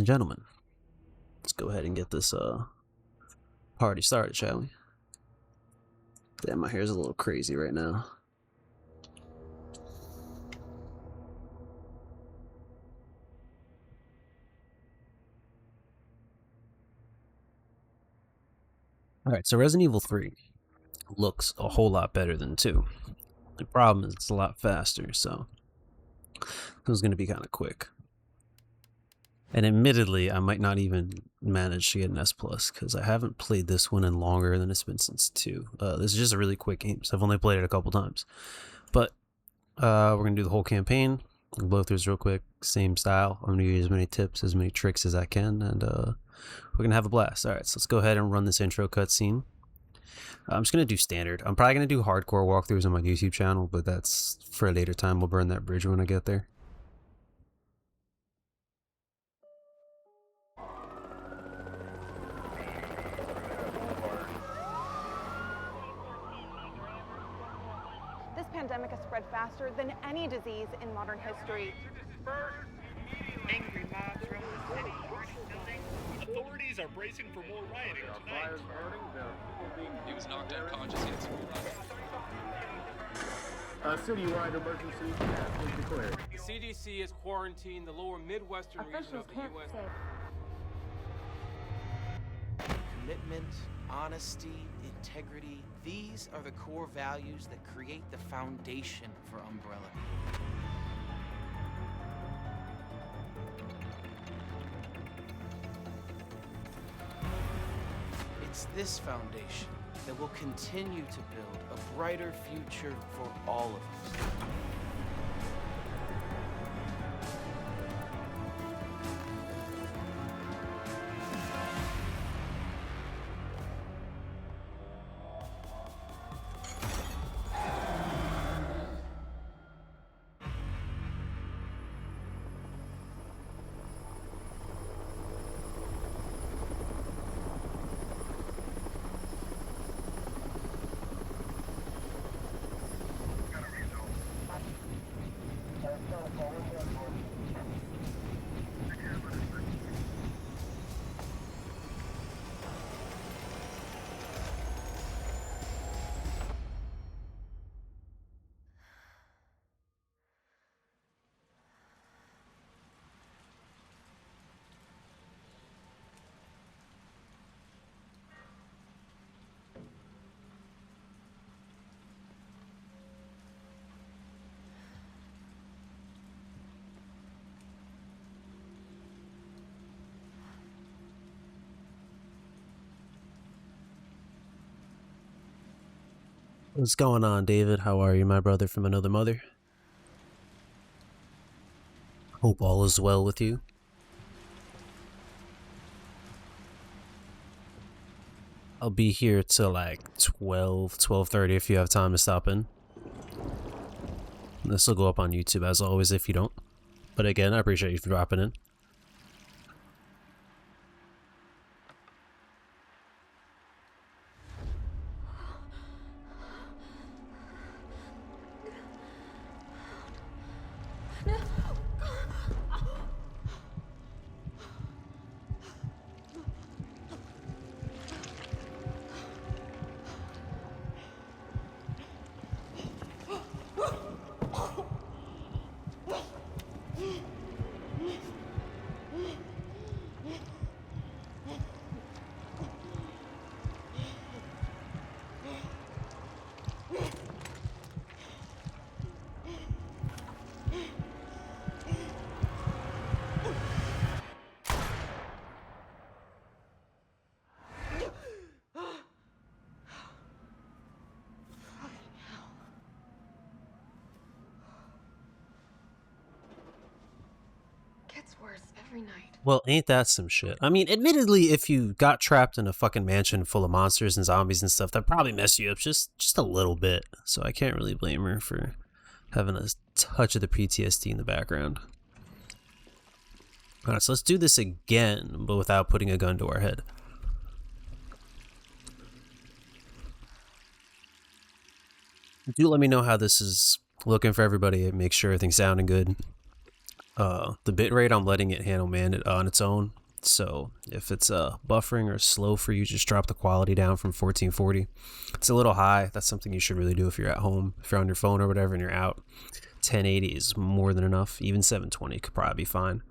and gentlemen, let's go ahead and get this party started, shall we? Damn, my hair's a little crazy right now. Alright, so Resident Evil 3 looks a whole lot better than 2. The problem is it's a lot faster, so it was going to be kind of quick. And admittedly, I might not even manage to get an S+, because I haven't played this one in longer than it's been since 2. This is just a really quick game, so I've only played it a couple times. But we're going to do the whole campaign. We'll blow through this real quick, same style. I'm going to use as many tips, as many tricks as I can, and we're going to have a blast. Alright, so let's go ahead and run this intro cutscene. I'm just going to do standard. I'm probably going to do hardcore walkthroughs on my YouTube channel, but that's for a later time. We'll burn that bridge when I get there. This pandemic has spread faster than any disease in modern history. Angry mobs roam the city, burning buildings. Authorities are bracing for more rioting tonight. He was knocked unconscious. He had some citywide emergency has been declared. The CDC has quarantined the lower Midwestern region of the U.S. Commitment, honesty, integrity, these are the core values that create the foundation for Umbrella. It's this foundation that will continue to build a brighter future for all of us. What's going on, David? How are you, my brother from another mother? Hope all is well with you. I'll be here till like 12:30 if you have time to stop in. This will go up on YouTube as always if you don't. But again, I appreciate you for dropping in. Worse every night. Well, ain't that some shit? I mean, admittedly, if you got trapped in a fucking mansion full of monsters and zombies and stuff, that probably mess you up just a little bit. So I can't really blame her for having a touch of the PTSD in the background. Alright, so let's do this again, but without putting a gun to our head. Do let me know how this is looking for everybody. Make sure everything's sounding good. The bitrate I'm letting it handle on its own. So if it's buffering or slow for you, just drop the quality down from 1440. It's a little high. That's something you should really do if you're at home. If you're on your phone or whatever and you're out, 1080 is more than enough. Even 720 could probably be fine.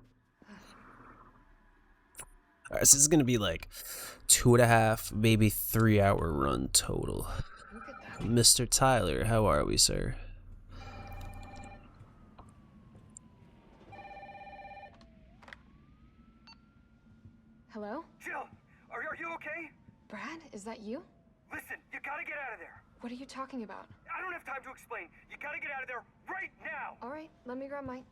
All right, so this is gonna be like 2.5, maybe 3 hour run total. Mr. Tyler, how are we, sir? Hello? Jill, are you okay? Brad, is that you? Listen, you gotta get out of there. What are you talking about? I don't have time to explain. You gotta get out of there right now. All right, let me grab my...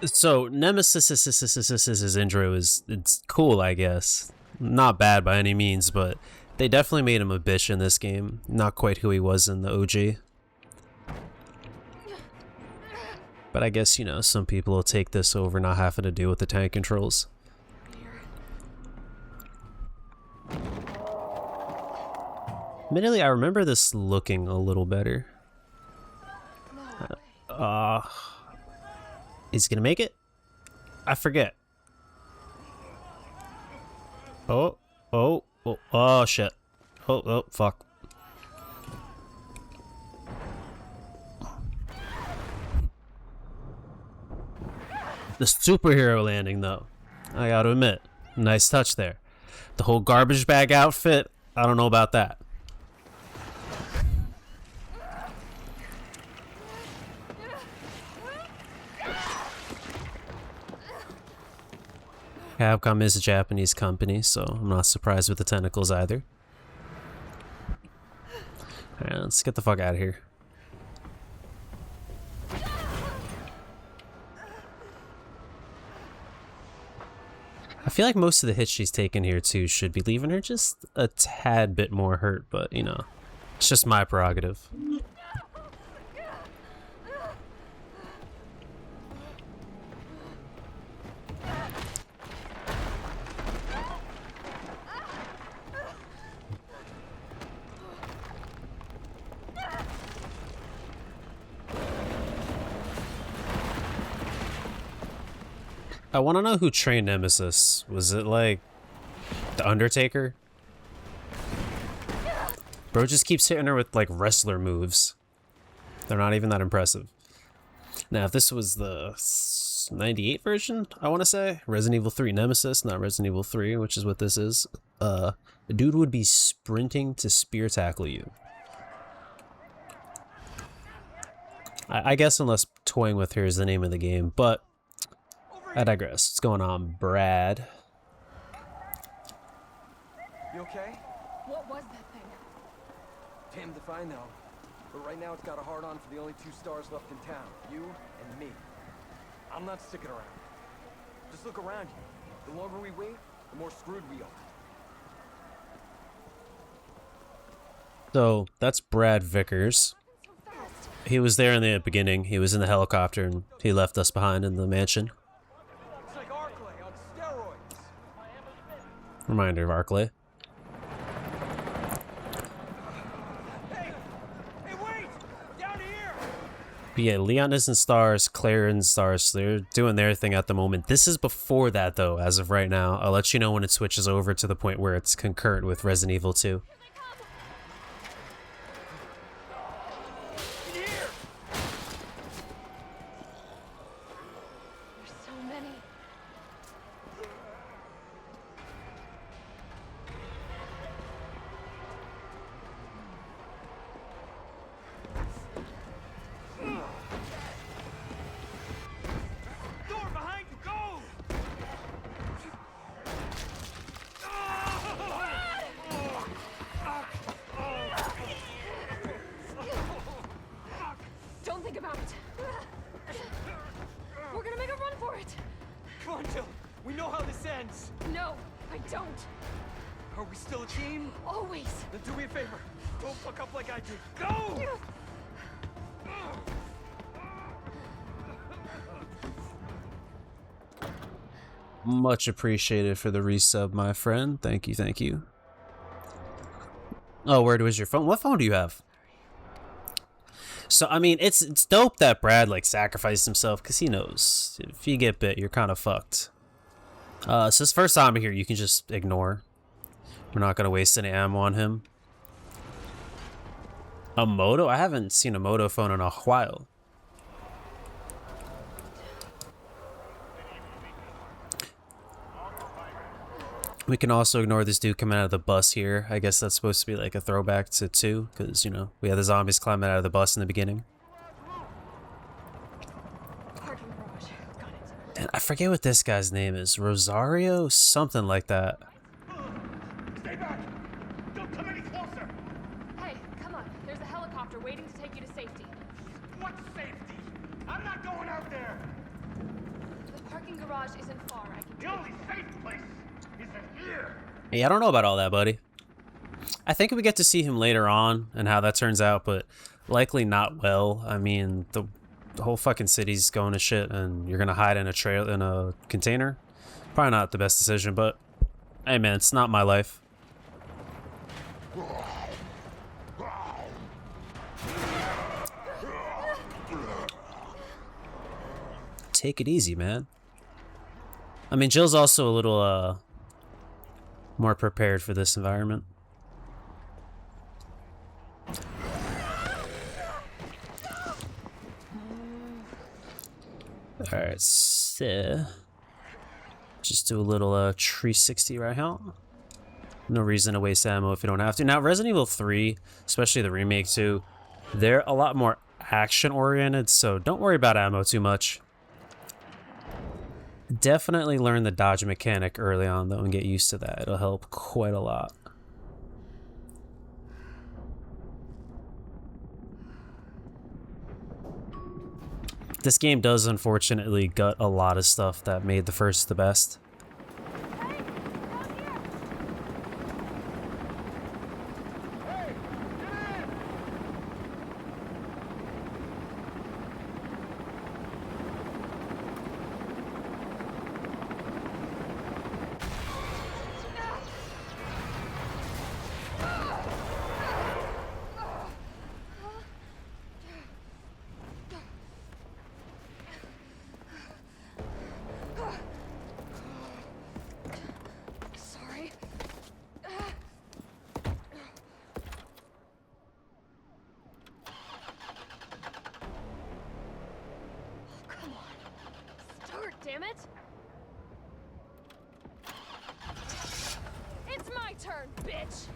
So Nemesis' intro it's cool, I guess. Not bad by any means, but they definitely made him a bitch in this game. Not quite who he was in the OG. But I guess, you know, some people will take this over not having to deal with the tank controls. Admittedly, I remember this looking a little better. Is he gonna make it? I forget. Oh, shit. Oh, fuck. The superhero landing, though. I gotta admit, nice touch there. The whole garbage bag outfit, I don't know about that. Capcom is a Japanese company, so I'm not surprised with the tentacles either. Alright, let's get the fuck out of here. I feel like most of the hits she's taken here too should be leaving her just a tad bit more hurt, but you know, it's just my prerogative. I want to know who trained Nemesis. Was it like the Undertaker? Bro just keeps hitting her with like wrestler moves. They're not even that impressive. Now, if this was the 98 version, I want to say, Resident Evil 3 Nemesis, not Resident Evil 3, which is what this is, the dude would be sprinting to spear tackle you. I guess unless toying with her is the name of the game, but I digress. What's going on, Brad? You okay? What was that thing? Damned if I know. But right now it's got a hard-on for the only 2 stars left in town. You and me. I'm not sticking around. Just look around you. The longer we wait, the more screwed we are. So, that's Brad Vickers. He was there in the beginning. He was in the helicopter and he left us behind in the mansion. It's like Arclay on steroids. Reminder of Arclay. Hey, wait! Down here! But yeah, Leon is in stars, Claire in stars. So they're doing their thing at the moment. This is before that, though, as of right now. I'll let you know when it switches over to the point where it's concurrent with Resident Evil 2. Don't think about sense. No, I don't. Are we still a team? Always. Then do me a favor. Don't fuck up like I did. Go! Much appreciated for the resub, my friend. Thank you, thank you. Oh, where was your phone? What phone do you have? So, I mean, it's dope that Brad, like, sacrificed himself, because he knows if you get bit, you're kind of fucked. So this first time here, you can just ignore. We're not going to waste any ammo on him. A Moto? I haven't seen a Moto phone in a while. We can also ignore this dude coming out of the bus here. I guess that's supposed to be like a throwback to 2, because, you know, we had the zombies climbing out of the bus in the beginning. Parking garage. Got it. And I forget what this guy's name is. Rosario? Something like that. Stay back! Don't come any closer! Hey, come on. There's a helicopter waiting to take you to safety. What safety? I'm not going out there! The parking garage isn't far. I can The only safe place is in here! Hey, I don't know about all that, buddy. I think we get to see him later on and how that turns out, but likely not well. I mean, the whole fucking city's going to shit, and you're gonna hide in a container. Probably not the best decision, but hey, man, it's not my life. Take it easy, man. I mean, Jill's also a little more prepared for this environment. Alright, so just do a little 360 right here. No reason to waste ammo if you don't have to. Now, Resident Evil 3, especially the remake 2, they're a lot more action oriented, so don't worry about ammo too much. Definitely learn the dodge mechanic early on, though, and get used to that. It'll help quite a lot. This game does, unfortunately, gut a lot of stuff that made the first the best. Sorry. Come on. Start, damn it. It's my turn, bitch.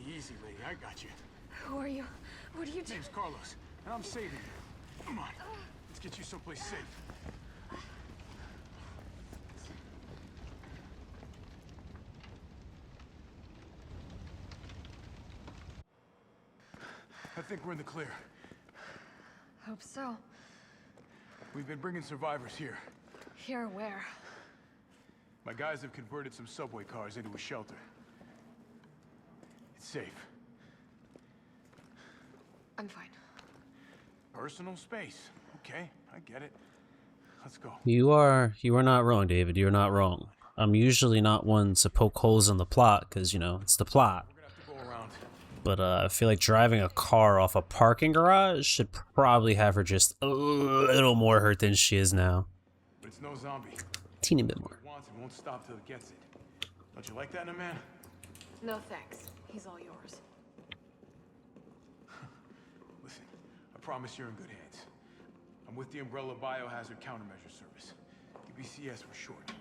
Easy, lady. I got you. Who are you? What are you doing? Name's Carlos, and I'm saving you. Come on. Let's get you someplace safe. I think we're in the clear. Hope so. We've been bringing survivors here. Here where? My guys have converted some subway cars into a shelter. It's safe. I'm fine. Personal space. Okay, I get it. Let's go. You are not wrong, David. You're not wrong. I'm usually not one to poke holes in the plot because, you know, it's the plot. We're gonna have to go around. But I feel like driving a car off a parking garage should probably have her just a little more hurt than she is now. But it's no zombie. Teeny bit more. It wants and won't stop till it gets it. Don't you like that in a man? No thanks. He's all yours. Listen, I promise you're in good hands. I'm with the Umbrella Biohazard Countermeasure Service. UBCS for short.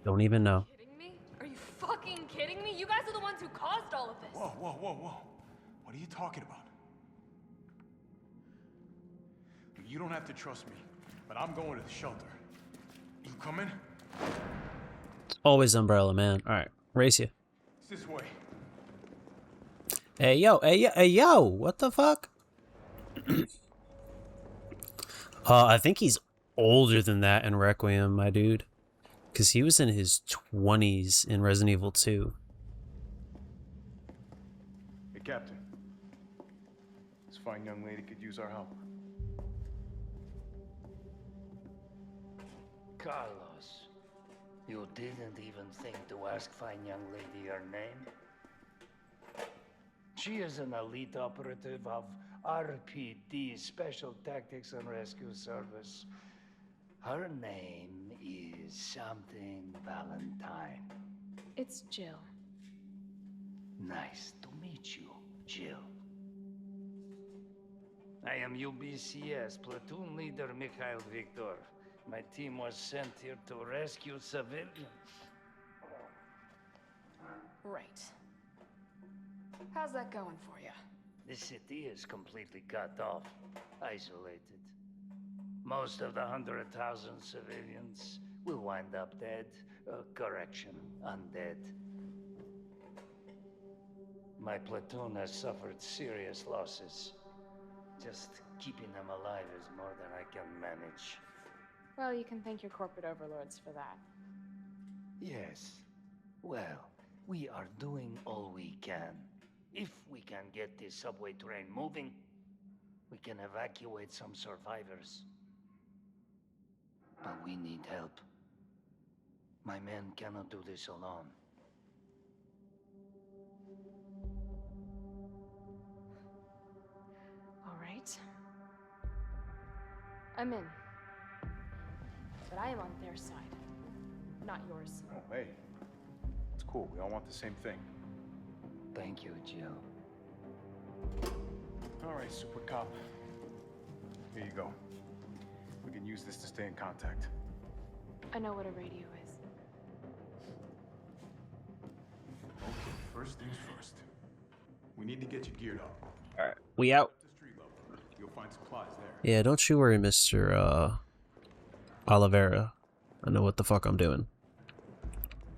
Don't even know. Kidding me? Are you fucking kidding me? You guys are the ones who caused all of this. Whoa, whoa, whoa, whoa. What are you talking about? You don't have to trust me, but I'm going to the shelter. You coming? It's always Umbrella, man. All right, race you. It's this way. Hey yo, hey yo, hey yo! What the fuck? I think he's older than that in Requiem, my dude, because he was in his 20s in Resident Evil 2. Hey, Captain. This fine young lady could use our help. Carlos, you didn't even think to ask fine young lady her name? She is an elite operative of RPD, Special Tactics and Rescue Service. Her name is something Valentine. It's Jill. Nice to meet you, Jill. I am UBCS Platoon Leader Mikhail Victor. My team was sent here to rescue civilians. Right. How's that going for you? The city is completely cut off, isolated. Most of the 100,000 civilians will wind up dead. Correction, undead. My platoon has suffered serious losses. Just keeping them alive is more than I can manage. Well, you can thank your corporate overlords for that. Yes. Well, we are doing all we can. If we can get this subway train moving, we can evacuate some survivors. But we need help. My men cannot do this alone. All right. I'm in. But I am on their side, not yours. Oh, hey. It's cool. We all want the same thing. Thank you, Jill. All right, Super Cop. Here you go. We can use this to stay in contact. I know what a radio is. Okay, first things first. We need to get you geared up. All right, we out. To street level. You'll find supplies there. Yeah, don't you worry, Mr. Oliveira. I know what the fuck I'm doing.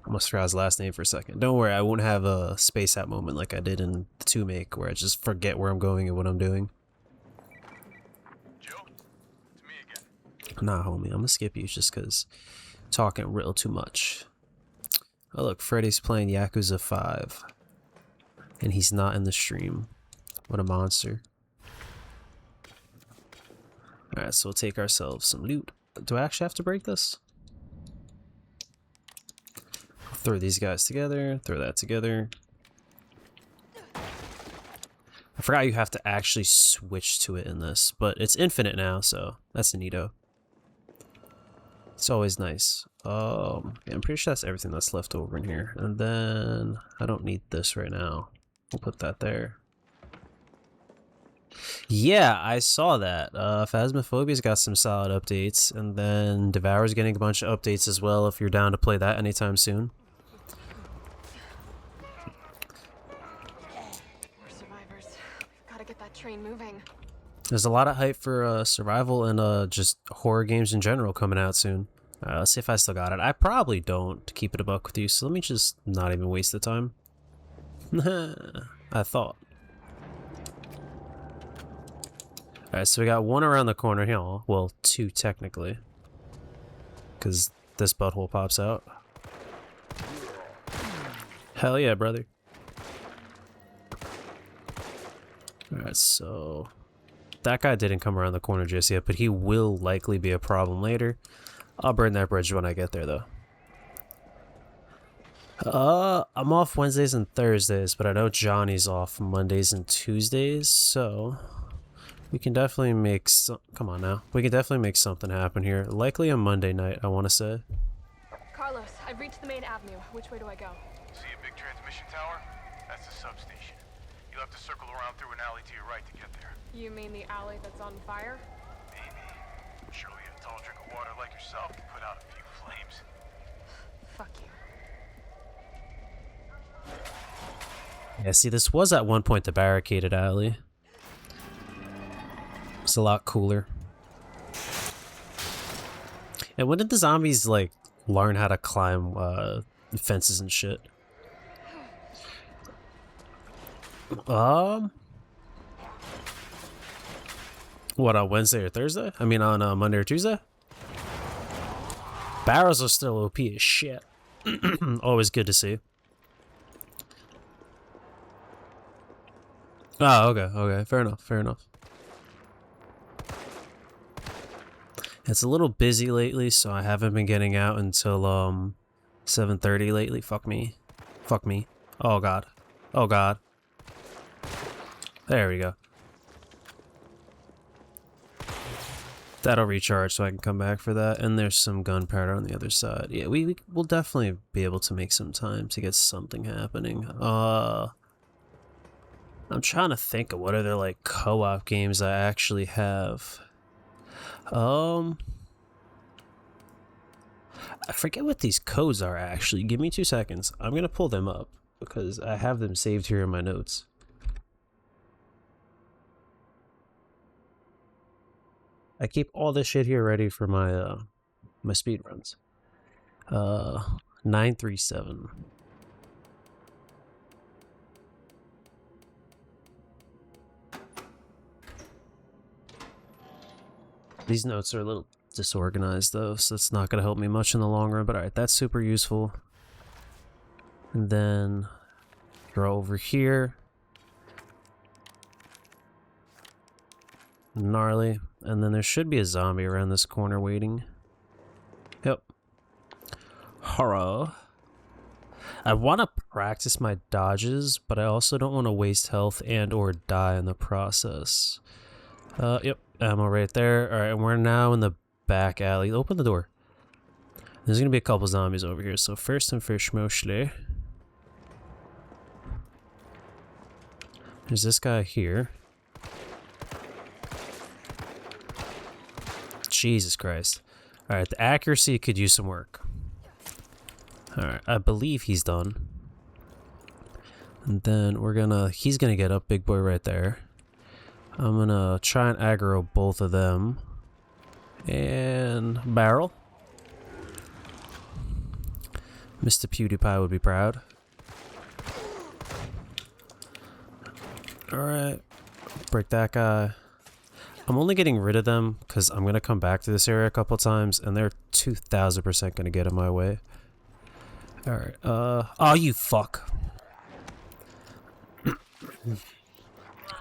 I almost forgot his last name for a second. Don't worry, I won't have a space out moment like I did in the 2 make, where I just forget where I'm going and what I'm doing. Joe, it's me again. Nah, homie, I'm gonna skip you just because talking real too much. Oh look, Freddy's playing Yakuza 5. And he's not in the stream. What a monster. Alright, so we'll take ourselves some loot. Do I actually have to break this? Throw these guys together, throw that together. I forgot you have to actually switch to it in this, but it's infinite now, so that's a neato. It's always nice. Yeah, I'm pretty sure that's everything that's left over in here. And then I don't need this right now. We'll put that there. Yeah, I saw that. Phasmophobia's got some solid updates, and then Devour's getting a bunch of updates as well if you're down to play that anytime soon. We're survivors. We've got to get that train moving. There's a lot of hype for survival and just horror games in general coming out soon. Let's see if I still got it. I probably don't, to keep it a buck with you, so let me just not even waste the time. I thought. Alright, so we got one around the corner here. Well, two technically. Because this butthole pops out. Hell yeah, brother. Alright, so that guy didn't come around the corner just yet, but he will likely be a problem later. I'll burn that bridge when I get there, though. I'm off Wednesdays and Thursdays, but I know Johnny's off Mondays and Tuesdays, so we can definitely make some. Come on now, we can definitely make something happen here. Likely a Monday night, I want to say. Carlos, I've reached the main avenue. Which way do I go? See a big transmission tower? That's the substation. You'll have to circle around through an alley to your right to get there. You mean the alley that's on fire? Maybe. Surely a tall drink of water like yourself can put out a few flames. Fuck you. Yeah, see, this was at one point the barricaded alley. It's a lot cooler. And when did the zombies, like, learn how to climb fences and shit? What, on Wednesday or Thursday? I mean, on Monday or Tuesday? Barrels are still OP as shit. Always good to see. Oh, okay. Fair enough. It's a little busy lately, so I haven't been getting out until 7:30 lately. Fuck me. Oh god. There we go. That'll recharge so I can come back for that. And there's some gunpowder on the other side. Yeah, we will definitely be able to make some time to get something happening. I'm trying to think of what other, like, co-op games I actually have. I forget what these codes are, actually. Give me 2 seconds. I'm gonna pull them up because I have them saved here in my notes. I keep all this shit here ready for my my speed runs. 937. These notes are a little disorganized though, so it's not gonna help me much in the long run, but alright, that's super useful. And then draw over here. Gnarly. And then there should be a zombie around this corner waiting. Yep. Horror. I want to practice my dodges, but I also don't want to waste health and or die in the process. Yep. Ammo right there. Alright, and we're now in the back alley. Open the door. There's gonna be a couple zombies over here, so first and first, mostly. There's this guy here. Jesus Christ. Alright, the accuracy could use some work. Alright, I believe he's done. And then he's gonna get up, big boy right there. I'm gonna try and aggro both of them. And barrel. Mr. PewDiePie would be proud. Alright. Break that guy. I'm only getting rid of them because I'm going to come back to this area a couple times and they're 2000% going to get in my way. Alright, oh, you fuck.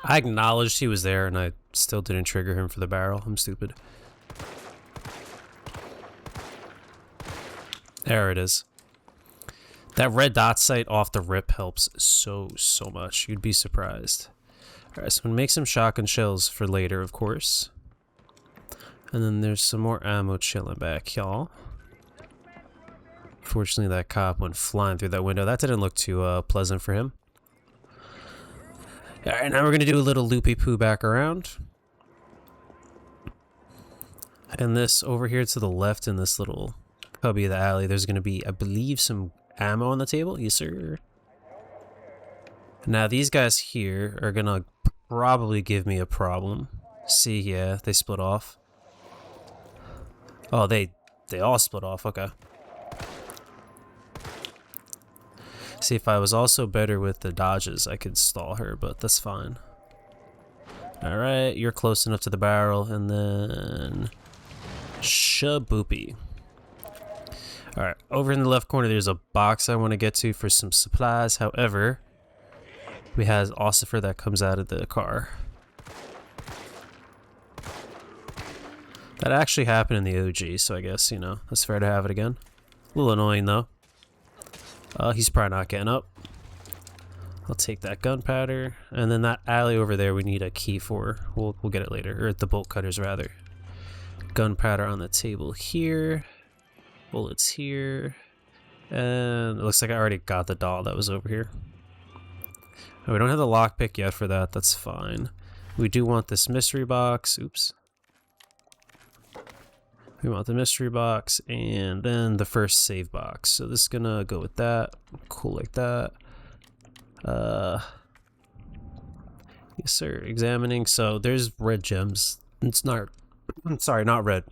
I acknowledged he was there and I still didn't trigger him for the barrel. I'm stupid. There it is. That red dot sight off the rip helps so much. You'd be surprised. Alright, so I'm gonna make some shotgun shells for later, of course. And then there's some more ammo chilling back, y'all. Fortunately, that cop went flying through that window. That didn't look too pleasant for him. Alright, now we're gonna do a little loopy-poo back around. And this over here to the left in this little cubby of the alley, there's gonna be, I believe, some ammo on the table. Yes, sir. Now these guys here are gonna probably give me a problem. See, yeah, they split off. Oh, they all split off. Okay. See, if I was also better with the dodges, I could stall her, but that's fine. Alright, you're close enough to the barrel, and then shaboopy. Alright, over in the left corner there's a box I want to get to for some supplies. However, we have Ossifer that comes out of the car. That actually happened in the OG, so I guess, you know, it's fair to have it again. A little annoying though. He's probably not getting up. I'll take that gunpowder, and then that alley over there we need a key for. We'll get it later, or the bolt cutters rather. Gunpowder on the table here. Bullets here. And it looks like I already got the doll that was over here. Oh, we don't have the lockpick yet for that, that's fine. We do want this mystery box. Oops. We want the mystery box and then the first save box. So this is gonna go with that. Cool like that. Yes sir, examining. So there's red gems. It's not, sorry, not red.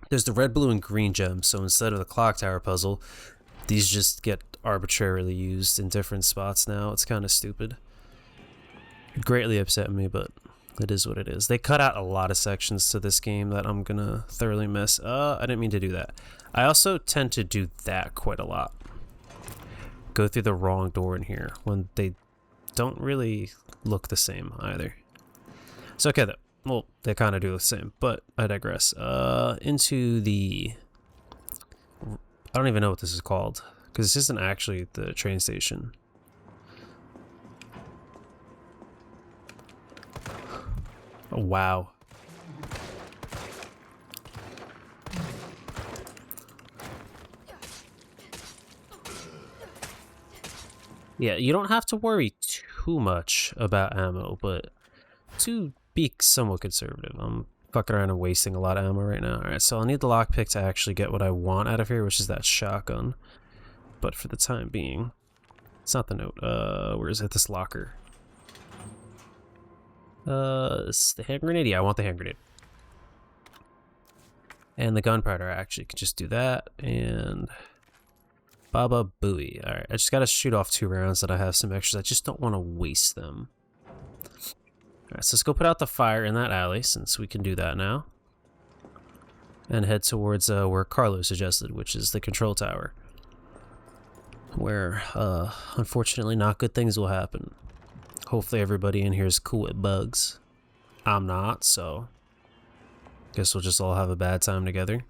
There's the red, blue, and green gems. So instead of the clock tower puzzle, these just get arbitrarily used in different spots now. It's kind of stupid. It greatly upset me, but it is what it is. They cut out a lot of sections to this game that I'm gonna thoroughly miss. I didn't mean to do that. I also tend to do that quite a lot. Go through the wrong door in here when they don't really look the same either. It's okay though. Well, they kind of do the same, but I digress. Into the... I don't even know what this is called, because this isn't actually the train station. Oh, wow. Yeah, you don't have to worry too much about ammo, but to be somewhat conservative, I'm fucking around and wasting a lot of ammo right now. Alright, so I'll need the lockpick to actually get what I want out of here, which is that shotgun. But for the time being, it's not the note. Where is it? This locker. It's the hand grenade? Yeah, I want the hand grenade. And the gunpowder, I actually could just do that, and... Baba Booey. Alright, I just gotta shoot off 2 rounds that I have some extras. I just don't want to waste them. Alright, so let's go put out the fire in that alley, since we can do that now. And head towards where Carlo suggested, which is the control tower. Where, unfortunately, not good things will happen. Hopefully everybody in here is cool with bugs. I'm not, so... guess we'll just all have a bad time together.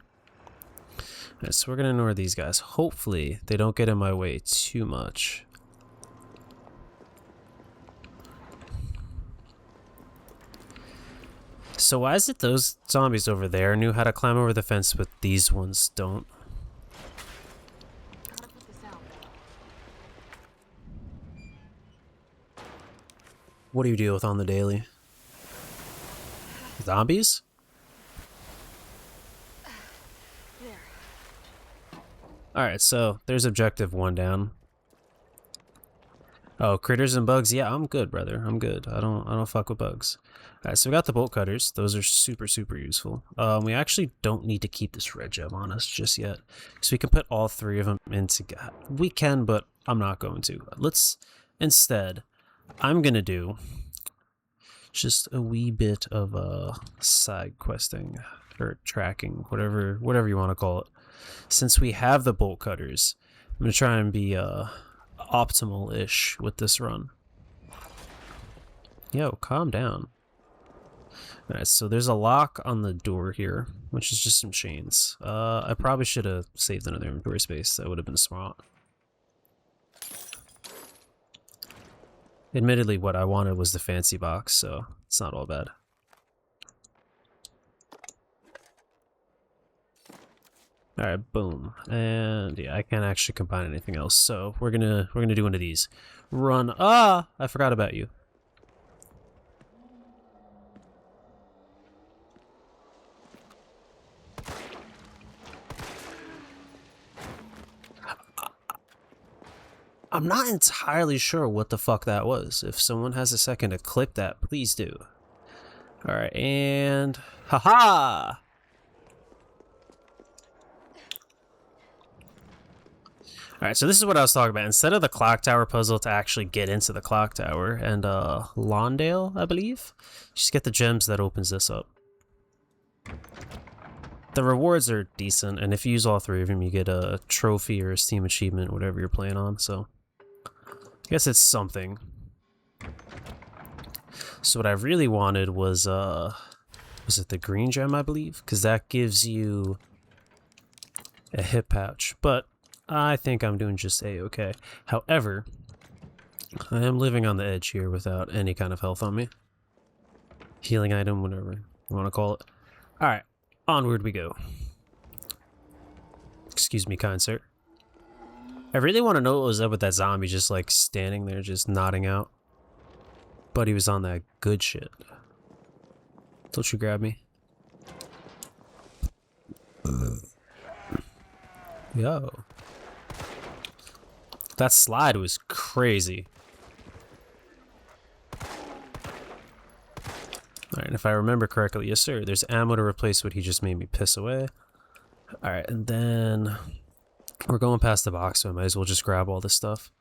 Alright, so we're gonna ignore these guys. Hopefully they don't get in my way too much. So why is it those zombies over there knew how to climb over the fence, but these ones don't? What do you deal with on the daily? Zombies? Alright, so there's objective 1 down. Oh, critters and bugs? Yeah, I'm good, brother. I'm good. I don't fuck with bugs. Alright, so we got the bolt cutters. Those are super, super useful. We actually don't need to keep this red gem on us just yet. So we can put all 3 of them into... We can, but I'm not going to. Let's... Instead, I'm gonna do... just a wee bit of side questing. Or tracking. Whatever you want to call it. Since we have the bolt cutters, I'm gonna try and be optimal-ish with this run. Yo, calm down. Alright, so there's a lock on the door here, which is just some chains. I probably should have saved another inventory space. That would have been smart. Admittedly, what I wanted was the fancy box, so it's not all bad. Alright, boom. And yeah, I can't actually combine anything else, so we're gonna do one of these. Run. Ah! I forgot about you. I'm not entirely sure what the fuck that was. If someone has a second to clip that, please do. Alright, and... haha! Alright, so this is what I was talking about. Instead of the clock tower puzzle to actually get into the clock tower and Lawndale, I believe, just get the gems that opens this up. the rewards are decent, and if you use all 3 of them, you get a trophy or a Steam achievement, whatever you're playing on, so I guess it's something. So what I really wanted was it the green gem, I believe? Because that gives you a hip pouch, but I think I'm doing just A-okay. However, I am living on the edge here without any kind of health on me. Healing item, whatever you want to call it. Alright, onward we go. Excuse me, kind sir. I really want to know what was up with that zombie just like standing there, just nodding out. But he was on that good shit. Don't you grab me? Yo. That slide was crazy. Alright, and if I remember correctly, yes sir, there's ammo to replace what he just made me piss away. Alright, and then we're going past the box, so I might as well just grab all this stuff.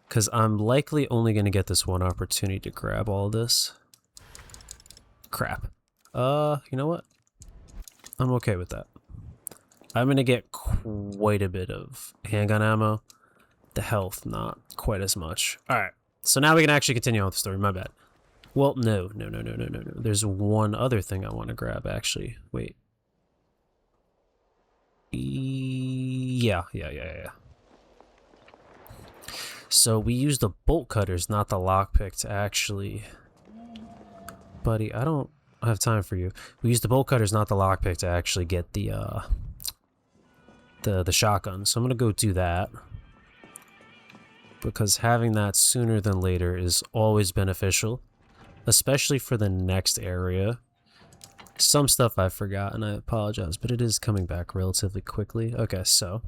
Because I'm likely only going to get this one opportunity to grab all this. Crap. You know what? I'm okay with that. I'm going to get quite a bit of handgun ammo. The health, not quite as much. Alright, so now we can actually continue on with the story, my bad. Well, no. There's one other thing I want to grab, actually. Wait. Yeah. So we use the bolt cutters, not the lockpick, to actually... Buddy, I don't have time for you. We use the bolt cutters, not the lockpick, to actually get the shotgun. So I'm gonna go do that. Because having that sooner than later is always beneficial. Especially for the next area. Some stuff I forgot, and I apologize, but it is coming back relatively quickly. Okay, so...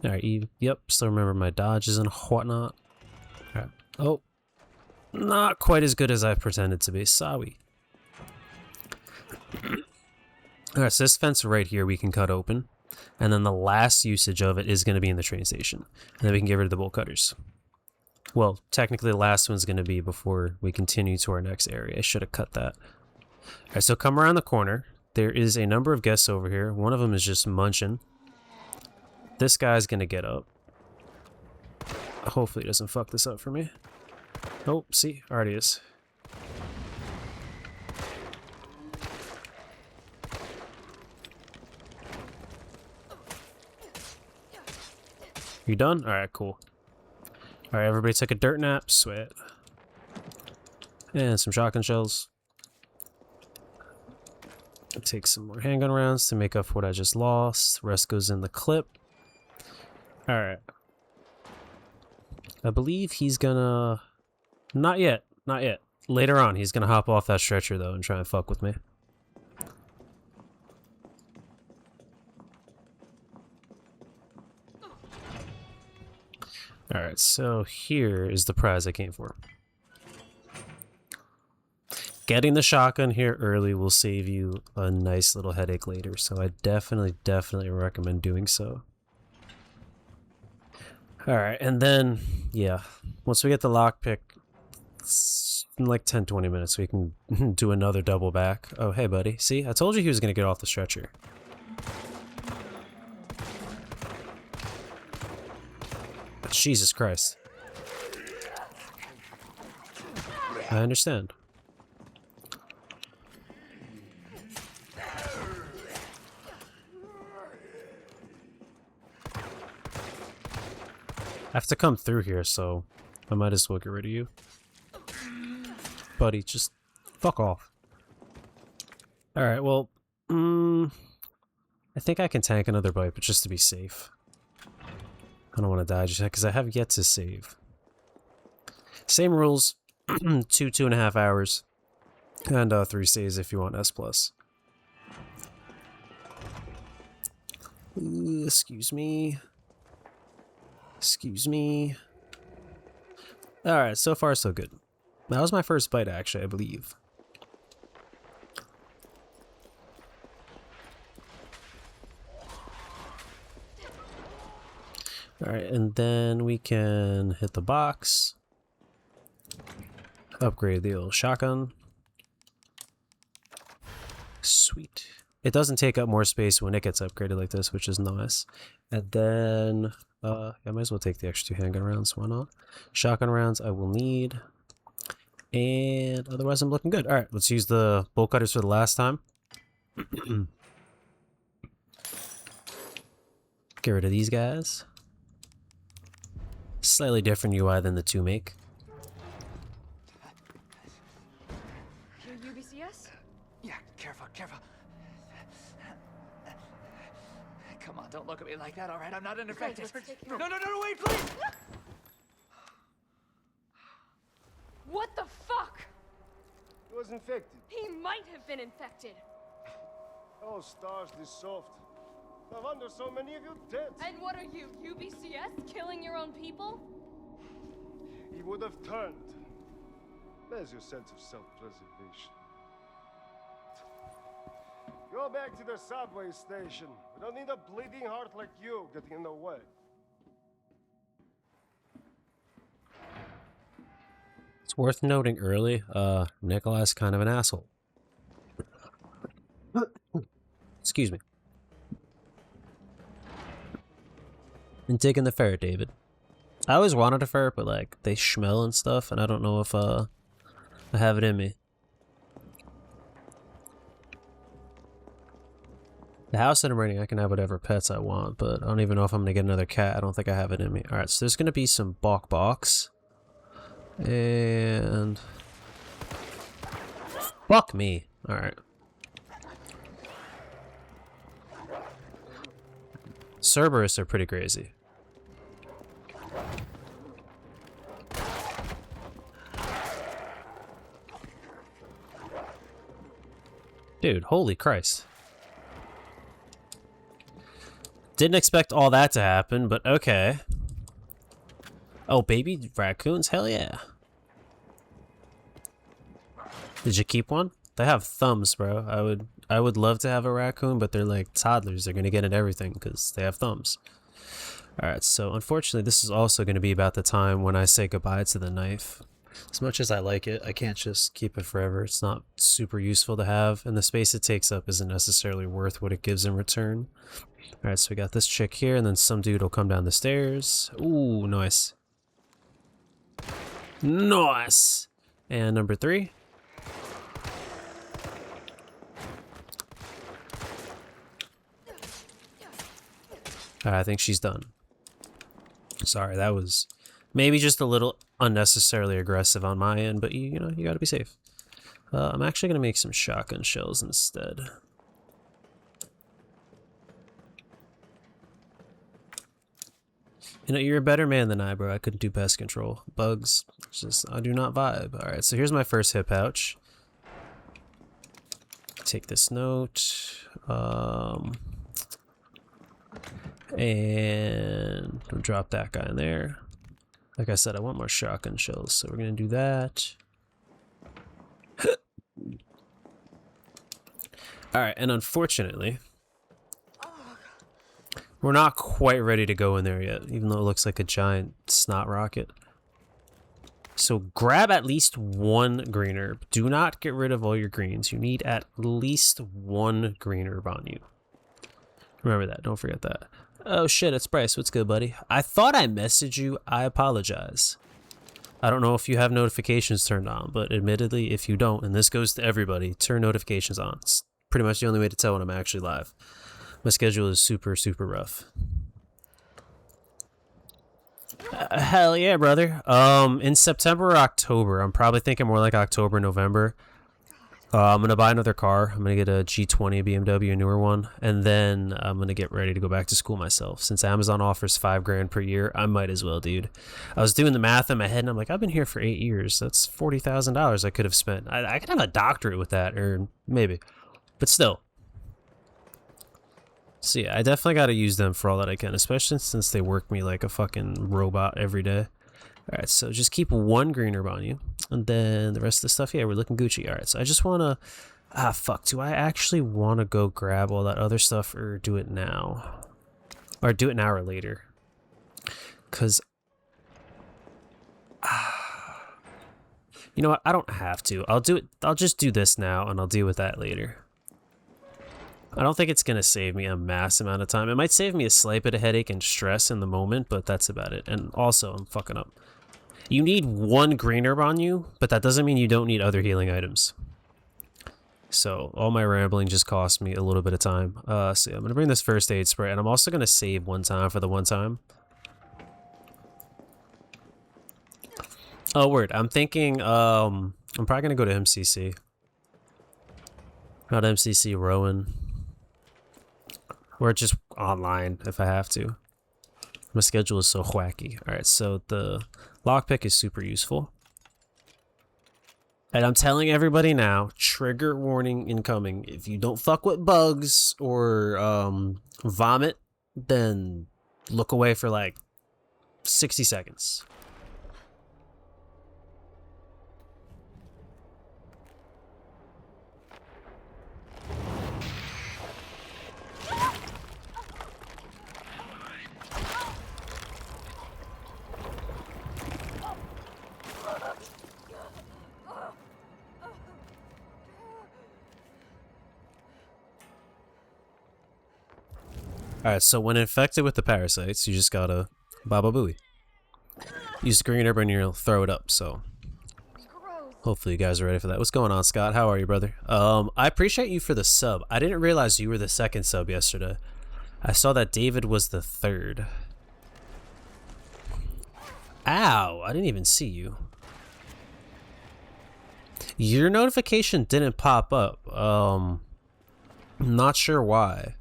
Alright, yep, still remember my dodges and whatnot. Alright, oh. Not quite as good as I pretended to be, sorry. Alright, so this fence right here we can cut open. And then the last usage of it is going to be in the train station. And then we can get rid of the bolt cutters. Well, technically the last one's going to be before we continue to our next area. I should have cut that. Alright, so come around the corner. There is a number of guests over here. One of them is just munching. This guy's going to get up. Hopefully he doesn't fuck this up for me. Oh, see? Already is. You done? Alright, cool. Alright, everybody take a dirt nap. Sweat. And some shotgun shells. Take some more handgun rounds to make up for what I just lost. The rest goes in the clip. Alright. I believe he's gonna... Not yet. Not yet. Later on, he's gonna hop off that stretcher, though, and try and fuck with me. Alright, so here is the prize I came for. Getting the shotgun here early will save you a nice little headache later, so I definitely recommend doing so. Alright, and then, yeah, once we get the lockpick, it's in like 10-20 minutes, we can do another double back. Oh, hey, buddy. See, I told you he was going to get off the stretcher. Jesus Christ. I understand. I have to come through here, so I might as well get rid of you. Buddy, just fuck off. Alright, well, I think I can tank another bite, but just to be safe. I don't want to die just yet, because I have yet to save. Same rules, 2.5 hours, and 3 saves if you want S+. Excuse me. Excuse me. Alright, so far so good. That was my first bite, actually, I believe. Alright, and then we can hit the box. Upgrade the old shotgun. Sweet. It doesn't take up more space when it gets upgraded like this, which is nice. And then, I might as well take the extra 2 handgun rounds. Why not? Shotgun rounds I will need. And otherwise I'm looking good. Alright, let's use the bolt cutters for the last time. Get rid of these guys. Slightly different UI than the 2 make. Your UBCS? Yeah, careful, careful. Come on, don't look at me like that, all right? I'm not an infected. No, wait, please! What the fuck? He was infected. He might have been infected. Oh, stars, this soft. No wonder so many of you dead. And what are you, UBCS? Killing your own people? He would have turned. There's your sense of self-preservation. Go back to the subway station. We don't need a bleeding heart like you getting in the way. It's worth noting early, Nikolai's kind of an asshole. Excuse me. And taking the ferret, David. I always wanted a ferret, but like they smell and stuff, and I don't know if I have it in me. The house that I'm renting, I can have whatever pets I want, but I don't even know if I'm gonna get another cat. I don't think I have it in me. Alright, so there's gonna be some box. And fuck me. Alright. Cerberus are pretty crazy. Dude, holy Christ. Didn't expect all that to happen, but okay. Oh, baby raccoons? Hell yeah. Did you keep one? They have thumbs, bro. I would love to have a raccoon, but they're like toddlers. They're gonna get into everything because they have thumbs. Alright, so unfortunately this is also gonna be about the time when I say goodbye to the knife. As much as I like it, I can't just keep it forever. It's not super useful to have, and the space it takes up isn't necessarily worth what it gives in return. Alright, so we got this chick here, and then some dude will come down the stairs. Ooh, nice. Nice! And number 3. I think she's done. Sorry, that was maybe just a little unnecessarily aggressive on my end, but you know, you gotta be safe. I'm actually gonna make some shotgun shells instead. You know, you're a better man than I, bro. I couldn't do pest control. Bugs, it's just, I do not vibe. Alright, so here's my first hip pouch. Take this note. And we'll drop that guy in there. Like I said, I want more shotgun shells, so we're gonna do that. Alright, and unfortunately, we're not quite ready to go in there yet, even though it looks like a giant snot rocket. So grab at least 1 green herb. Do not get rid of all your greens. You need at least 1 green herb on you. Remember that, don't forget that. Oh shit, it's Bryce. What's good, buddy? I thought I messaged you. I apologize. I don't know if you have notifications turned on, but admittedly, if you don't, and this goes to everybody, turn notifications on. It's pretty much the only way to tell when I'm actually live. My schedule is super, super rough. Hell yeah, brother. In September or October, I'm probably thinking more like October, November. I'm gonna buy another car. I'm gonna get a G20 BMW, a newer one, and then I'm gonna get ready to go back to school myself. Since Amazon offers $5 grand per year, I might as well, dude. I was doing the math in my head, and I'm like, I've been here for 8 years. That's $40,000 I could have spent. I could have a doctorate with that, or maybe, but still. So yeah, I definitely got to use them for all that I can, especially since they work me like a fucking robot every day. Alright, so just keep 1 green herb on you. And then the rest of the stuff, yeah, we're looking Gucci. Alright, so I just want to... Ah, fuck. Do I actually want to go grab all that other stuff or do it now? Or do it now or later? Because... you know what? I don't have to. I'll do it. I'll just do this now and I'll deal with that later. I don't think it's going to save me a mass amount of time. It might save me a slight bit of headache and stress in the moment, but that's about it. And also, I'm fucking up. You need 1 green herb on you, but that doesn't mean you don't need other healing items. So all my rambling just cost me a little bit of time. So I'm going to bring this first aid spray, and I'm also going to save 1 time for the 1 time. Oh, word. I'm thinking, I'm probably going to go to MCC. Not MCC, Rowan. Or just online if I have to. My schedule is so wacky. Alright, so the lockpick is super useful. And I'm telling everybody now, trigger warning incoming. If you don't fuck with bugs or vomit, then look away for like 60 seconds. Alright, so when infected with the parasites, you just gotta baba booey. Use the green herb and you'll throw it up, so hopefully you guys are ready for that. What's going on, Scott? How are you, brother? I appreciate you for the sub. I didn't realize you were the 2nd sub yesterday. I saw that David was the 3rd. Ow! I didn't even see you. Your notification didn't pop up. Not sure why.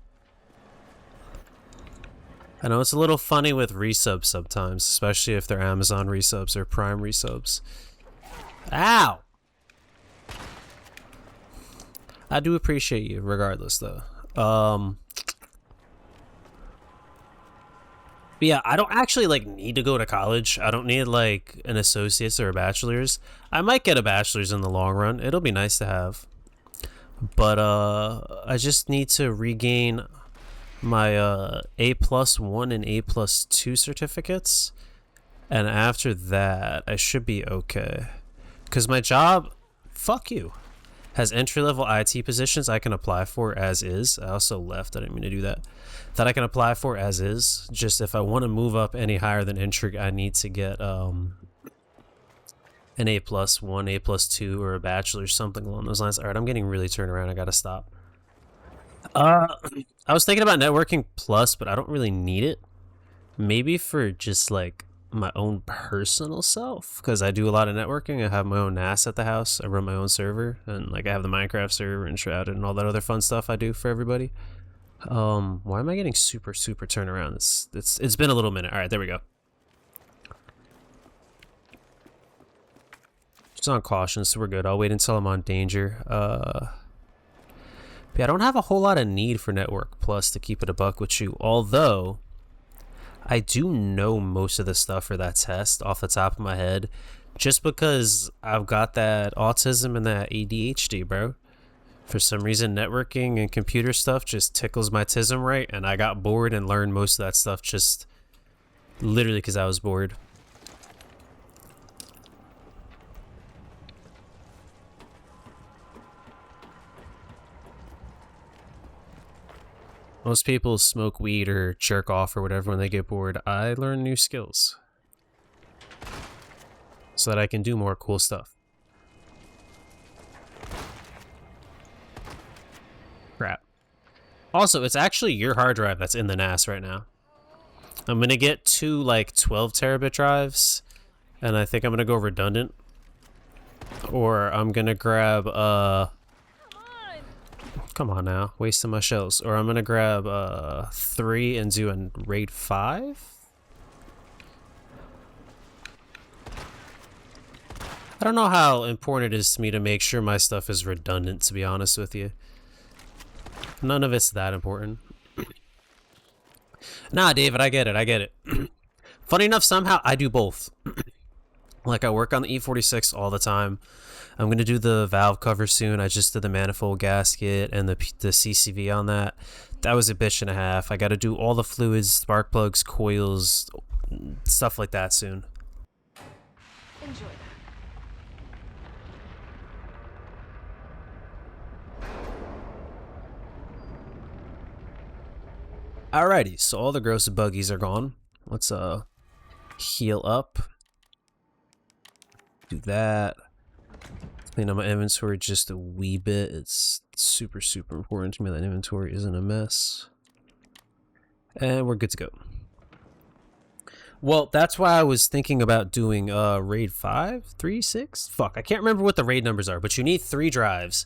I know it's a little funny with resubs sometimes, especially if they're Amazon resubs or Prime resubs. Ow! I do appreciate you regardless though. But yeah, I don't actually like need to go to college. I don't need like an associate's or a bachelor's. I might get a bachelor's in the long run. It'll be nice to have. But I just need to regain my A+1 and A+2 certificates, and after that I should be okay, because my job, fuck you, has entry-level IT positions I can apply for as is. I also left, I didn't mean to do that, that I can apply for as is. Just if I want to move up any higher than entry, I need to get an A+1, A+2, or a bachelor, something along those lines. All right, I'm getting really turned around, I gotta stop. I was thinking about networking plus, but I don't really need it. Maybe for just like my own personal self, because I do a lot of networking. I have my own NAS at the house. I run my own server, and like I have the Minecraft server and Shrouded and all that other fun stuff I do for everybody. Why am I getting super turned around? It's been a little minute. All right, there we go. Just on caution, so we're good. I'll wait until I'm on danger. Yeah, I don't have a whole lot of need for Network Plus, to keep it a buck with you, although I do know most of the stuff for that test off the top of my head, just because I've got that autism and that ADHD, bro. For some reason, networking and computer stuff just tickles my tism right, and I got bored and learned most of that stuff just literally because I was bored. Most people smoke weed or jerk off or whatever when they get bored. I learn new skills so that I can do more cool stuff. Crap. Also, it's actually your hard drive that's in the NAS right now. I'm gonna get 2 like 12 terabit drives, and I think I'm gonna go redundant, or I'm gonna grab come on now, wasting my shells. Or I'm gonna grab 3 and do a raid 5. I don't know how important it is to me to make sure my stuff is redundant, to be honest with you. None of it's that important. Nah, David, I get it. Funny enough, somehow I do both. Like, I work on the E46 all the time. I'm going to do the valve cover soon. I just did the manifold gasket and the CCV on that. That was a bitch and a half. I got to do all the fluids, spark plugs, coils, stuff like that soon. Enjoy that. Alrighty, so all the gross buggies are gone. Let's heal up. Do that. Clean up my inventory just a wee bit. It's super, super important to me that inventory isn't a mess. And we're good to go. Well, that's why I was thinking about doing raid 5, 3, 6? Fuck, I can't remember what the raid numbers are, but you need 3 drives.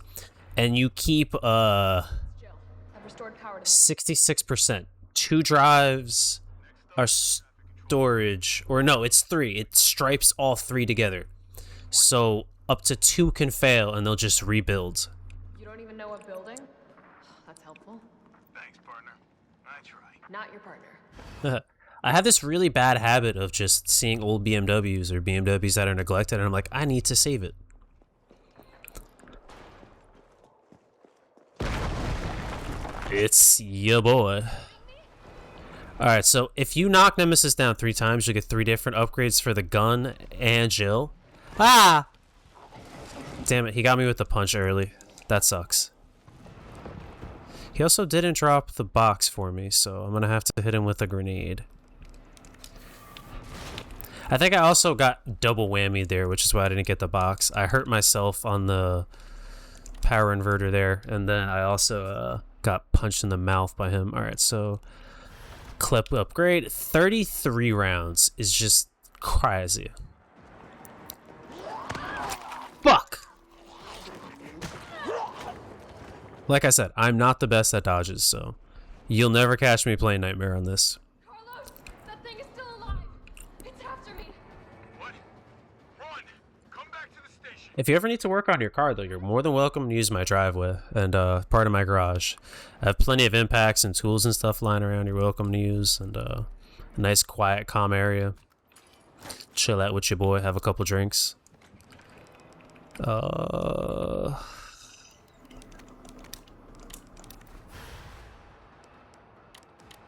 And you keep 66%. 2 drives are storage, or no, it's 3. It stripes all 3 together. So up to 2 can fail and they'll just rebuild. You don't even know what building? That's helpful. Thanks, partner. I try. Not your partner. I have this really bad habit of just seeing old BMWs or BMWs that are neglected, and I'm like, I need to save it. It's ya boy. Alright, so if you knock Nemesis down 3 times, you get 3 different upgrades for the gun and Jill. Ah! Damn it, he got me with the punch early. That sucks. He also didn't drop the box for me, so I'm gonna have to hit him with a grenade. I think I also got double whammy there, which is why I didn't get the box. I hurt myself on the power inverter there, and then I also got punched in the mouth by him. Alright, so clip upgrade. 33 rounds is just crazy. Fuck! Like I said, I'm not the best at dodges, so you'll never catch me playing Nightmare on this. Carlos, that thing is still alive. It's after me. What? Run! Come back to the station. If you ever need to work on your car, though, you're more than welcome to use my driveway and part of my garage. I have plenty of impacts and tools and stuff lying around you're welcome to use, and a nice, quiet, calm area. Chill out with your boy, have a couple drinks.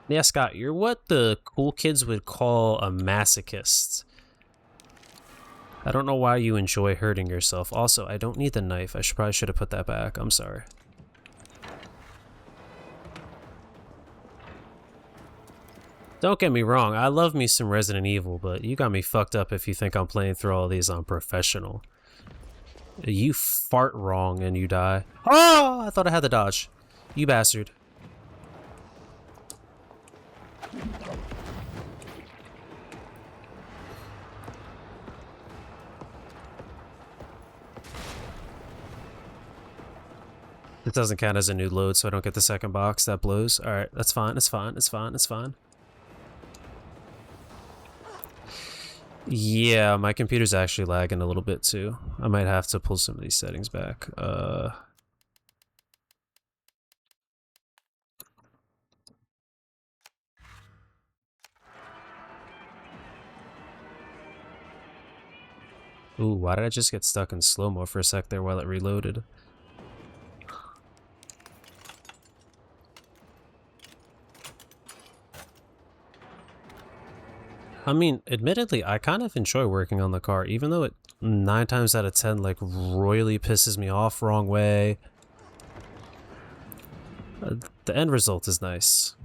Yeah, Scott, you're what the cool kids would call a masochist. I don't know why you enjoy hurting yourself. Also, I don't need the knife. I probably should have put that back. I'm sorry. Don't get me wrong, I love me some Resident Evil, but you got me fucked up if you think I'm playing through all these on professional. You fart wrong and you die. Oh, I thought I had the dodge. You bastard. It doesn't count as a new load, so I don't get the second box. That blows. Alright, that's fine, it's fine, it's fine, it's fine. Yeah, my computer's actually lagging a little bit too. I might have to pull some of these settings back. Ooh, why did I just get stuck in slow-mo for a sec there while it reloaded? I mean, admittedly, I kind of enjoy working on the car, even though it 9 times out of 10 like royally pisses me off wrong way. The end result is nice.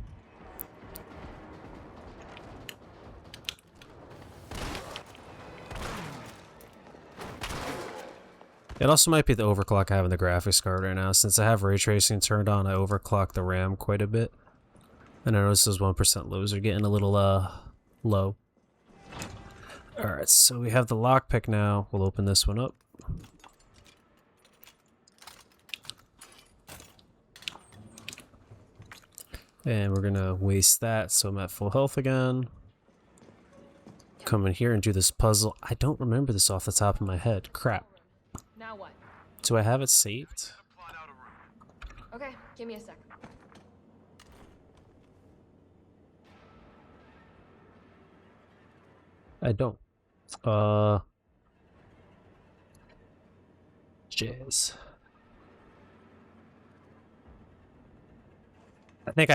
It also might be the overclock I have in the graphics card right now. Since I have ray tracing turned on, I overclock the RAM quite a bit. And I notice those 1% lows are getting a little low. Alright, so we have the lockpick now. We'll open this one up. And we're gonna waste that, so I'm at full health again. Come in here and do this puzzle. I don't remember this off the top of my head. Crap. Now what? Do I have it saved? Okay, give me a sec. I don't. Jazz. I think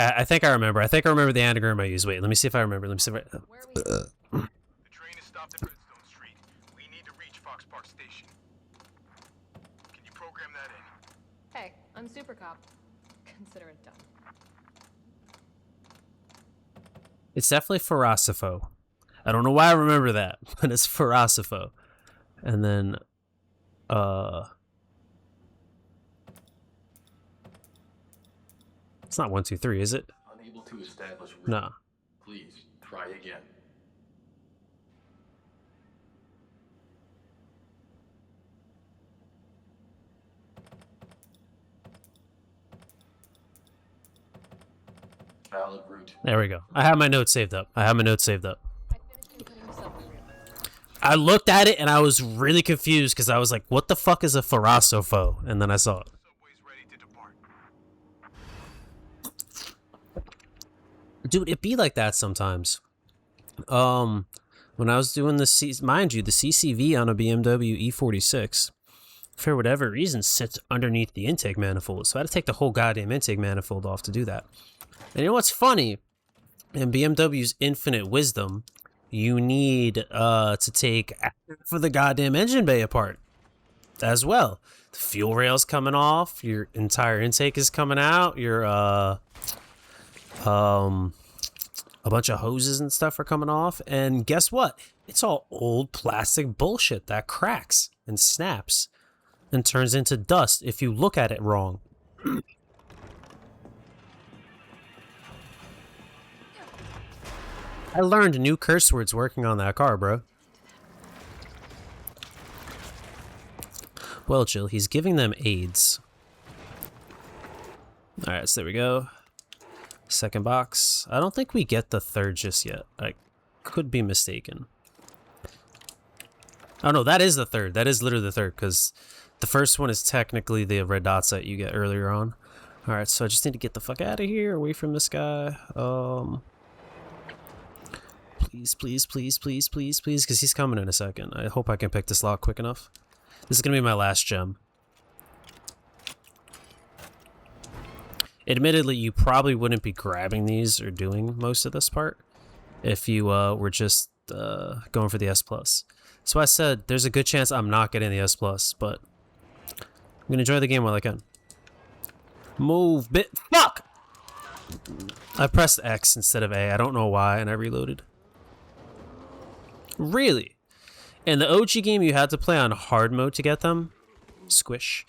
I remember. I think I remember the anagram I used. Wait, let me see if I remember. Let me see if I... The train is stopped at Redstone Street. We need to reach Fox Park Station. Can you program that in? Hey, I'm Super Cop. Consider it done. It's definitely Ferocifo. I don't know why I remember that, but it's Ferocifo. And then, it's not 1, 2, 3, is it? Unable to establish. No. Please try again. Valid route. There we go. I have my notes saved up. I looked at it and I was really confused because I was like, what the fuck is a Ferocifo? And then I saw it. Dude, it be like that sometimes. When I was doing the mind you, the CCV on a BMW E46, for whatever reason, sits underneath the intake manifold. So I had to take the whole goddamn intake manifold off to do that. And you know what's funny? In BMW's infinite wisdom, you need to take for the goddamn engine bay apart as well. The fuel rail's coming off, your entire intake is coming out, your a bunch of hoses and stuff are coming off, and guess what? It's all old plastic bullshit that cracks and snaps and turns into dust if you look at it wrong. I learned new curse words working on that car, bro. Well, Jill, he's giving them AIDS. Alright, so there we go. Second box. I don't think we get the third just yet. I could be mistaken. Oh no, that is the third. That is literally the third, because the first one is technically the red dots that you get earlier on. Alright, so I just need to get the fuck out of here, away from this guy. Please, please, please, please, please, please, because he's coming in a second. I hope I can pick this lock quick enough. This is going to be my last gem. Admittedly, you probably wouldn't be grabbing these or doing most of this part if you were just going for the S+. So I said there's a good chance I'm not getting the S+, but I'm going to enjoy the game while I can. Move, bit. Fuck! I pressed X instead of A. I don't know why, and I reloaded. Really? In the OG game, you had to play on hard mode to get them. Squish.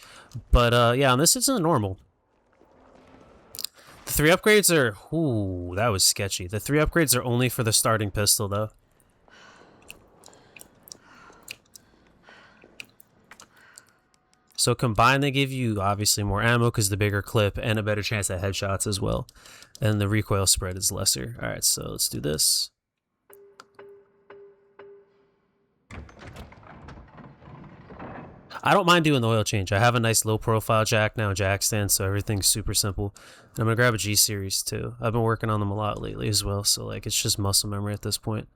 But, yeah, on this, it's in normal. The 3 upgrades are... Ooh, that was sketchy. The 3 upgrades are only for the starting pistol, though. So combined, they give you, obviously, more ammo because the bigger clip and a better chance at headshots as well. And the recoil spread is lesser. Alright, so let's do this. I don't mind doing the oil change. I have a nice low profile jack now, jack stand, so everything's super simple. And I'm gonna grab a G series too. I've been working on them a lot lately as well, so like it's just muscle memory at this point.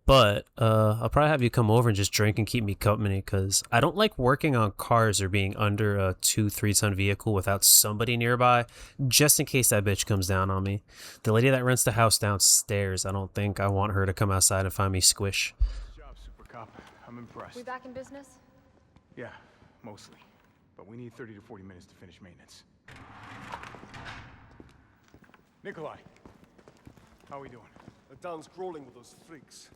But I'll probably have you come over and just drink and keep me company, because I don't like working on cars or being under a 2-3 ton vehicle without somebody nearby, just in case that bitch comes down on me. The lady that rents the house downstairs, I don't think I want her to come outside and find me squish. Good job, Super Cop. I'm impressed. We back in business? Yeah, mostly. But we need 30 to 40 minutes to finish maintenance. Nikolai, how are we doing? The town's crawling with those freaks.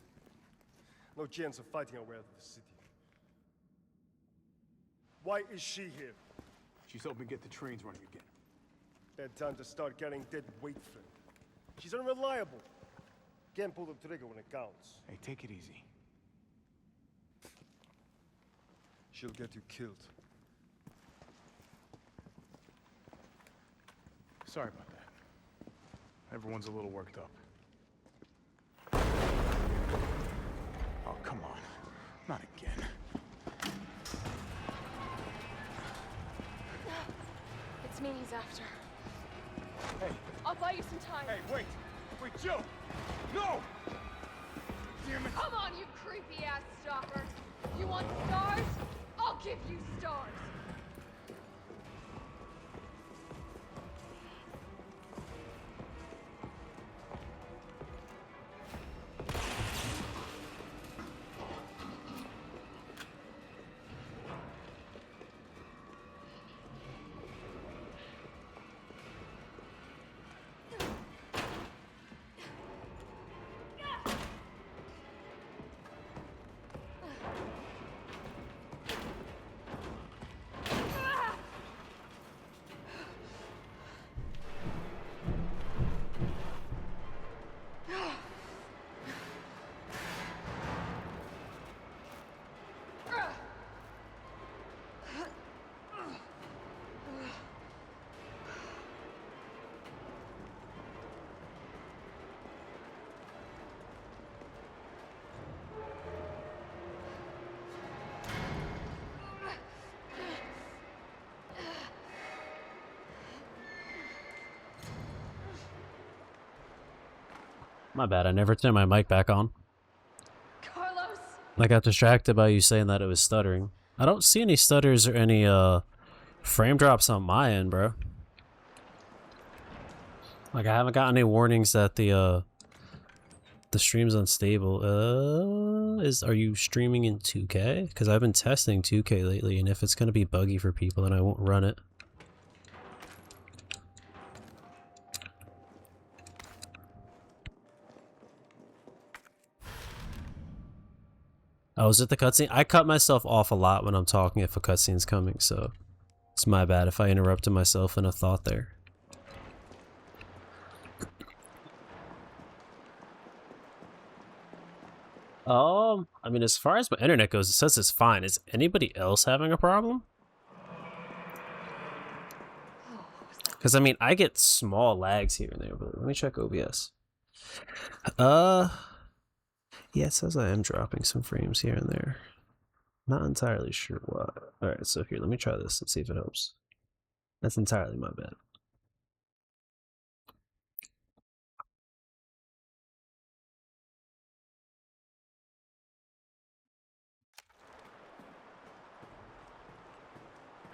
No chance of fighting our way out of the city. Why is she here? She's helping get the trains running again. Bad time to start carrying dead weight, friend. She's unreliable. Can't pull the trigger when it counts. Hey, take it easy. She'll get you killed. Sorry about that. Everyone's a little worked up. Oh, come on. Not again. It's me he's after. Hey. I'll buy you some time. Hey, wait! Wait, Jill! No! Damn it! Come on, you creepy-ass stalker. You want stars? I'll give you stars. My bad, I never turned my mic back on. Carlos! I got distracted by you saying that it was stuttering. I don't see any stutters or any frame drops on my end, bro. Like, I haven't got any warnings that the stream's unstable. Are you streaming in 2K? Because I've been testing 2K lately, and if it's gonna be buggy for people, then I won't run it. Oh, is it the cutscene? I cut myself off a lot when I'm talking if a cutscene's coming, so it's my bad if I interrupted myself in a thought there. I mean, as far as my internet goes, it says it's fine. Is anybody else having a problem? Because, I mean, I get small lags here and there, but let me check OBS. Yeah, it says I am dropping some frames here and there. Not entirely sure why. Alright, so here, let me try this and see if it helps. That's entirely my bad.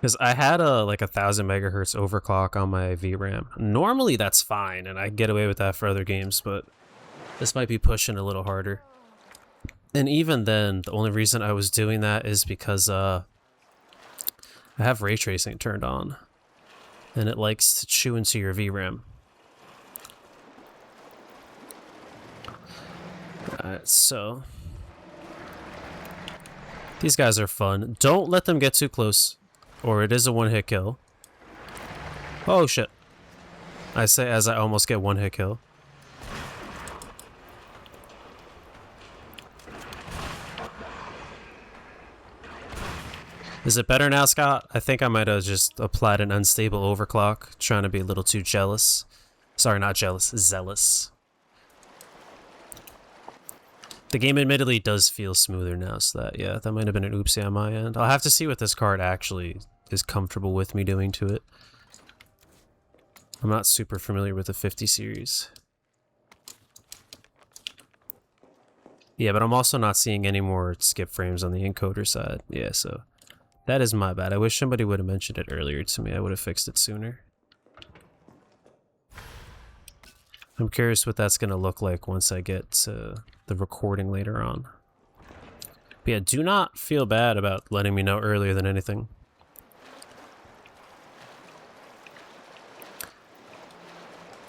Because I had a like 1,000 megahertz overclock on my VRAM. Normally that's fine, and I get away with that for other games, but this might be pushing a little harder. And even then, the only reason I was doing that is because I have ray tracing turned on, and it likes to chew into your VRAM. Alright, so these guys are fun. Don't let them get too close, or it is a one-hit kill. Oh shit. I say as I almost get one-hit kill. Is it better now, Scott? I think I might have just applied an unstable overclock, trying to be a little too jealous. Sorry, not jealous, zealous. The game admittedly does feel smoother now, so that, yeah, that might have been an oopsie on my end. I'll have to see what this card actually is comfortable with me doing to it. I'm not super familiar with the 50 series. Yeah, but I'm also not seeing any more skip frames on the encoder side. Yeah, so that is my bad. I wish somebody would have mentioned it earlier to me. I would have fixed it sooner. I'm curious what that's going to look like once I get to the recording later on. But yeah, do not feel bad about letting me know earlier than anything.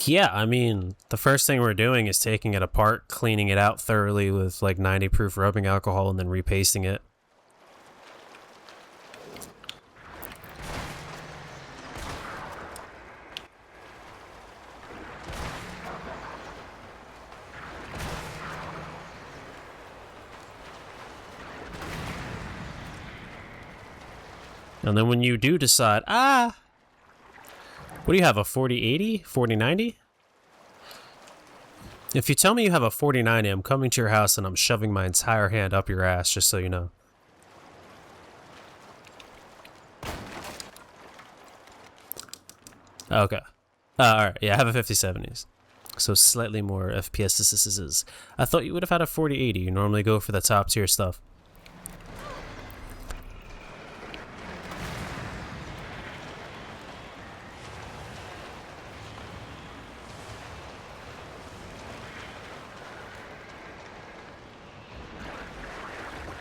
Yeah, I mean, the first thing we're doing is taking it apart, cleaning it out thoroughly with like 90 proof rubbing alcohol, and then repasting it. And then when you do decide, what do you have, a 4080? 4090? If you tell me you have a 4090, I'm coming to your house and I'm shoving my entire hand up your ass, just so you know. Okay. Alright, yeah, I have a 5070s. So slightly more FPS. I thought you would have had a 4080. You normally go for the top tier stuff.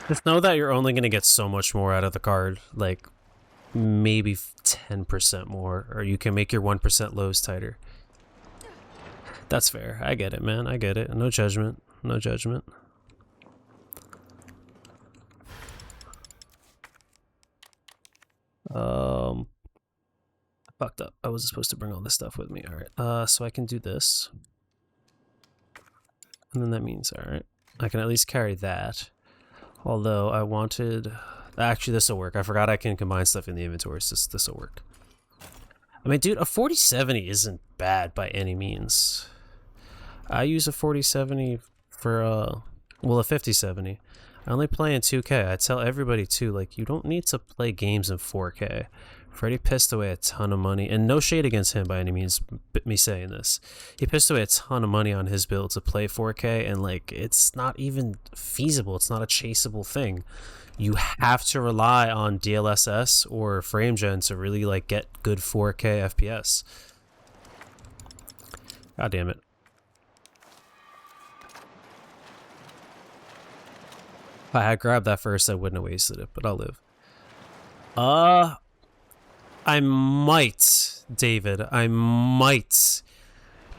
Just know that you're only going to get so much more out of the card, like maybe 10% more, or you can make your 1% lows tighter. That's fair. I get it, man. I get it. No judgment. No judgment. I fucked up. I wasn't supposed to bring all this stuff with me. Alright. So I can do this. And then that means, alright, I can at least carry that. Although I wanted... Actually, this will work. I forgot I can combine stuff in the inventory, so this will work. I mean, dude, a 4070 isn't bad by any means. I use a 4070 for, well, a 5070. I only play in 2K. I tell everybody, too, like, you don't need to play games in 4K Freddy pissed away a ton of money, and no shade against him by any means, me saying this. He pissed away a ton of money on his build to play 4K, and like, it's not even feasible. It's not a chaseable thing. You have to rely on DLSS or frame gen to really like get good 4K FPS. God damn it. If I had grabbed that first, I wouldn't have wasted it, but I'll live. I might, David, I might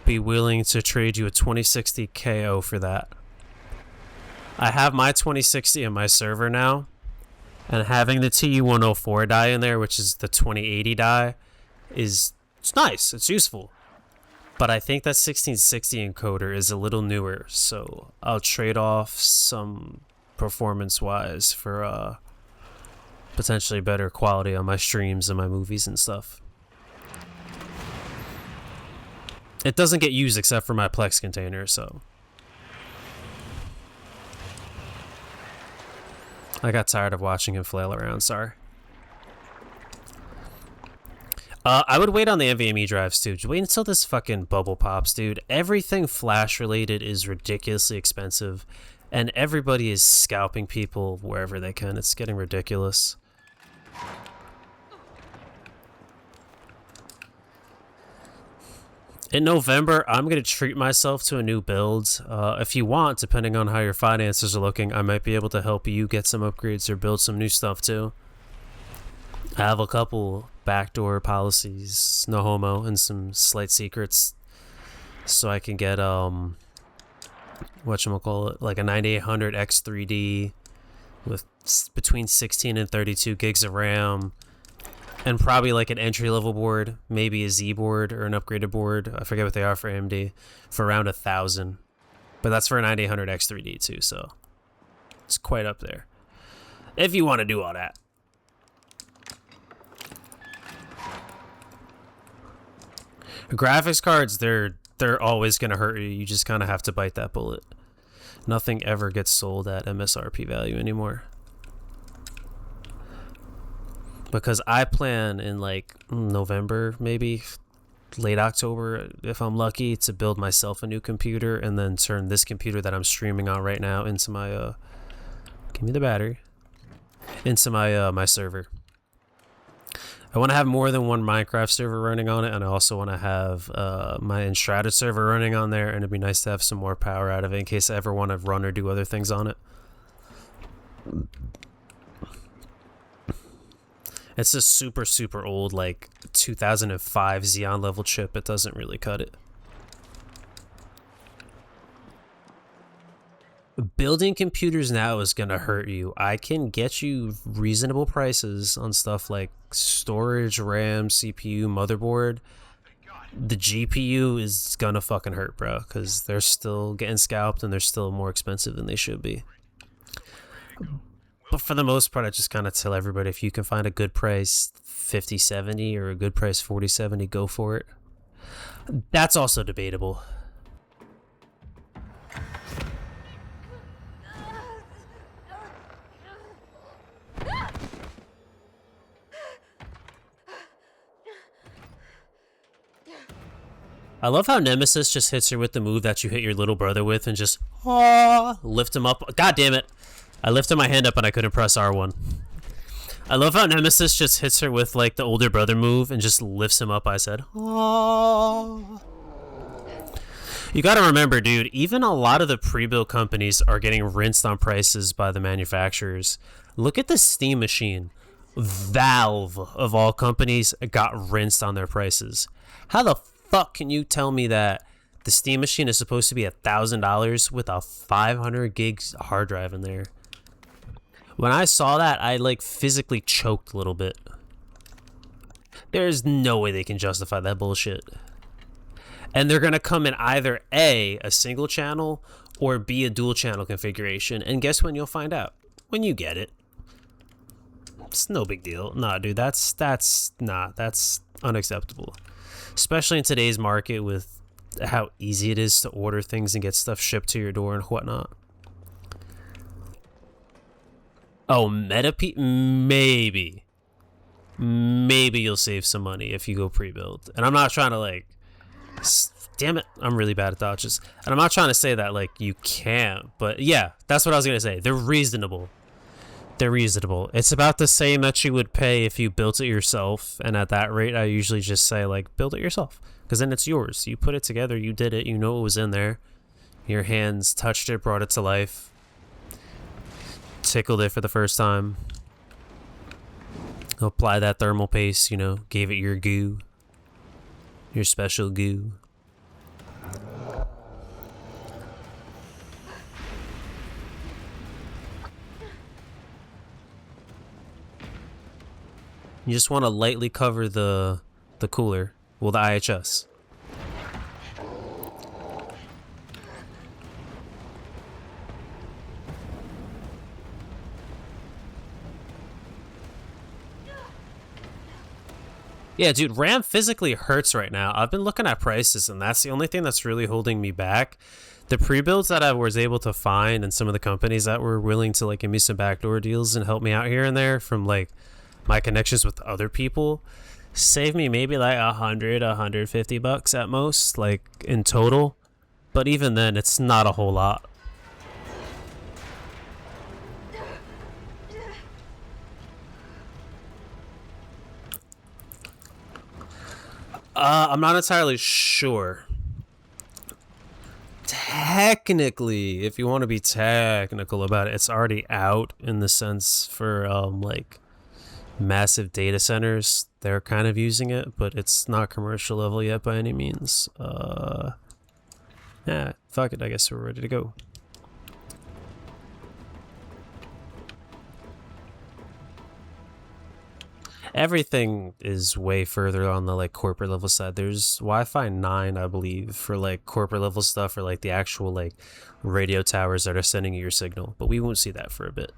be willing to trade you a 2060 KO for that. I have my 2060 in my server now, and having the TU-104 die in there, which is the 2080 die, it's nice, it's useful. But I think that 1660 encoder is a little newer, so I'll trade off some performance-wise for potentially better quality on my streams and my movies and stuff. It doesn't get used except for my Plex container, so I got tired of watching him flail around, sorry. I would wait on the NVMe drives too. Just wait until this fucking bubble pops, dude. Everything Flash related is ridiculously expensive, and everybody is scalping people wherever they can. It's getting ridiculous. In November, I'm going to treat myself to a new build. If you want, depending on how your finances are looking, I might be able to help you get some upgrades or build some new stuff too. I have a couple backdoor policies, no homo, and some slight secrets, so I can get whatchamacallit, like a 9800 X3D with between 16 and 32 gigs of RAM. And probably like an entry-level board, maybe a Z board or an upgraded board. I forget what they are for AMD, for around 1,000. But that's for a 9800 X3D too, so it's quite up there. If you want to do all that. Graphics cards, they're always gonna hurt you. You just kind of have to bite that bullet. Nothing ever gets sold at MSRP value anymore. Because I plan in like November, maybe late October, if I'm lucky, to build myself a new computer and then turn this computer that I'm streaming on right now into my give me the battery, into my my server. I want to have more than one Minecraft server running on it, and I also want to have my Enshrouded server running on there, and it'd be nice to have some more power out of it in case I ever want to run or do other things on it. It's a super, super old, like, 2005 Xeon level chip. It doesn't really cut it. Building computers now is going to hurt you. I can get you reasonable prices on stuff like storage, RAM, CPU, motherboard. The GPU is going to fucking hurt, bro, because they're still getting scalped and they're still more expensive than they should be. But for the most part, I just kind of tell everybody, if you can find a good price 5070 or a good price 4070, go for it. That's also debatable. I love how Nemesis just hits her with the move that you hit your little brother with and just lift him up. God damn it. I lifted my hand up and I couldn't press R1. I love how Nemesis just hits her with like the older brother move and just lifts him up, I said. You gotta remember, dude, even a lot of the pre-built companies are getting rinsed on prices by the manufacturers. Look at the Steam machine. Valve, of all companies, got rinsed on their prices. How the fuck can you tell me that the Steam machine is supposed to be $1,000 with a 500 gigs hard drive in there? When I saw that, I like physically choked a little bit. There's no way they can justify that bullshit. And they're gonna come in either A, a single channel, or B, a dual channel configuration. And guess when you'll find out? When you get it. It's no big deal. Nah, dude, that's unacceptable. Especially in today's market with how easy it is to order things and get stuff shipped to your door and whatnot. Oh, maybe. maybe you'll save some money if you go pre-build. And I'm not trying to like, damn it, I'm really bad at dodges. And I'm not trying to say that like you can't, but yeah, that's what I was gonna say. They're reasonable. They're reasonable. It's about the same that you would pay if you built it yourself. And at that rate, I usually just say like, build it yourself, because then it's yours. You put it together, you did it, you know what was in there. Your hands touched it, brought it to life, tickled it for the first time. Apply that thermal paste, you know, gave it your goo, your special goo. You just want to lightly cover the cooler, well, the IHS. Yeah, dude, RAM physically hurts right now. I've been looking at prices, and that's the only thing that's really holding me back. The pre-builds that I was able to find and some of the companies that were willing to like give me some backdoor deals and help me out here and there from like my connections with other people save me maybe like $100-150 at most, like in total. But even then, it's not a whole lot. I'm not entirely sure. Technically, if you want to be technical about it, it's already out in the sense for like massive data centers. They're kind of using it, but it's not commercial level yet by any means. Yeah, fuck it. I guess we're ready to go. Everything is way further on the like corporate level side. There's Wi-Fi 9, I believe, for like corporate level stuff, or like the actual like radio towers that are sending you your signal, but we won't see that for a bit.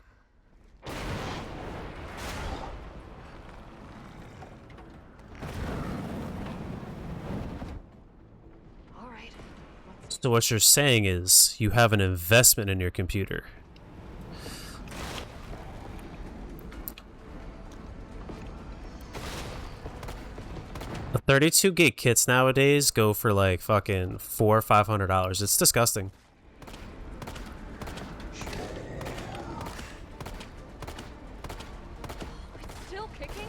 All right. So what you're saying is you have an investment in your computer. The 32 gig kits nowadays go for like fucking $400 or $500. It's disgusting. It's still kicking?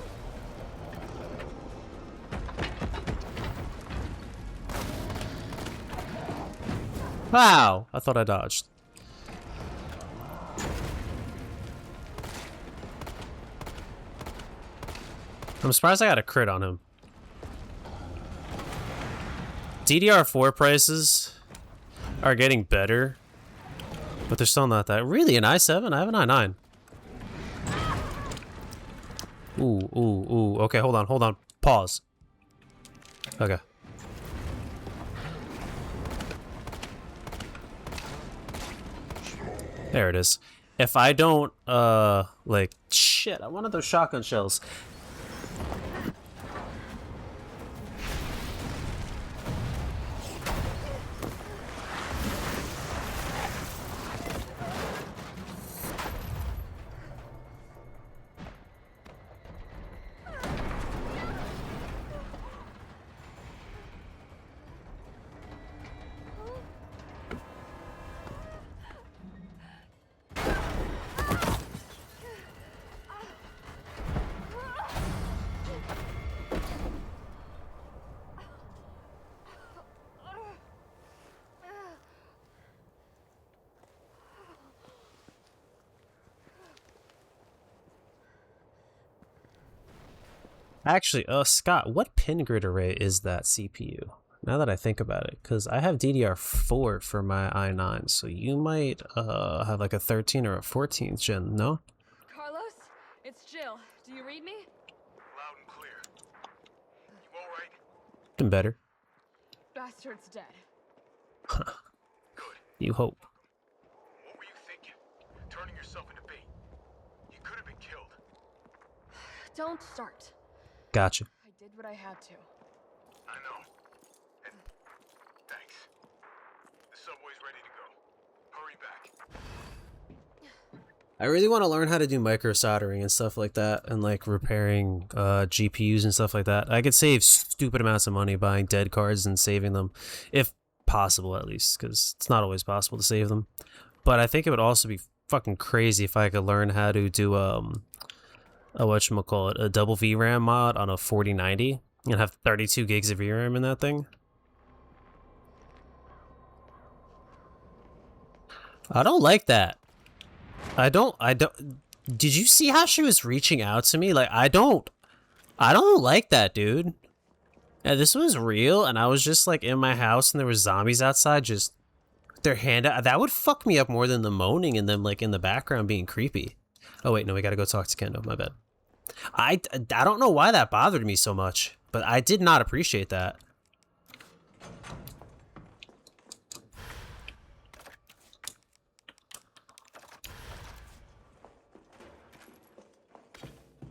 Wow! I thought I dodged. I'm surprised I got a crit on him. DDR4 prices are getting better, but they're still not that. Really, an i7? I have an i9. Ooh. Okay, hold on. Pause. Okay. There it is. If I don't, like, shit, I wanted those shotgun shells. Actually, Scott, what pin grid array is that CPU? Now that I think about it, because I have DDR4 for my i9, so you might have like a 13 or a 14th gen, no? Carlos, it's Jill. Do you read me? Loud and clear. You all right? Been better. Bastard's dead. Good. You hope. What were you thinking? Turning yourself into bait. You could have been killed. Don't start. Gotcha. I did what I had to. I know. And thanks. The subway's ready to go. Hurry back. I really want to learn how to do micro soldering and stuff like that, and like repairing GPUs and stuff like that. I could save stupid amounts of money buying dead cards and saving them, if possible at least, because it's not always possible to save them. But I think it would also be fucking crazy if I could learn how to do a whatchamacallit, a double VRAM mod on a 4090 and have 32 gigs of VRAM in that thing. I don't like that. I don't, did you see how she was reaching out to me? Like, I don't like that, dude. Yeah, this was real, and I was just, like, in my house, and there was zombies outside, just, their hand out. That would fuck me up more than the moaning and them, like, in the background being creepy. Oh, wait, no, we gotta go talk to Kendo, my bad. I don't know why that bothered me so much, but I did not appreciate that.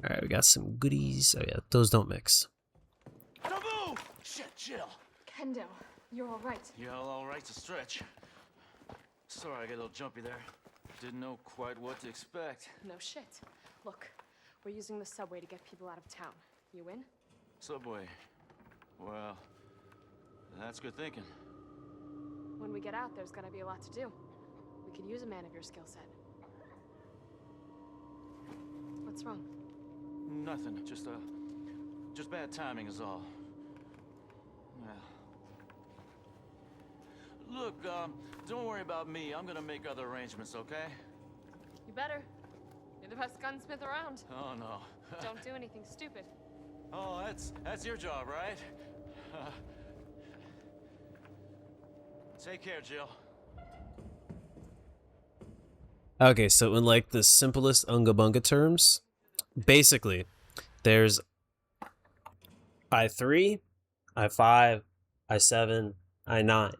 Alright, we got some goodies. Oh yeah, those don't mix. Taboo! Shit, chill. Kendo, you're all right. Yeah, all right's a stretch. Sorry, I got a little jumpy there. Didn't know quite what to expect. No shit. Look, we're using the subway to get people out of town. You in? Subway. Well, that's good thinking. When we get out, there's gonna be a lot to do. We could use a man of your skill set. What's wrong? Nothing. Just bad timing is all. Yeah. Look, don't worry about me. I'm gonna make other arrangements, okay? You better. You're the best gunsmith around. Oh, no. Don't do anything stupid. Oh, that's your job, right? Take care, Jill. Okay, so in like the simplest Unga Bunga terms, basically, there's I3, I5, I7, I9.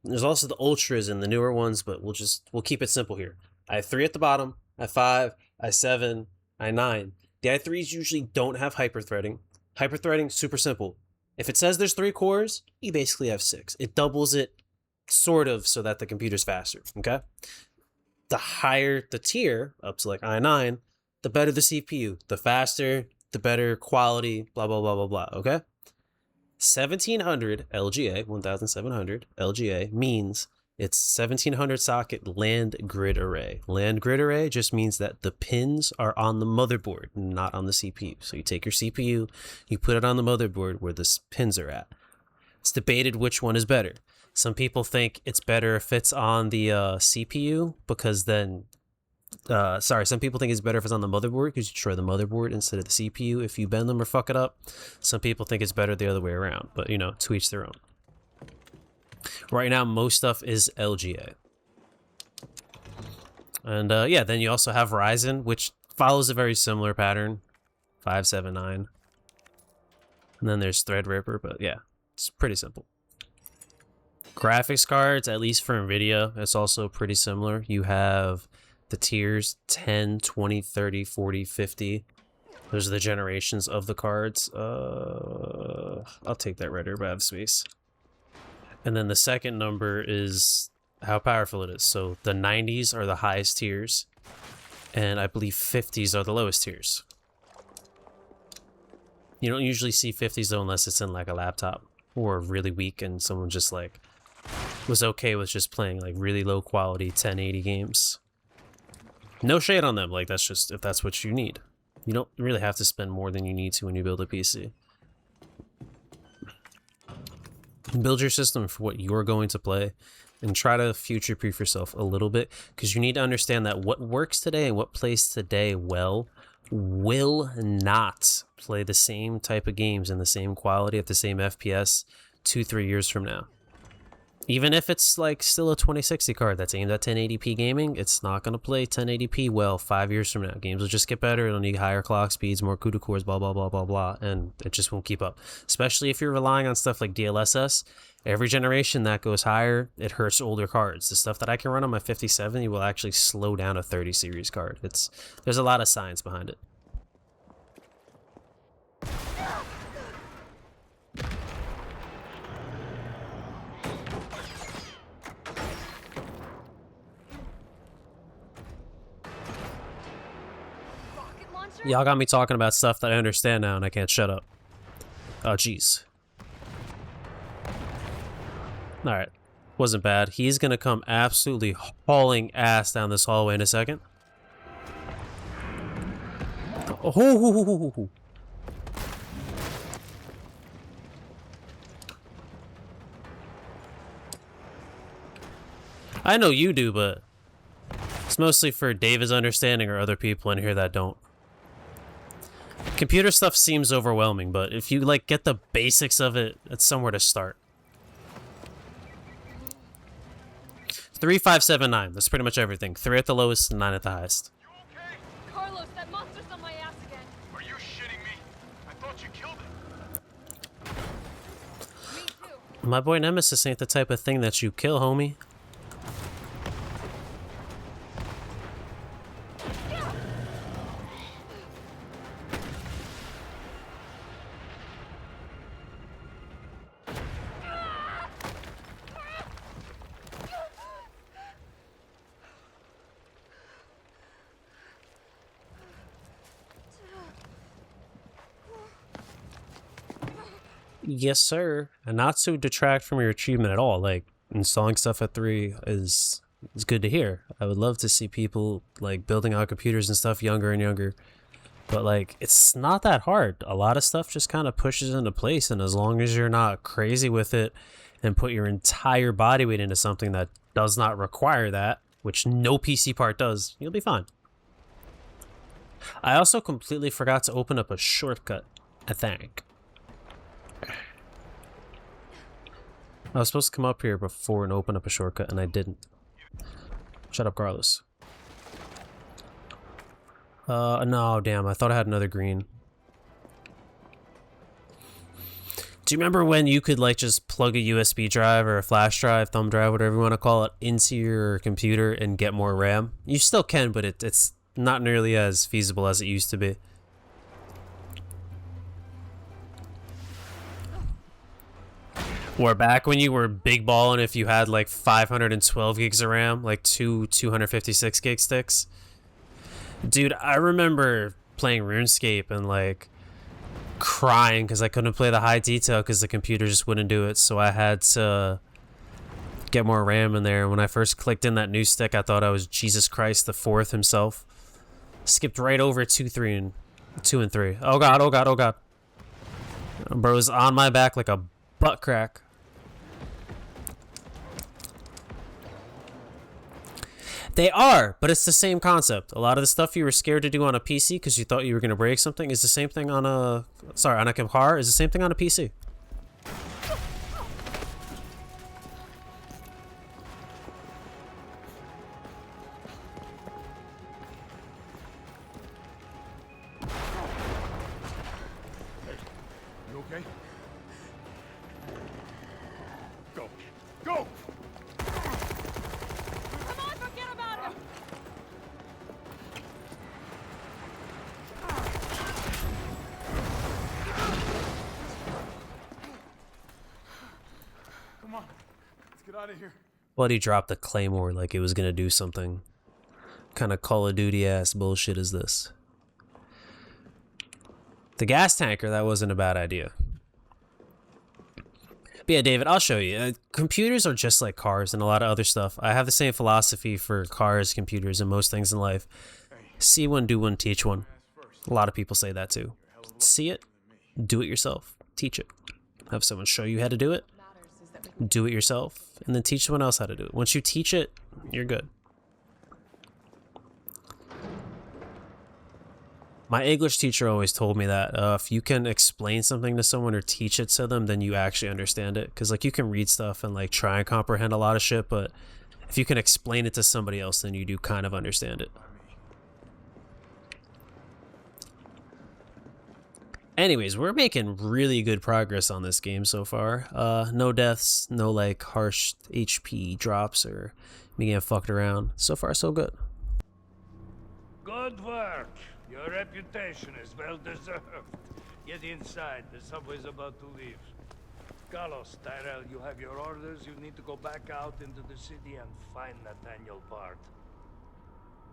There's also the ultras and the newer ones, but we'll keep it simple here. I3 at the bottom, I5, I7, I9. The I3s usually don't have hyperthreading. Hyperthreading, super simple. If it says there's 3 cores, you basically have 6. It doubles it, sort of, so that the computer's faster, okay? The higher the tier, up to like I9, the better the CPU. The faster, the better quality, blah, blah, blah, blah, blah, okay? 1700 LGA, 1700 LGA means it's 1700 socket land grid array. Land grid array just means that the pins are on the motherboard, not on the CPU. So you take your CPU, you put it on the motherboard where the pins are at. It's debated which one is better. Some people think it's better if it's on the CPU because then, some people think it's better if it's on the motherboard because you destroy the motherboard instead of the CPU if you bend them or fuck it up. Some people think it's better the other way around, but you know, to each their own. Right now, most stuff is LGA. And yeah, then you also have Ryzen, which follows a very similar pattern, 579. And then there's Threadripper, but yeah, it's pretty simple. Graphics cards, at least for NVIDIA, it's also pretty similar. You have the tiers 10, 20, 30, 40, 50. Those are the generations of the cards. I'll take that Red Herb, I have space. And then the second number is how powerful it is. So the 90s are the highest tiers, and I believe 50s are the lowest tiers. You don't usually see 50s though unless it's in like a laptop or really weak and someone just like was okay with just playing like really low quality 1080 games. No shade on them, like that's just if that's what you need. You don't really have to spend more than you need to when you build a PC. Build your system for what you're going to play and try to future-proof yourself a little bit, because you need to understand that what works today and what plays today well will not play the same type of games in the same quality at the same FPS 2-3 years from now. Even if it's like still a 2060 card that's aimed at 1080p gaming, it's not going to play 1080p well 5 years from now. Games will just get better. It'll need higher clock speeds, more CUDA cores, blah, blah, blah, blah, blah, and it just won't keep up. Especially if you're relying on stuff like DLSS. Every generation that goes higher, it hurts older cards. The stuff that I can run on my 5070 will actually slow down a 30 series card. There's a lot of science behind it. Y'all got me talking about stuff that I understand now and I can't shut up. Oh, jeez. Alright. Wasn't bad. He's gonna come absolutely hauling ass down this hallway in a second. Oh, I know you do, but it's mostly for David's understanding or other people in here that don't. Computer stuff seems overwhelming, but if you like get the basics of it, it's somewhere to start. 3579. That's pretty much everything. 3 at the lowest, 9 at the highest. Carlos, that monster's on my ass again. Are you shitting me? I thought you killed it. Me too. My boy Nemesis ain't the type of thing that you kill, homie. Yes, sir. And not to detract from your achievement at all. Like, installing stuff at 3 is good to hear. I would love to see people, like, building out computers and stuff younger and younger. But, like, it's not that hard. A lot of stuff just kind of pushes into place. And as long as you're not crazy with it and put your entire body weight into something that does not require that, which no PC part does, you'll be fine. I also completely forgot to open up a shortcut, I think. I was supposed to come up here before and open up a shortcut, and I didn't. Shut up, Carlos. No, damn, I thought I had another green. Do you remember when you could, like, just plug a USB drive or a flash drive, thumb drive, whatever you want to call it, into your computer and get more RAM? You still can, but it's not nearly as feasible as it used to be. Or back when you were big balling, if you had like 512 gigs of RAM, like two 256 gig sticks. Dude, I remember playing RuneScape and like crying because I couldn't play the high detail because the computer just wouldn't do it. So I had to get more RAM in there. When I first clicked in that new stick, I thought I was Jesus Christ the Fourth himself. Skipped right over 2 and 3. Oh god, oh god, oh god. Bro's on my back like a butt crack. They are, but it's the same concept. A lot of the stuff you were scared to do on a PC because you thought you were going to break something is the same thing on a... Sorry, on a car is the same thing on a PC. You okay? Go. Go! Come on, forget about him! Come on. Let's get out of here. But he dropped the claymore like it was going to do something. Kind of Call of Duty ass bullshit is this? The gas tanker, that wasn't a bad idea. But yeah, David, I'll show you. Computers are just like cars and a lot of other stuff. I have the same philosophy for cars, computers, and most things in life. See one, do one, teach one. A lot of people say that too. See it, do it yourself, teach it. Have someone show you how to do it, do it yourself, and then teach someone else how to do it. Once you teach it, you're good. My English teacher always told me that if you can explain something to someone or teach it to them, then you actually understand it. Because like you can read stuff and like try and comprehend a lot of shit, but if you can explain it to somebody else, then you do kind of understand it. Anyways, we're making really good progress on this game so far. No deaths, no like harsh HP drops or me getting fucked around. So far, so good. Good work. Your reputation is well deserved. Get inside. The subway's about to leave. Carlos, Tyrell, you have your orders. You need to go back out into the city and find Nathaniel Bart.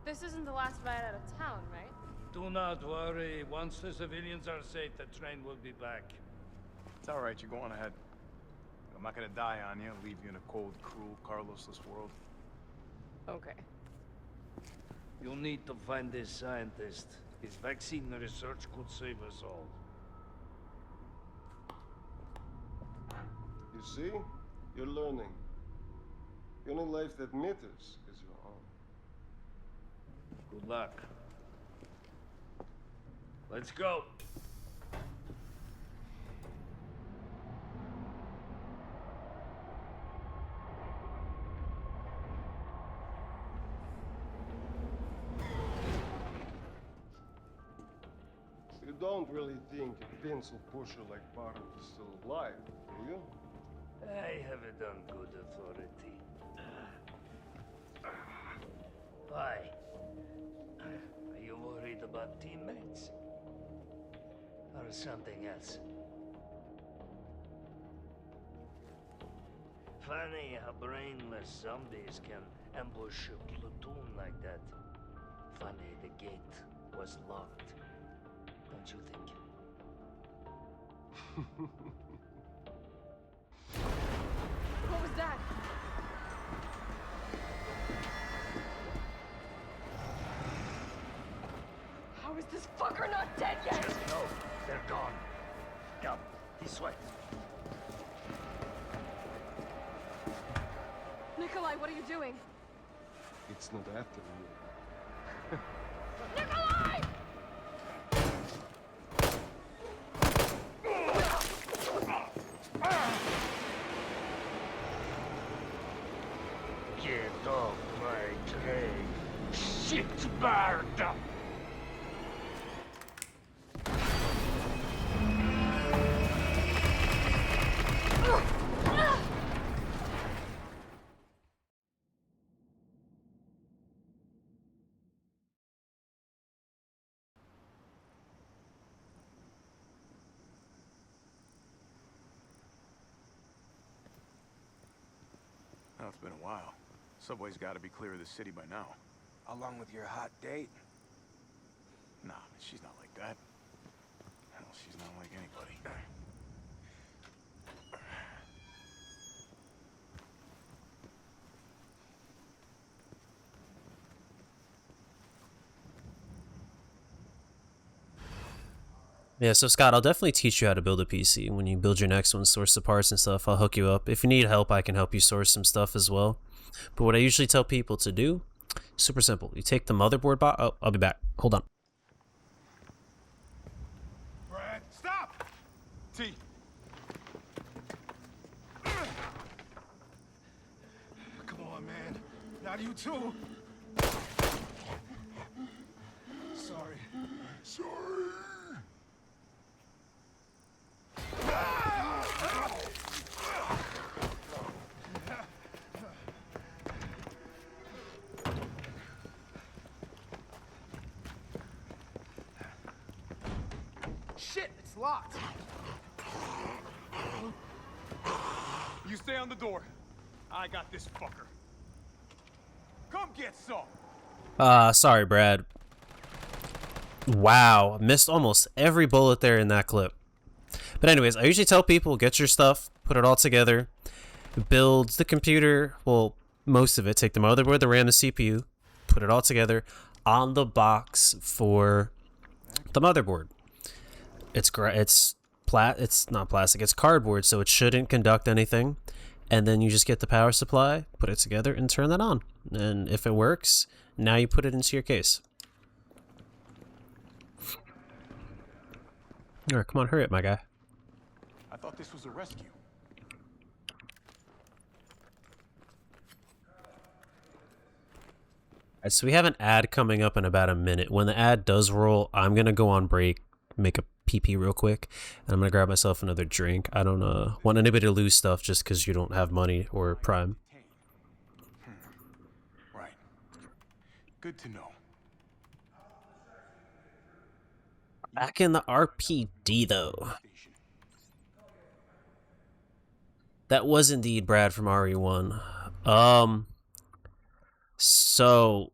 This isn't the last ride out of town, right? Do not worry. Once the civilians are safe, the train will be back. It's all right. You go on ahead. I'm not gonna die on you, leave you in a cold, cruel, Carlosless world. Okay. You need to find this scientist. His vaccine research could save us all. You see? You're learning. The only life that matters is your own. Good luck. Let's go. You don't really think a pencil pusher like Barton is still alive, do you? I have it on good authority. Why? Are you worried about teammates? Or something else? Funny how brainless zombies can ambush a platoon like that. Funny the gate was locked. Don't you think? What was that? How is this fucker not dead yet? Just go. They're gone. Come, this way. Nikolai, what are you doing? It's not after you. Nikolai! Get off my train, shitbird! Oh, it's been a while. Subway's got to be clear of the city by now. Along with your hot date? Nah, she's not like that. Hell, she's not like anybody. Yeah, so Scott, I'll definitely teach you how to build a PC. When you build your next one, source the parts and stuff, I'll hook you up. If you need help, I can help you source some stuff as well. But what I usually tell people to do, super simple. You take the motherboard box. Oh, I'll be back. Hold on. Brad, stop! T. Come on, man. Not you too. Sorry. Sorry. Shit, it's locked. You stay on the door. I got this fucker. Come get some. Sorry, Brad. Wow, missed almost every bullet there in that clip. But anyways, I usually tell people, get your stuff, put it all together, build the computer, well, most of it, take the motherboard, the RAM, the CPU, put it all together on the box for the motherboard. It's not plastic, it's cardboard, so it shouldn't conduct anything. And then you just get the power supply, put it together, and turn that on. And if it works, now you put it into your case. Alright, come on, hurry up, my guy. I thought this was a rescue. Alright, so we have an ad coming up in about a minute. When the ad does roll, I'm gonna go on break, make a pee real quick, and I'm gonna grab myself another drink. I don't want anybody to lose stuff just because you don't have money or Prime. Right. Good to know. Back in the RPD though. That was indeed Brad from RE1. So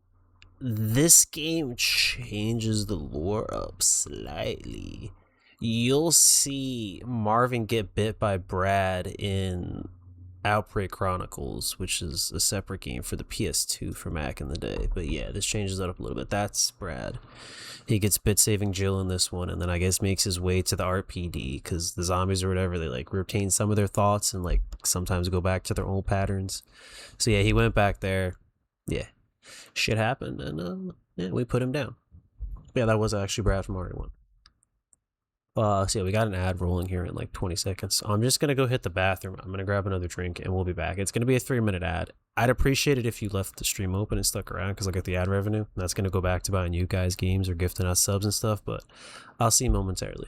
this game changes the lore up slightly. You'll see Marvin get bit by Brad in Outbreak Chronicles, which is a separate game for the PS2 from back in the day. But yeah, this changes that up a little bit. That's Brad. He gets bit saving Jill in this one, and then I guess makes his way to the RPD, because the zombies or whatever, they like retain some of their thoughts and like sometimes go back to their old patterns. So yeah, he went back there. Yeah, shit happened, and yeah, we put him down. Yeah, that was actually Brad from RE1. So yeah, we got an ad rolling here in like 20 seconds. I'm just gonna go hit the bathroom. I'm gonna grab another drink and we'll be back. It's gonna be a 3-minute ad. I'd appreciate it if you left the stream open and stuck around, because I'll get the ad revenue. That's gonna go back to buying you guys games or gifting us subs and stuff, but I'll see you momentarily.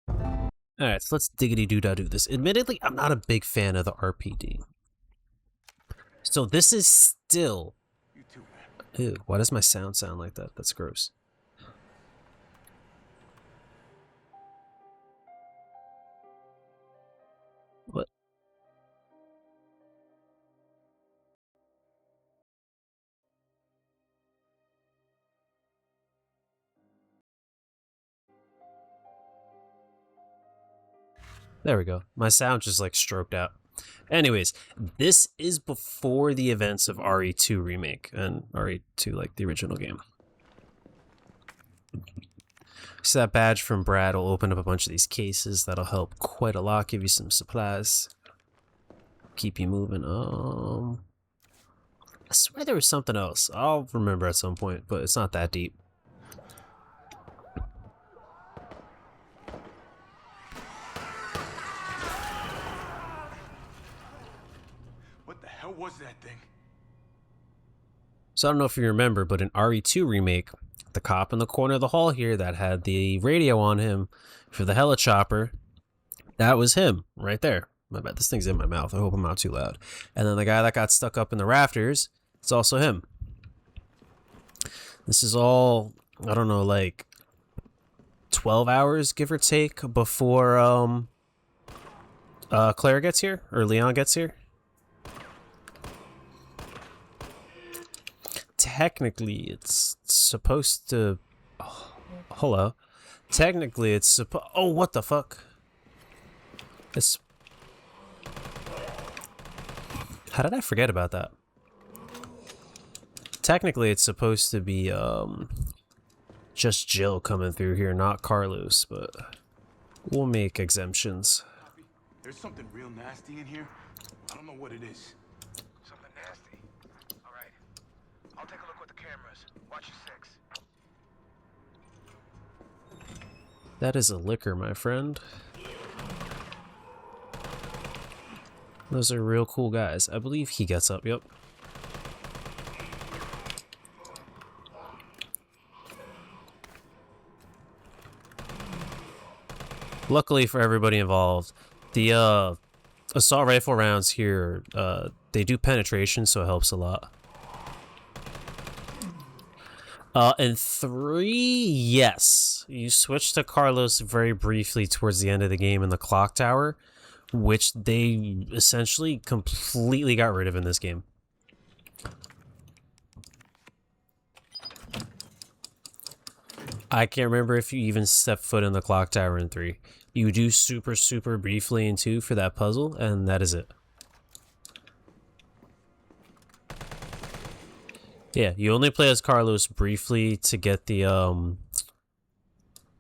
Alright, so let's diggity doo da do this. Admittedly, I'm not a big fan of the RPD. So this is still... Ew, why does my sound like that? That's gross. What? There we go. My sound just like stroked out. Anyways, this is before the events of RE2 Remake and RE2, like the original game. So that badge from Brad will open up a bunch of these cases. That'll help quite a lot, give you some supplies. Keep you moving. I swear there was something else. I'll remember at some point, but it's not that deep. What the hell was that thing? So I don't know if you remember, but in RE2 Remake, the cop in the corner of the hall here that had the radio on him for the helichopper, that was him right there. My bad, this thing's in my mouth. I hope I'm not too loud. And then the guy that got stuck up in the rafters, it's also him. This is all, I don't know, like 12 hours, give or take, before Claire gets here, or Leon gets here. Technically, it's supposed to... Oh, hello. Technically, it's supposed... Oh, what the fuck? It's... How did I forget about that? Technically, it's supposed to be, just Jill coming through here, not Carlos, but we'll make exemptions. There's something real nasty in here. I don't know what it is. Something nasty. All right. I'll take a look with the cameras. Watch your six. That is a liquor, my friend. Those are real cool guys. I believe he gets up, yep. Luckily for everybody involved, the assault rifle rounds here, they do penetration, so it helps a lot. And 3, yes, you switch to Carlos very briefly towards the end of the game in the clock tower, which they essentially completely got rid of in this game. I can't remember if you even stepped foot in the clock tower in 3. You do super briefly in 2 for that puzzle, and that is it. Yeah, you only play as Carlos briefly to get the,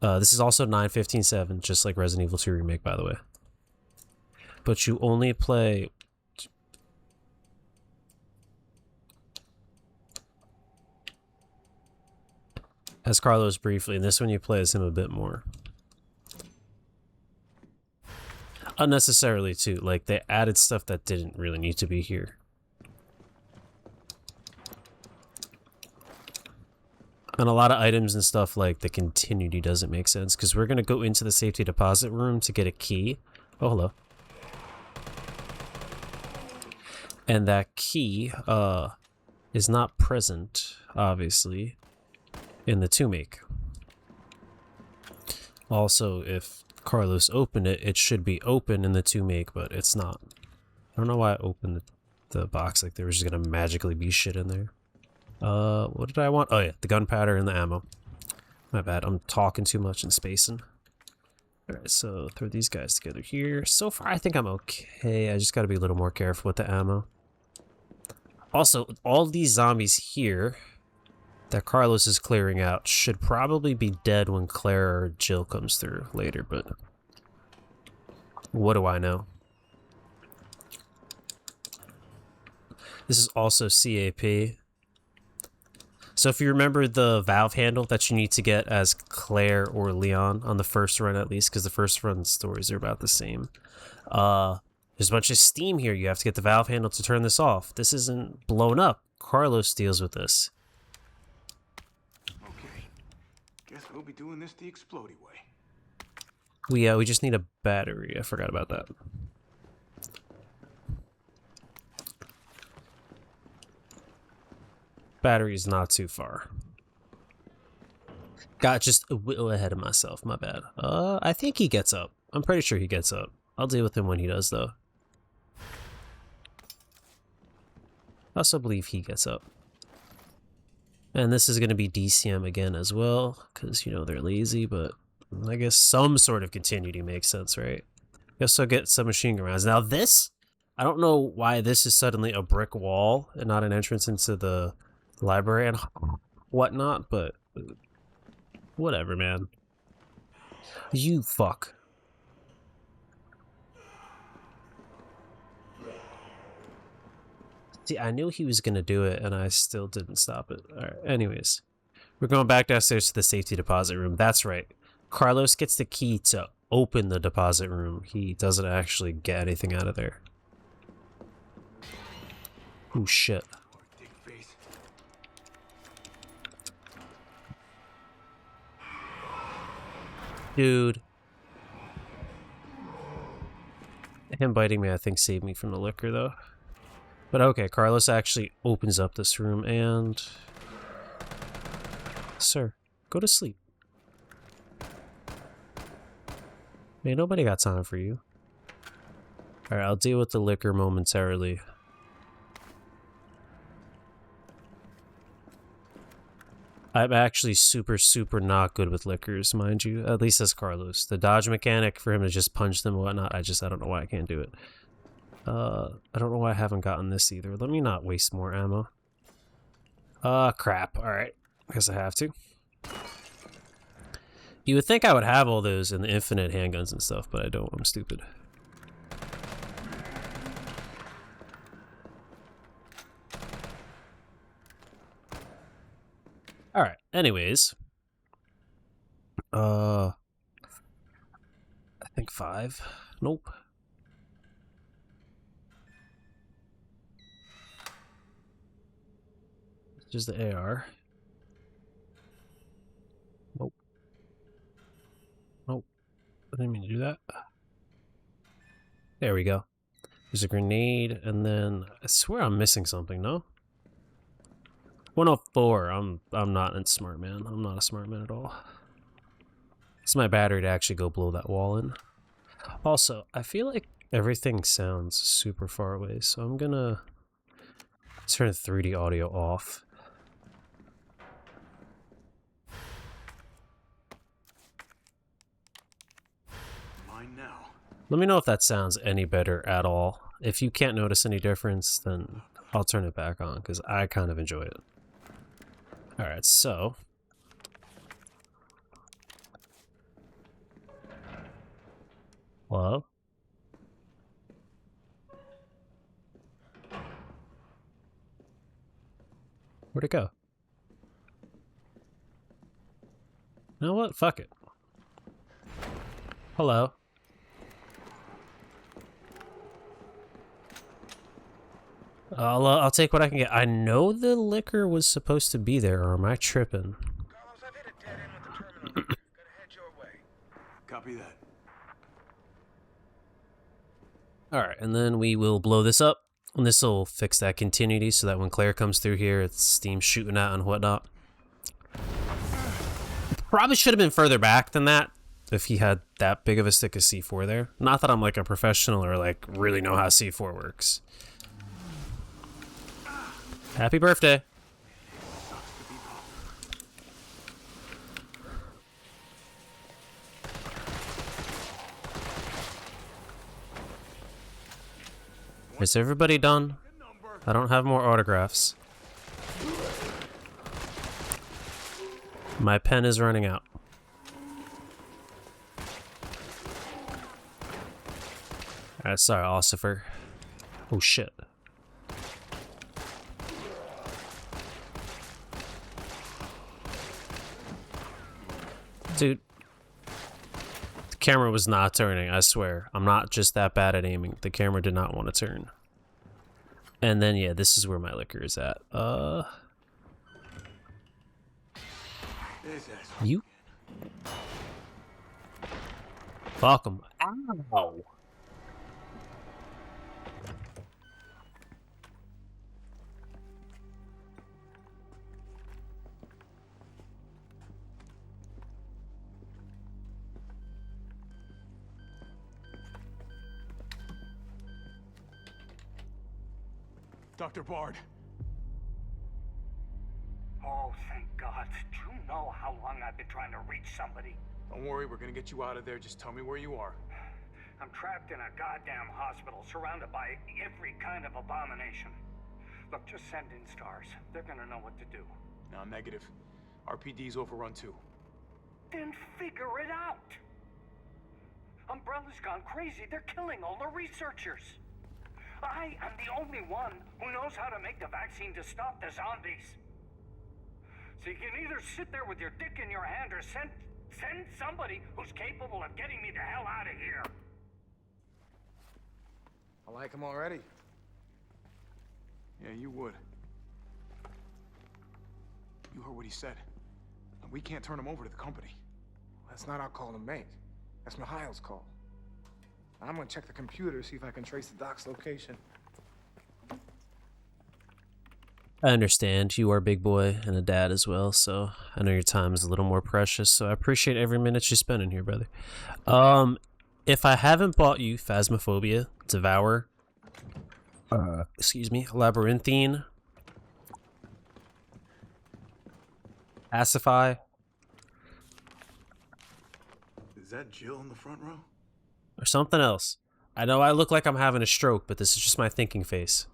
this is also 9.15.7, just like Resident Evil 2 Remake, by the way. But you only play... as Carlos briefly, and this one you play as him a bit more. Unnecessarily, too. Like, they added stuff that didn't really need to be here. And a lot of items and stuff, like, the continuity doesn't make sense, because we're going to go into the safety deposit room to get a key. Oh, hello. And that key, is not present, obviously, in the 2 make. Also, if Carlos opened it, it should be open in the 2 make, but it's not. I don't know why I opened it. the box like there was just gonna magically be shit in there. What did I want? Oh yeah, the gunpowder and the ammo. My bad, I'm talking too much and spacing. Alright, so throw these guys together here. So far, I think I'm okay. I just gotta be a little more careful with the ammo. Also, all these zombies here that Carlos is clearing out should probably be dead when Claire or Jill comes through later, but what do I know? This is also CAP. So if you remember the valve handle that you need to get as Claire or Leon on the first run at least, because the first run stories are about the same. There's a bunch of steam here. You have to get the valve handle to turn this off. This isn't blown up. Carlos deals with this. Okay. Guess we'll be doing this the explodey way. We just need a battery. I forgot about that. Battery's not too far. Got just a little ahead of myself. My bad. I think he gets up. I'm pretty sure he gets up. I'll deal with him when he does, though. I also believe he gets up. And this is going to be DCM again as well, because, you know, they're lazy, but I guess some sort of continuity makes sense, right? Guess I'll get some machine gun rounds. Now this, I don't know why this is suddenly a brick wall and not an entrance into the library and whatnot, but whatever, man. You fuck. See, I knew he was gonna do it, and I still didn't stop it. Alright, anyways. We're going back downstairs to the safety deposit room. That's right. Carlos gets the key to open the deposit room. He doesn't actually get anything out of there. Oh, shit. Dude. Him biting me, I think, saved me from the liquor, though. But okay, Carlos actually opens up this room and... Sir, go to sleep. Man, nobody got time for you. Alright, I'll deal with the liquor momentarily. I'm actually super not good with liquors, mind you. At least as Carlos. The dodge mechanic for him to just punch them and whatnot, I don't know why I can't do it. I don't know why I haven't gotten this either. Let me not waste more ammo. Crap. Alright. I guess I have to. You would think I would have all those in the infinite handguns and stuff, but I don't. I'm stupid. Alright, anyways. I think 5. Nope. Just the AR. Nope. Nope. I didn't mean to do that. There we go. There's a grenade, and then I swear I'm missing something, no? 104. I'm not a smart man. I'm not a smart man at all. It's my battery to actually go blow that wall in. Also, I feel like everything sounds super far away, so I'm gonna turn 3D audio off. Mine now. Let me know if that sounds any better at all. If you can't notice any difference, then I'll turn it back on, because I kind of enjoy it. Alright, so... Hello? Where'd it go? You know what? Fuck it. Hello? I'll take what I can get. I know the liquor was supposed to be there, or am I tripping? Copy that. Alright, and then we will blow this up, and this will fix that continuity so that when Claire comes through here, it's steam shooting out and whatnot. Probably should have been further back than that if he had that big of a stick of C4 there. Not that I'm like a professional or like really know how C4 works. Happy birthday. Is everybody done? I don't have more autographs. My pen is running out. Alright, sorry, Ossifer. Oh shit. Dude. The camera was not turning, I swear. I'm not just that bad at aiming. The camera did not want to turn. And then, yeah, this is where my liquor is at. You? Fuck him. Ow. Dr. Bard. Oh, thank God. Do you know how long I've been trying to reach somebody? Don't worry, we're gonna get you out of there. Just tell me where you are. I'm trapped in a goddamn hospital, surrounded by every kind of abomination. Look, just send in stars. They're gonna know what to do. No, negative. RPD's overrun too. Then figure it out! Umbrella's gone crazy. They're killing all the researchers. I am the only one who knows how to make the vaccine to stop the zombies. So you can either sit there with your dick in your hand or send somebody who's capable of getting me the hell out of here. I like him already. Yeah, you would. You heard what he said. We can't turn him over to the company. That's not our call to make. That's Mikhail's call. I'm gonna check the computer, see if I can trace the doc's location. I understand. You are a big boy and a dad as well, so I know your time is a little more precious, so I appreciate every minute you spend in here, brother. If I haven't bought you Phasmophobia, Devour, excuse me, Labyrinthine, Pacify. Is that Jill in the front row? Or something else. I know I look like I'm having a stroke, but this is just my thinking face.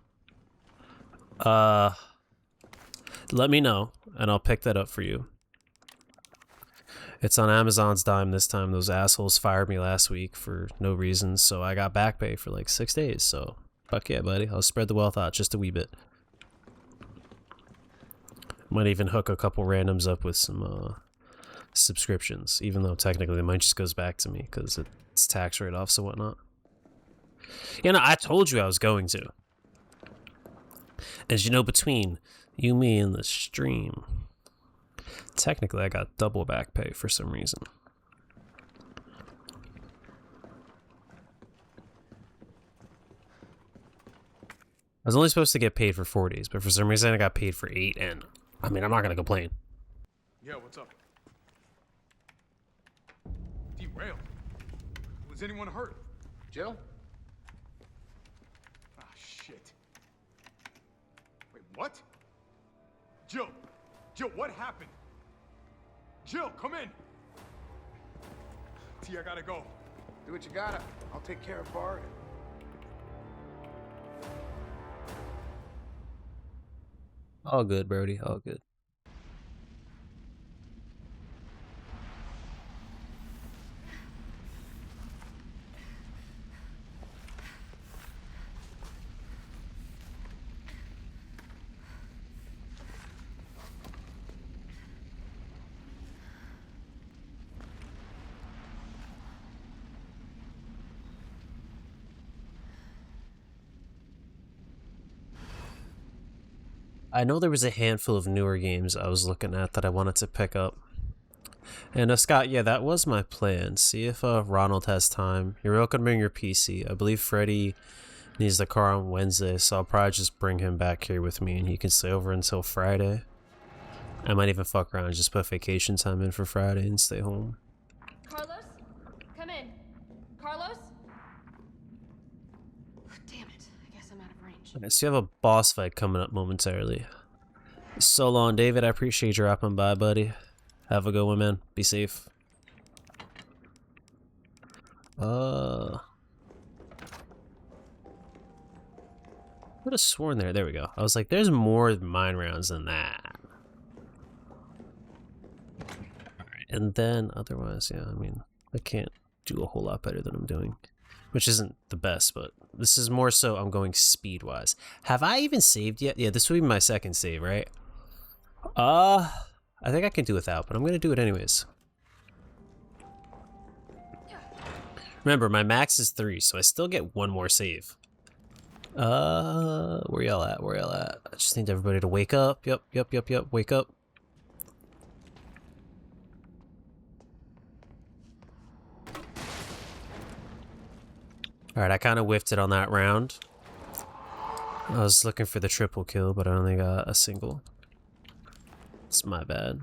Let me know, and I'll pick that up for you. It's on Amazon's dime this time. Those assholes fired me last week for no reason, so I got back pay for like 6 days, so fuck yeah, buddy. I'll spread the wealth out just a wee bit. Might even hook a couple randoms up with some subscriptions, even though technically mine just goes back to me because it's tax write-offs and whatnot. You know, I told you I was going to. As you know, between you, me, and the stream, technically I got double back pay for some reason. I was only supposed to get paid for 4 days, but for some reason I got paid for 8, and I mean, I'm not going to complain. Yeah, what's up? Derailed. Was anyone hurt? Jill? Ah, shit. Wait, what? Jill! Jill, what happened? Jill, come in! T, I gotta go. Do what you gotta. I'll take care of Bard. All good, Brody. All good. I know there was a handful of newer games I was looking at that I wanted to pick up. And Scott, yeah, that was my plan. See if Ronald has time. You're welcome to bring your PC. I believe Freddy needs the car on Wednesday, so I'll probably just bring him back here with me and he can stay over until Friday. I might even fuck around and just put vacation time in for Friday and stay home. Carlos? Come in. Carlos? Damn it. I guess I'm out of range. Alright, so you have a boss fight coming up momentarily. So long, David. I appreciate you dropping by, buddy. Have a good one, man. Be safe. I would have sworn there. There we go. I was like, there's more mine rounds than that. Alright, and then otherwise, yeah, I mean, I can't do a whole lot better than I'm doing. Which isn't the best, but this is more so I'm going speed-wise. Have I even saved yet? Yeah, this will be my second save, right? I think I can do without, but I'm gonna do it anyways. Remember, my max is 3, so I still get one more save. Where y'all at? Where y'all at? I just need everybody to wake up. Yep. Wake up. Alright, I kind of whiffed it on that round. I was looking for the triple kill, but I only got a single. It's my bad.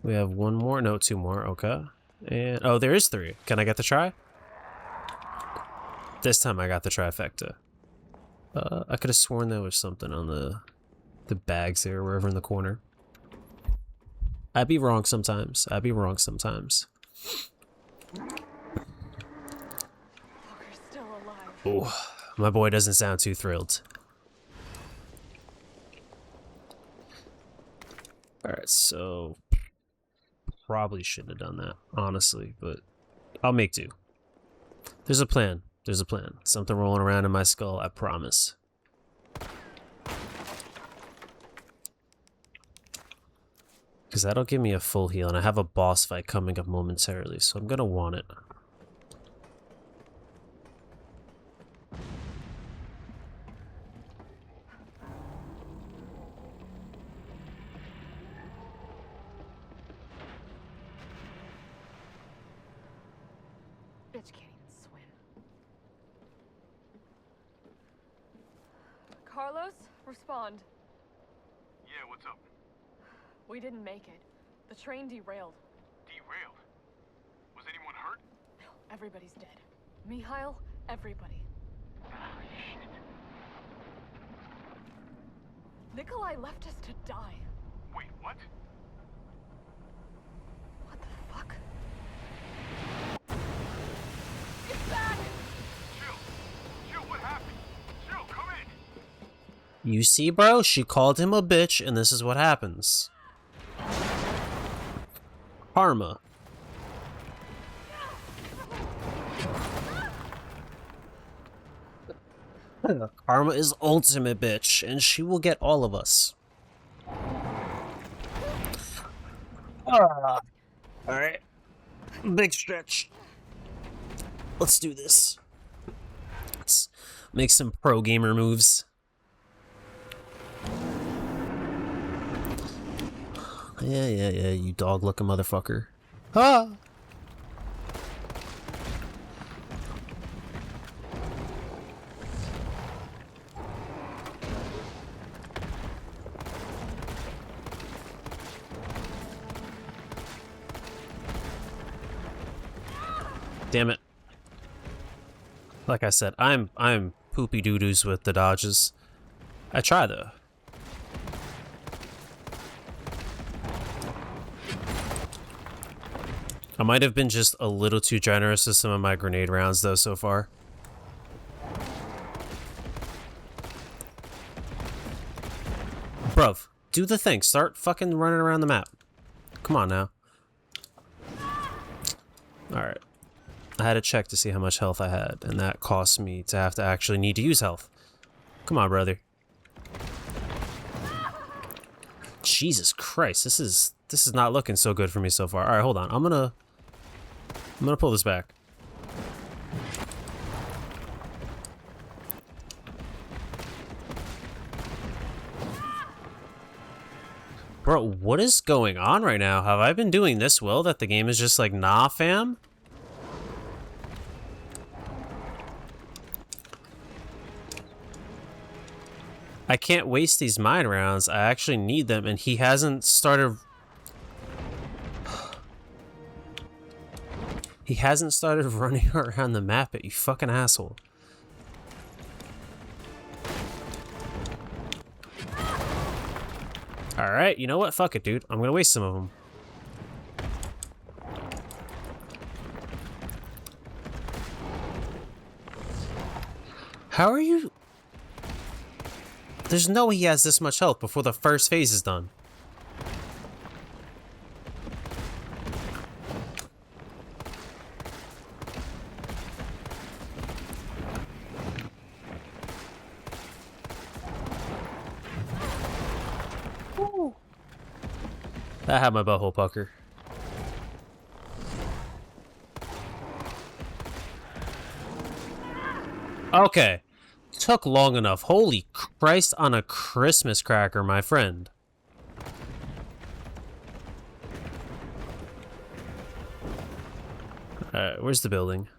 We have one more. No, 2 more. Okay. And oh, there is 3. Can I get the try? This time I got the trifecta. I could have sworn there was something on the bags there, wherever in the corner. I'd be wrong sometimes. Oh, my boy doesn't sound too thrilled. Alright, so probably shouldn't have done that, honestly, but I'll make do. There's a plan. There's a plan. Something rolling around in my skull, I promise. Because that'll give me a full heal, and I have a boss fight coming up momentarily, so I'm gonna want it. Bitch can't even swim. Carlos, respond. Yeah, what's up? We didn't make it. The train derailed. Derailed? Was anyone hurt? No, everybody's dead. Mikhail, everybody. Shit. Nikolai left us to die. Wait, what? What the fuck? Get back! Chill, what happened? Chill, come in! You see, bro? She called him a bitch, and this is what happens. Karma. Karma is ultimate, bitch, and she will get all of us. Alright. Big stretch. Let's do this. Let's make some pro gamer moves. Yeah, you dog-looking motherfucker. Ah! Damn it. Like I said, I'm poopy doo-doos with the dodges. I try though. I might have been just a little too generous with some of my grenade rounds though so far. Bruv, do the thing. Start fucking running around the map. Come on now. Alright. I had to check to see how much health I had, and that cost me to have to actually need to use health. Come on, brother. Jesus Christ, this is not looking so good for me so far. Alright, hold on. I'm gonna pull this back. Bro, what is going on right now? Have I been doing this well that the game is just like, nah, fam? I can't waste these mine rounds. I actually need them, and he hasn't started... He hasn't started running around the map yet, you fucking asshole. Alright, you know what? Fuck it, dude. I'm gonna waste some of them. How are you... There's no way he has this much health before the first phase is done. Ooh. That had my butthole pucker. Okay. Took long enough. Holy Christ on a Christmas cracker, my friend. Alright, where's the building?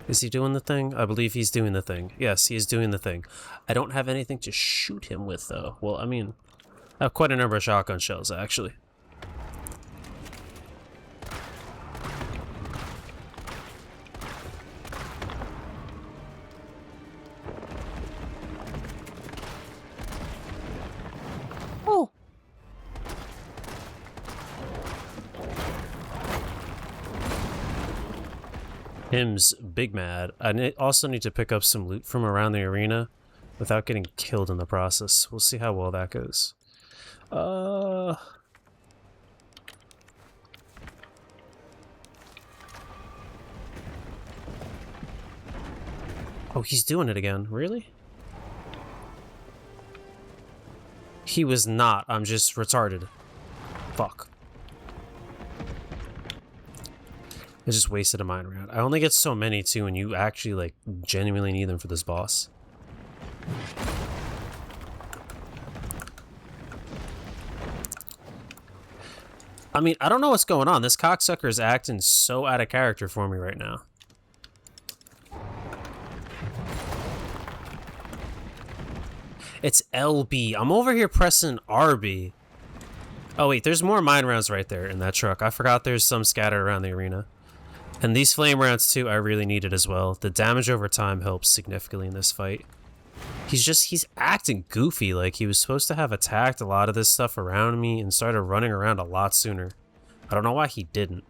Is he doing the thing? I believe he's doing the thing. Yes, he is doing the thing. I don't have anything to shoot him with, though. Well, I mean, I have quite a number of shotgun shells, actually. Him's big mad. I also need to pick up some loot from around the arena without getting killed in the process. We'll see how well that goes. Oh, he's doing it again. Really? He was not. I'm just retarded. Fuck. I just wasted a mine round. I only get so many too, and you actually like genuinely need them for this boss. I mean, I don't know what's going on. This cocksucker is acting so out of character for me right now. It's LB. I'm over here pressing RB. Oh wait, there's more mine rounds right there in that truck. I forgot there's some scattered around the arena. And these flame rounds too, I really needed as well. The damage over time helps significantly in this fight. He's acting goofy, like he was supposed to have attacked a lot of this stuff around me and started running around a lot sooner. I don't know why he didn't.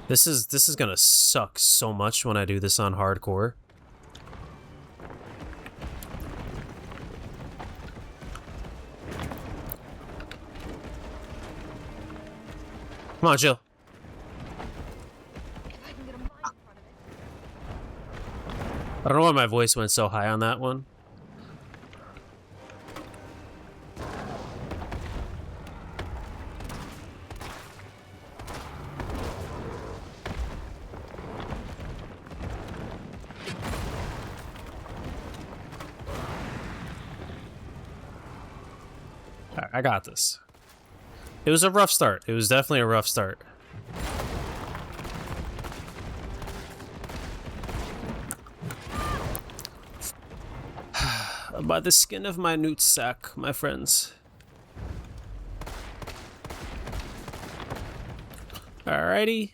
This is gonna suck so much when I do this on hardcore. Come on, Jill. I don't know why my voice went so high on that one. All right, I got this. It was a rough start. It was definitely a rough start. By the skin of my newt sack, my friends. Alrighty.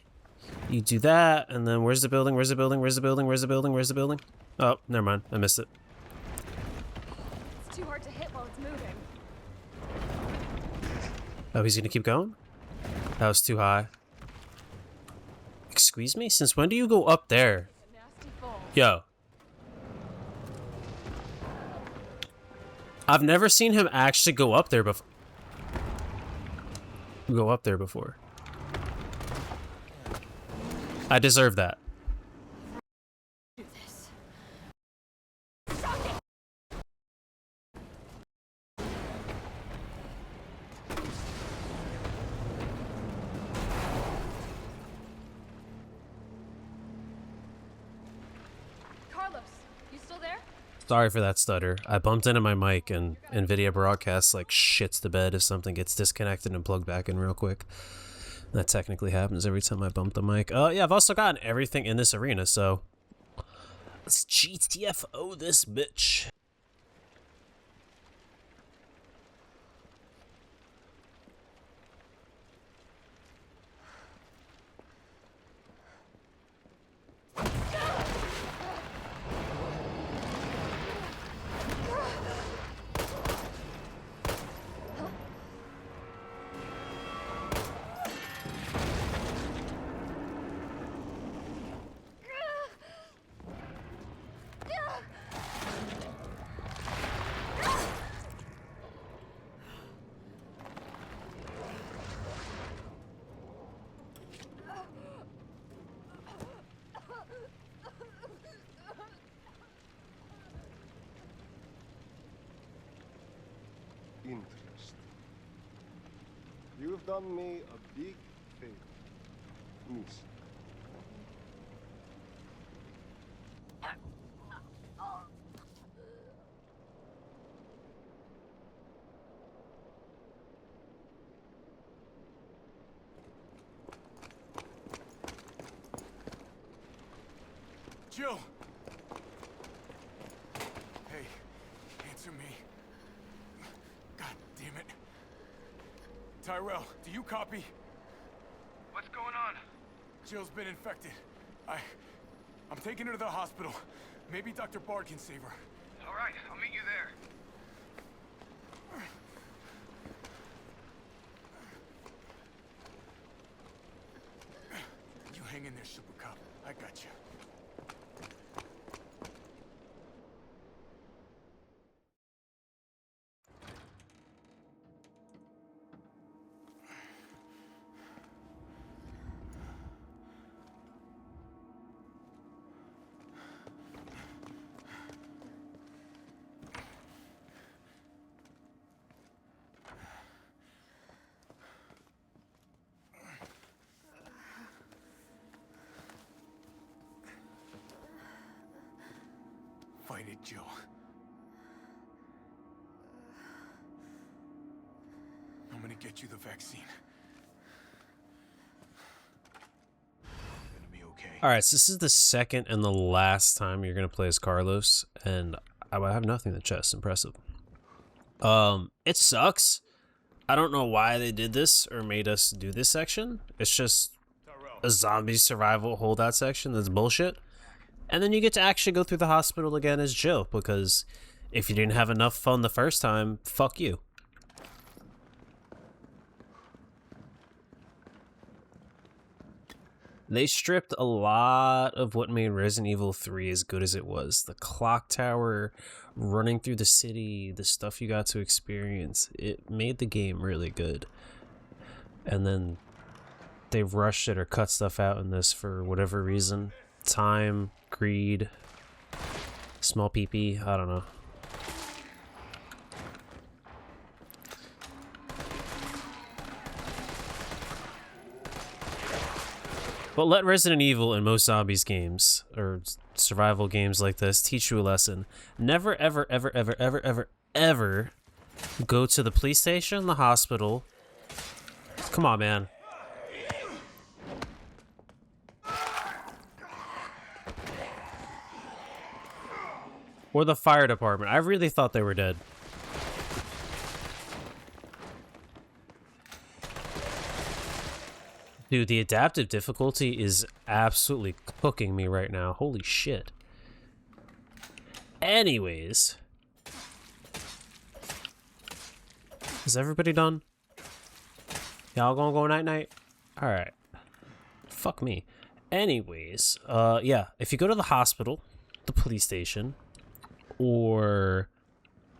You do that, and then where's the building? Where's the building? Where's the building? Where's the building? Where's the building? Oh, never mind. I missed it. It's too hard to hit while it's moving. Oh, he's gonna keep going? That was too high. Excuse me? Since when do you go up there? Yo. I've never seen him actually go up there before. I deserve that. Sorry for that stutter. I bumped into my mic and NVIDIA broadcasts like shits the bed if something gets disconnected and plugged back in real quick. That technically happens every time I bump the mic. Yeah, I've also gotten everything in this arena, so let's GTFO this bitch. interest. You've done me a big favor, miss. Jill! Hey, answer me. God damn it. Tyrell, do you copy? What's going on? Jill's been infected. I'm taking her to the hospital. Maybe Dr. Bard can save her. All right, I'll meet you there. You hang in there, Super Cop. I got you. Fight it, Jill. I'm gonna get you the vaccine. Gonna be okay. Alright, so this is the second and the last time you're gonna play as Carlos, and I have nothing in the chest. Impressive. It sucks. I don't know why they did this or made us do this section. It's just a zombie survival holdout section that's bullshit. And then you get to actually go through the hospital again as Jill, because if you didn't have enough fun the first time, fuck you. They stripped a lot of what made Resident Evil 3 as good as it was. The clock tower, running through the city, the stuff you got to experience. It made the game really good. And then they rushed it or cut stuff out in this for whatever reason. Time, greed, small pee-pee, I don't know. But let Resident Evil and most zombies games, or survival games like this, teach you a lesson. Never, ever, ever, ever, ever, ever, ever go to the police station, the hospital. Come on, man. Or the fire department. I really thought they were dead. Dude, the adaptive difficulty is absolutely cooking me right now. Holy shit. Anyways. Is everybody done? Y'all gonna go night-night? Alright. Fuck me. Anyways, yeah. If you go to the hospital, the police station, or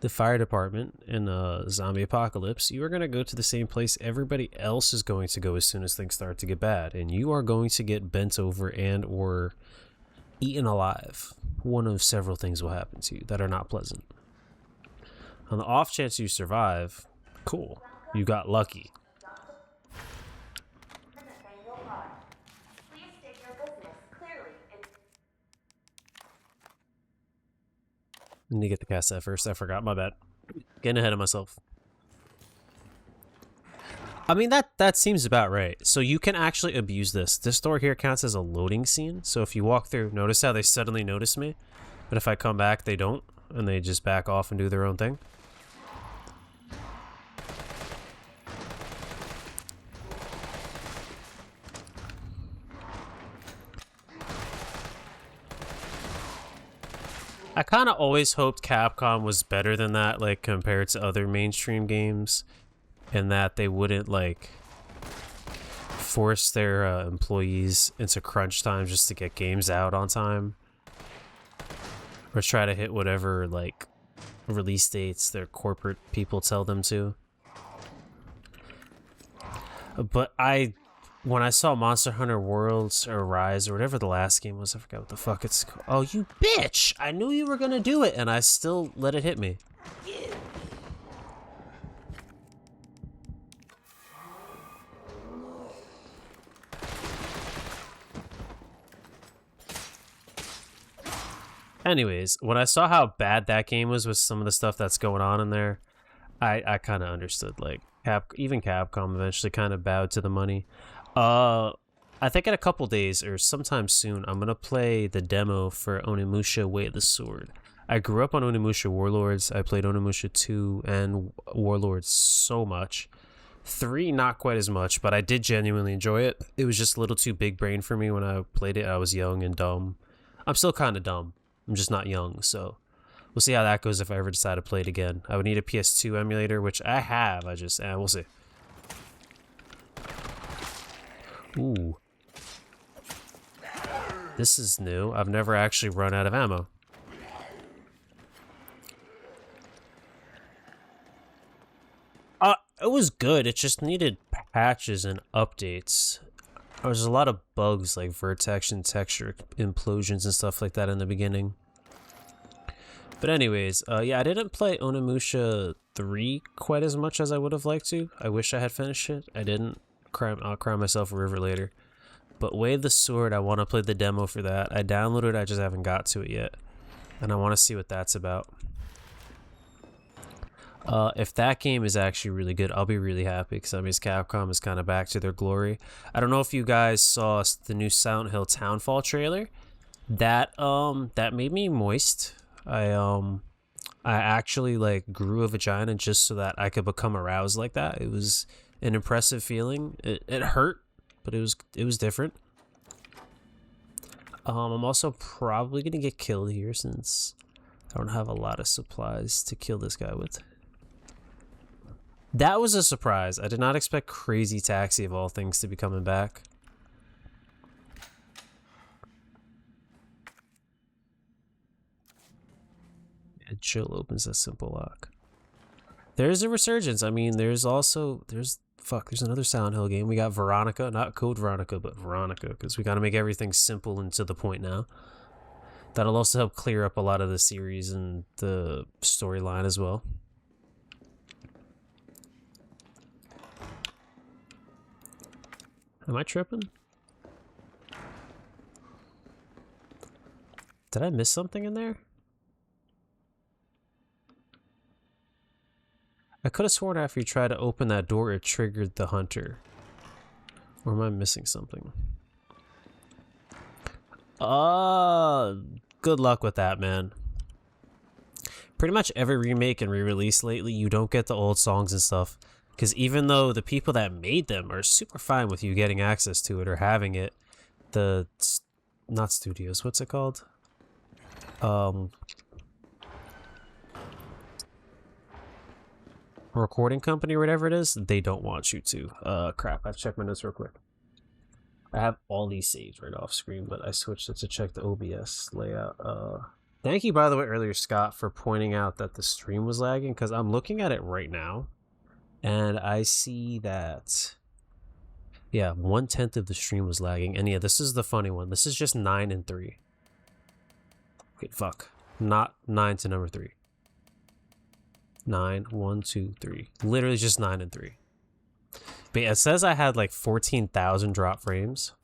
the fire department in a zombie apocalypse, you are going to go to the same place everybody else is going to go as soon as things start to get bad, and you are going to get bent over and or eaten alive. One of several things will happen to you that are not pleasant. On the off chance you survive, cool, you got lucky. I need to get the cassette first. I forgot. My bad. Getting ahead of myself. I mean, that seems about right. So you can actually abuse this. This door here counts as a loading scene. So if you walk through, notice how they suddenly notice me? But if I come back, they don't. And they just back off and do their own thing. I kind of always hoped Capcom was better than that, like, compared to other mainstream games, and that they wouldn't, like, force their employees into crunch time just to get games out on time, or try to hit whatever, like, release dates their corporate people tell them to. But when I saw Monster Hunter Worlds or Rise or whatever the last game was, I forgot what the fuck it's called. Oh, you bitch! I knew you were gonna do it, and I still let it hit me. Anyways, when I saw how bad that game was with some of the stuff that's going on in there, I kind of understood. Like, even Capcom eventually kind of bowed to the money. I think in a couple days or sometime soon, I'm gonna play the demo for Onimusha Way of the Sword. I grew up on Onimusha Warlords. I played Onimusha 2 and Warlords so much. 3, not quite as much, but I did genuinely enjoy it. It was just a little too big brain for me when I played it. I was young and dumb. I'm still kind of dumb. I'm just not young, so we'll see how that goes if I ever decide to play it again. I would need a PS2 emulator, which I have. We'll see. Ooh. This is new. I've never actually run out of ammo. It was good. It just needed patches and updates. There was a lot of bugs like vertex and texture implosions and stuff like that in the beginning. But anyways, yeah, I didn't play Onimusha 3 quite as much as I would have liked to. I wish I had finished it. I didn't. I'll cry myself a river later. But Way of the Sword, I want to play the demo for that. I downloaded it, I just haven't got to it yet. And I want to see what that's about. If that game is actually really good, I'll be really happy because that means Capcom is kind of back to their glory. I don't know if you guys saw the new Silent Hill Townfall trailer. That made me moist. I actually like grew a vagina just so that I could become aroused like that. It was an impressive feeling. It hurt, but it was different. I'm also probably gonna get killed here since I don't have a lot of supplies to kill this guy with. That was a surprise. I did not expect Crazy Taxi of all things to be coming back. And Chill opens a simple lock. There's a resurgence. I mean, there's another Silent Hill game. We got Veronica, not Code Veronica, but Veronica, because we got to make everything simple and to the point now. That'll also help clear up a lot of the series and the storyline as well. Am I tripping? Did I miss something in there? I could have sworn after you tried to open that door, it triggered the hunter. Or am I missing something? Good luck with that, man. Pretty much every remake and re-release lately, you don't get the old songs and stuff. Because even though the people that made them are super fine with you getting access to it or having it, not studios, what's it called? Recording company or whatever it is, they don't want you to. Crap, I have to check my notes real quick. I have all these saves right off screen, but I switched it to check the OBS layout. Thank you, by the way, earlier, Scott, for pointing out that the stream was lagging, because I'm looking at it right now. And I see that, yeah, 1/10 of the stream was lagging. And yeah, this is the funny one. This is just 9 and 3. Wait, fuck. Not 9 to number 3. 9, 1, 2, 3. Literally just 9 and 3. But yeah, it says I had like 14,000 drop frames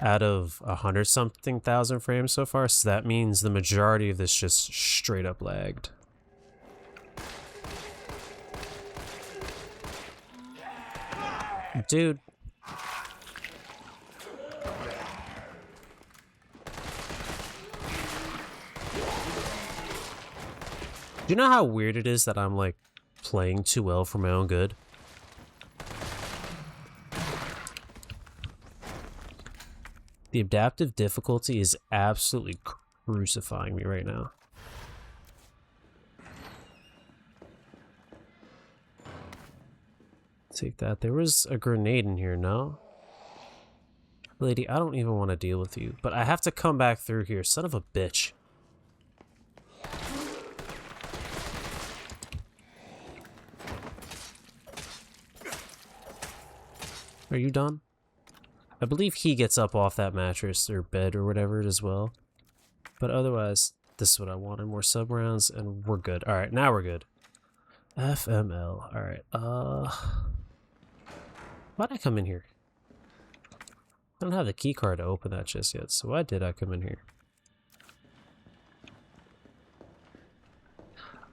out of 100-something thousand frames so far. So that means the majority of this just straight up lagged. Dude. Do you know how weird it is that I'm like playing too well for my own good? The adaptive difficulty is absolutely crucifying me right now. Take that. There was a grenade in here, no? Lady, I don't even want to deal with you, but I have to come back through here. Son of a bitch. Are you done? I believe he gets up off that mattress or bed or whatever it is as well. But otherwise, this is what I wanted. More sub rounds and we're good. Alright, now we're good. FML. Alright, why'd I come in here? I don't have the key card to open that just yet, so why did I come in here?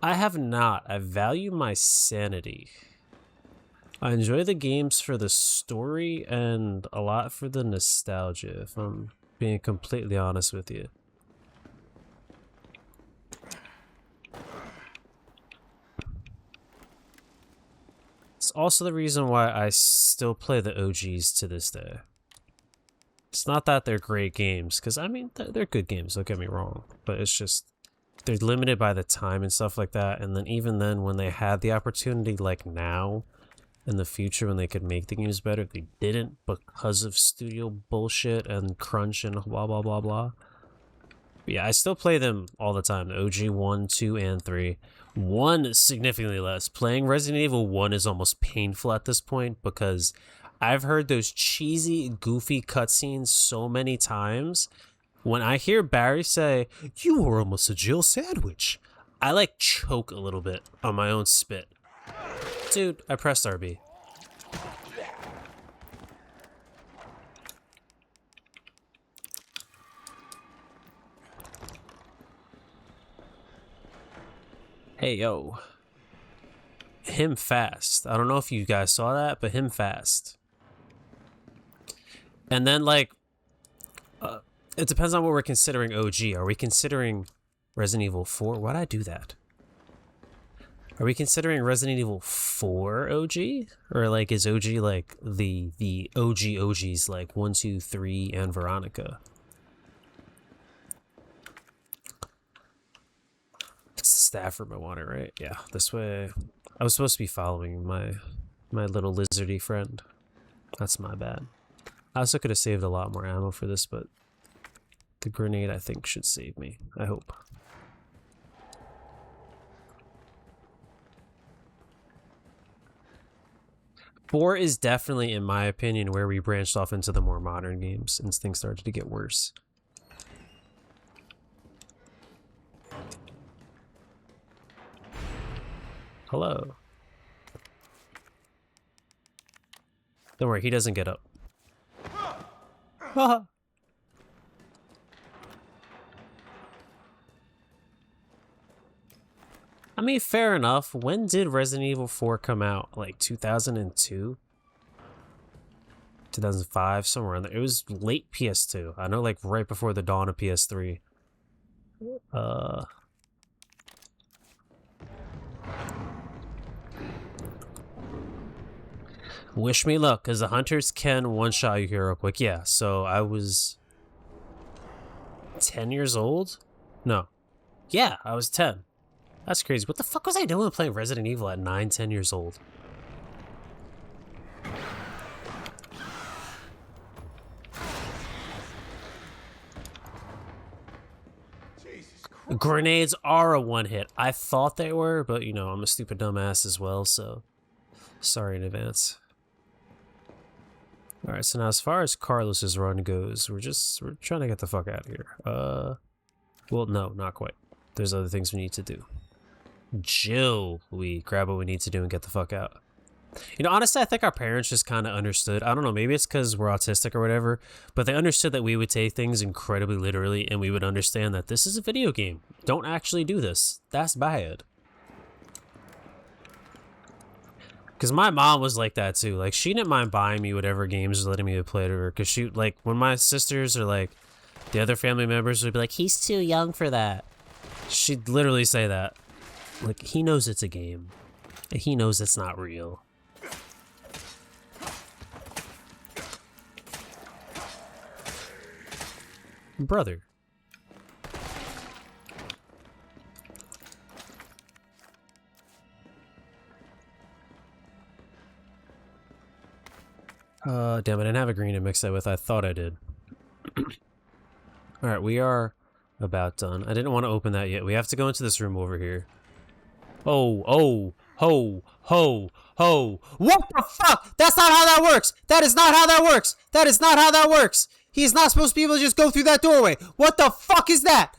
I have not. I value my sanity. I enjoy the games for the story and a lot for the nostalgia, if I'm being completely honest with you. It's also the reason why I still play the OGs to this day. It's not that they're great games, because I mean, they're good games, don't get me wrong, but it's just, they're limited by the time and stuff like that, and then even then, when they had the opportunity, like now, in the future, when they could make the games better, they didn't because of studio bullshit and crunch and blah blah blah blah. But yeah, I still play them all the time, the OG 1, 2, and 3. 1 is significantly less. Playing Resident Evil 1 is almost painful at this point, because I've heard those cheesy, goofy cutscenes so many times. When I hear Barry say, "You were almost a Jill sandwich," I like choke a little bit on my own spit. Dude, I pressed RB. Hey, yo. Him fast. I don't know if you guys saw that, but him fast. And then, like, it depends on what we're considering OG. Are we considering Resident Evil 4? Why'd I do that? Are we considering Resident Evil 4 OG? Or, like, is OG, like, the OG OGs, like 1, 2, 3, and Veronica? It's the staff room I wanted, right? Yeah, this way. I was supposed to be following my little lizardy friend. That's my bad. I also could have saved a lot more ammo for this, but the grenade, I think, should save me. I hope. Four is definitely, in my opinion, where we branched off into the more modern games and things started to get worse. Hello. Don't worry, he doesn't get up. Haha. I mean, fair enough. When did Resident Evil 4 come out? Like 2002? 2005, somewhere in there. It was late PS2. I know, like, right before the dawn of PS3. Wish me luck, because the hunters can one-shot you here real quick. Yeah, so I was 10 years old? No. Yeah, I was 10. That's crazy. What the fuck was I doing playing Resident Evil at 9, 10 years old? Grenades are a one-hit. I thought they were, but, you know, I'm a stupid dumbass as well, so sorry in advance. Alright, so now as far as Carlos's run goes, we're trying to get the fuck out of here. Well, no, not quite. There's other things we need to do. Jill, we grab what we need to do and get the fuck out. You know, honestly, I think our parents just kind of understood. I don't know, maybe it's because we're autistic or whatever, but they understood that we would take things incredibly literally, and we would understand that this is a video game. Don't actually do this. That's bad. Because my mom was like that too. Like, she didn't mind buying me whatever games or letting me play to her. Because she, like, when my sisters or, like, the other family members would be like, "He's too young for that." She'd literally say that. Like, he knows it's a game. He knows it's not real. Brother. Damn, I didn't have a green to mix that with. I thought I did. Alright, we are about done. I didn't want to open that yet. We have to go into this room over here. Oh, ho, ho. What the fuck? That's not how that works! That is not how that works! That is not how that works! He's not supposed to be able to just go through that doorway! What the fuck is that?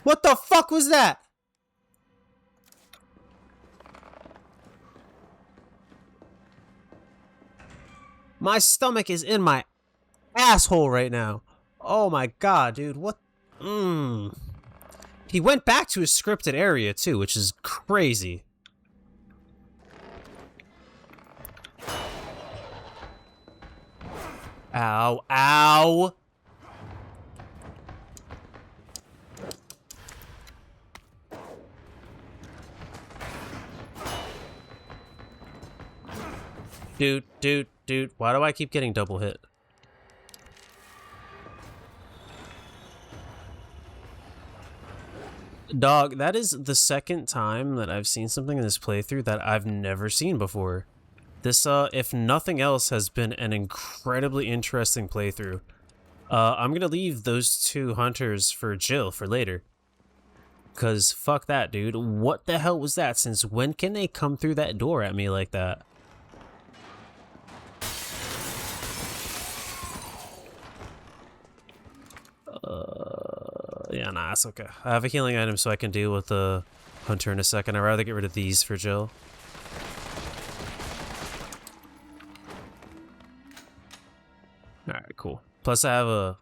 What the fuck was that? My stomach is in my... asshole right now. Oh my god, dude. What? He went back to his scripted area too, which is crazy. Ow, ow. Dude, why do I keep getting double hit? Dog, that is the second time that I've seen something in this playthrough that I've never seen before. This, if nothing else, has been an incredibly interesting playthrough. I'm gonna leave those two hunters for Jill for later. Cause fuck that, dude. What the hell was that? Since when can they come through that door at me like that? Yeah, nah, it's okay. I have a healing item so I can deal with the hunter in a second. I'd rather get rid of these for Jill. Alright, cool. Plus I have a...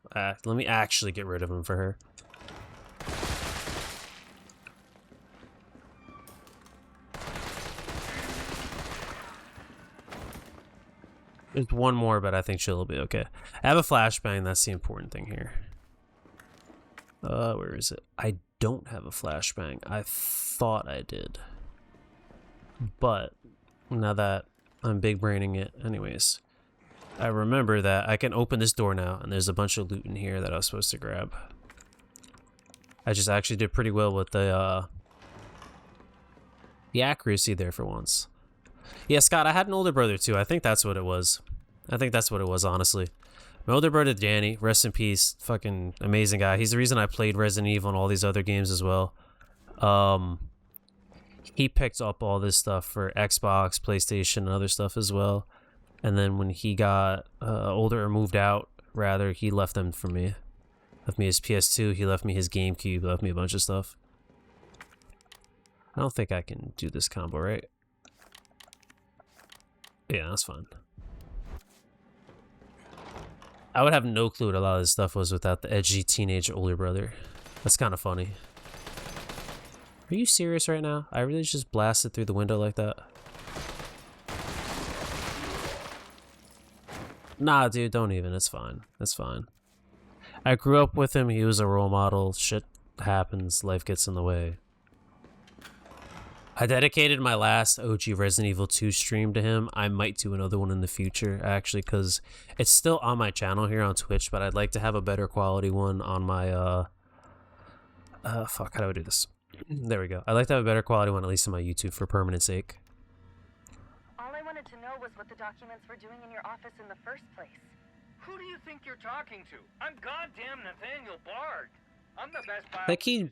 let me actually get rid of him for her. There's one more, but I think she'll be okay. I have a flashbang, that's the important thing here. Where is it? I don't have a flashbang. I thought I did. But, now that I'm big braining it, anyways. I remember that I can open this door now, and there's a bunch of loot in here that I was supposed to grab. I just actually did pretty well with the accuracy there for once. Yeah, Scott, I had an older brother too. I think that's what it was. I think that's what it was, honestly. My older brother, Danny, rest in peace, fucking amazing guy. He's the reason I played Resident Evil and all these other games as well. He picked up all this stuff for Xbox, PlayStation, and other stuff as well. And then when he got older or moved out, rather, he left them for me. Left me his PS2, he left me his GameCube, left me a bunch of stuff. I don't think I can do this combo, right? Yeah, that's fine. I would have no clue what a lot of this stuff was without the edgy teenage older brother. That's kind of funny. Are you serious right now? I really just blasted through the window like that? Nah, dude, don't even. It's fine. It's fine. I grew up with him. He was a role model. Shit happens. Life gets in the way. I dedicated my last OG Resident Evil 2 stream to him. I might do another one in the future, actually, because it's still on my channel here on Twitch, but I'd like to have a better quality one on my, fuck, how do I do this? There we go. I'd like to have a better quality one, at least on my YouTube, for permanent sake. All I wanted to know was what the documents were doing in your office in the first place. Who do you think you're talking to? I'm goddamn Nathaniel Bard. I'm the best Like, he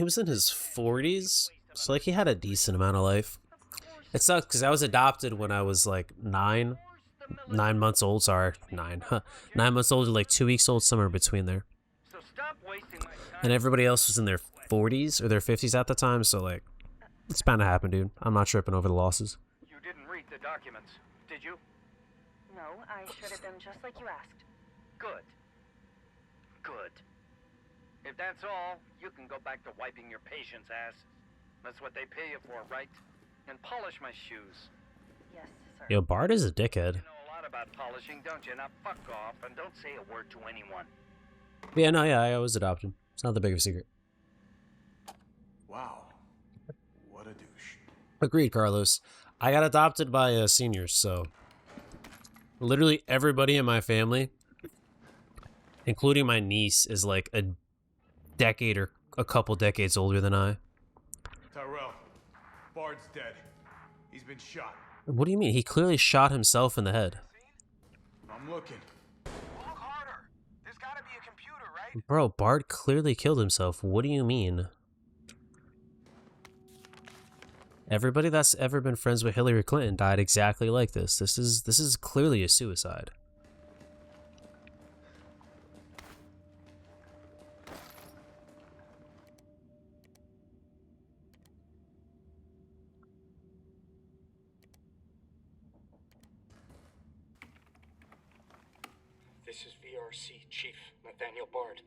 was in his 40s, so, like, he had a decent amount of life. It sucks, because I was adopted when I was, like, 9 months old, sorry, 9 months old, or, like, 2 weeks old, somewhere between there. And everybody else was in their 40s, or their 50s at the time, so, like, it's bound to happen, dude. I'm not tripping over the losses. You didn't read the documents, did you? No, I shredded them just like you asked. Good. Good. If that's all, you can go back to wiping your patient's ass. That's what they pay you for, right? And polish my shoes. Yes, sir. Yo, Bard is a dickhead. You know a lot about polishing, don't you? Now fuck off and don't say a word to anyone. Yeah, no, yeah, I was adopted. It's not the big of a secret. Wow. What a douche. Agreed, Carlos. I got adopted by seniors, so literally everybody in my family, including my niece, is like a decade or a couple decades older than I. Tyrell, Bard's dead. He's been shot. What do you mean? He clearly shot himself in the head. I'm looking. Look harder. There's gotta be a computer, right? Bro, Bard clearly killed himself. What do you mean? Everybody that's ever been friends with Hillary Clinton died exactly like this. This is clearly a suicide. This is VRC Chief Nathaniel Bard.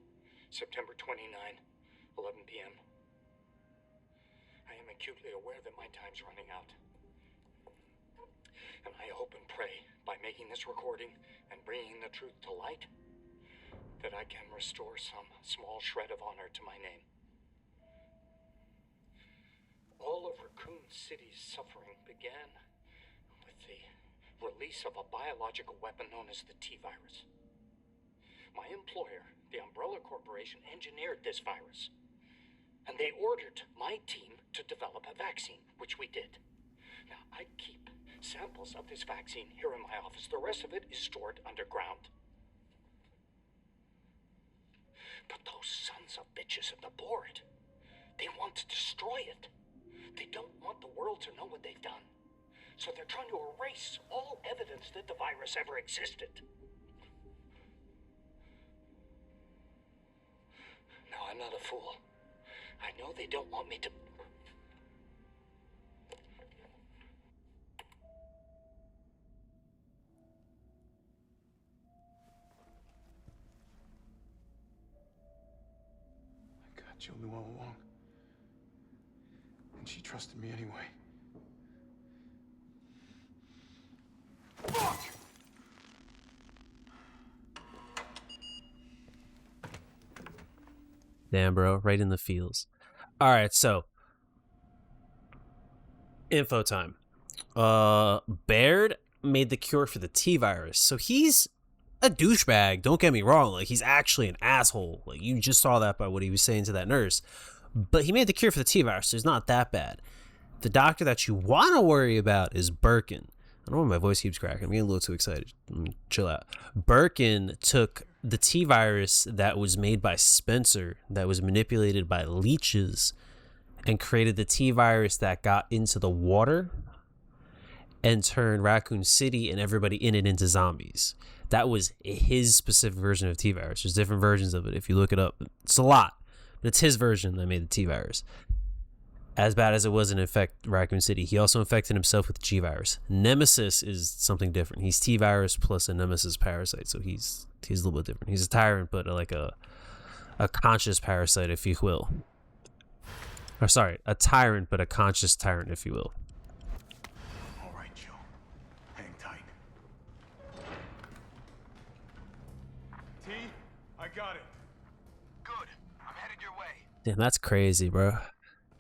September 29, 11 p.m. I am acutely aware that my time's running out. And I hope and pray, by making this recording and bringing the truth to light, that I can restore some small shred of honor to my name. All of Raccoon City's suffering began with the release of a biological weapon known as the T-virus. My employer, the Umbrella Corporation, engineered this virus, and they ordered my team to develop a vaccine, which we did. Now, I keep samples of this vaccine here in my office. The rest of it is stored underground. But those sons of bitches at the board, they want to destroy it. They don't want the world to know what they've done. So they're trying to erase all evidence that the virus ever existed. Now, I'm not a fool. I know they don't want me to... Jill knew all along. And she trusted me anyway. Fuck! Damn, bro, right in the feels. All right, so info time. Baird made the cure for the T-virus, so he's a douchebag. Don't get me wrong, like he's actually an asshole. Like you just saw that by what he was saying to that nurse. But he made the cure for the T-virus, so it's not that bad. The doctor that you want to worry about is Birkin. I don't know why my voice keeps cracking. I'm getting a little too excited. Chill out. Birkin took the T-virus that was made by Spencer, that was manipulated by leeches, and created the T-virus that got into the water and turned Raccoon City and everybody in it into zombies. That was his specific version of T-virus. There's different versions of it. If you look it up, it's a lot. But it's his version that made the T-virus. As bad as it was to infect Raccoon City, he also infected himself with the G-virus. Nemesis is something different. He's T-virus plus a Nemesis parasite, so he's a little bit different. He's a tyrant, but like a conscious parasite, if you will. Or sorry, a tyrant, but a conscious tyrant, if you will. All right, Jill. Hang tight. T, I got it. Good. I'm headed your way. Damn, that's crazy, bro.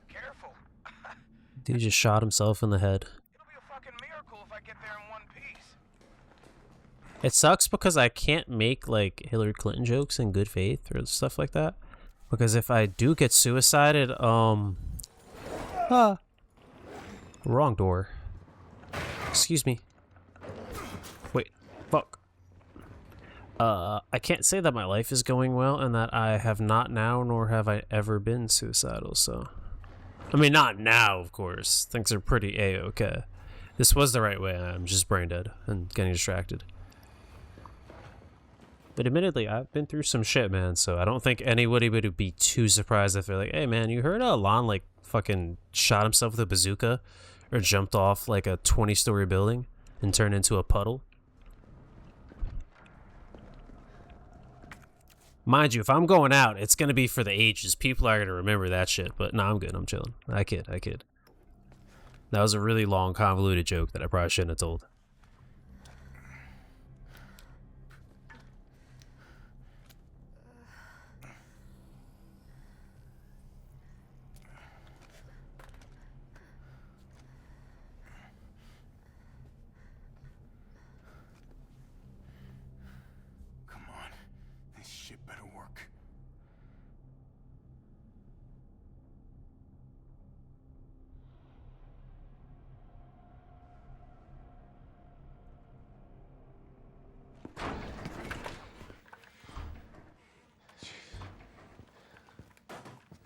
Careful. Dude just shot himself in the head. It'll be a fucking miracle if I get there in one piece. It sucks because I can't make like Hillary Clinton jokes in good faith or stuff like that. Because if I do get suicided, wrong door. Excuse me. Wait, fuck. I can't say that my life is going well and that I have not now nor have I ever been suicidal, so. I mean, not now, of course. Things are pretty A-okay. This was the right way. I'm just brain dead and getting distracted. But admittedly, I've been through some shit, man, so I don't think anybody would be too surprised if they're like, hey, man, you heard Lon, like, fucking shot himself with a bazooka or jumped off, like, a 20-story building and turned into a puddle? Mind you, if I'm going out, it's going to be for the ages. People are going to remember that shit, but no, I'm good. I'm chilling. I kid. That was a really long, convoluted joke that I probably shouldn't have told.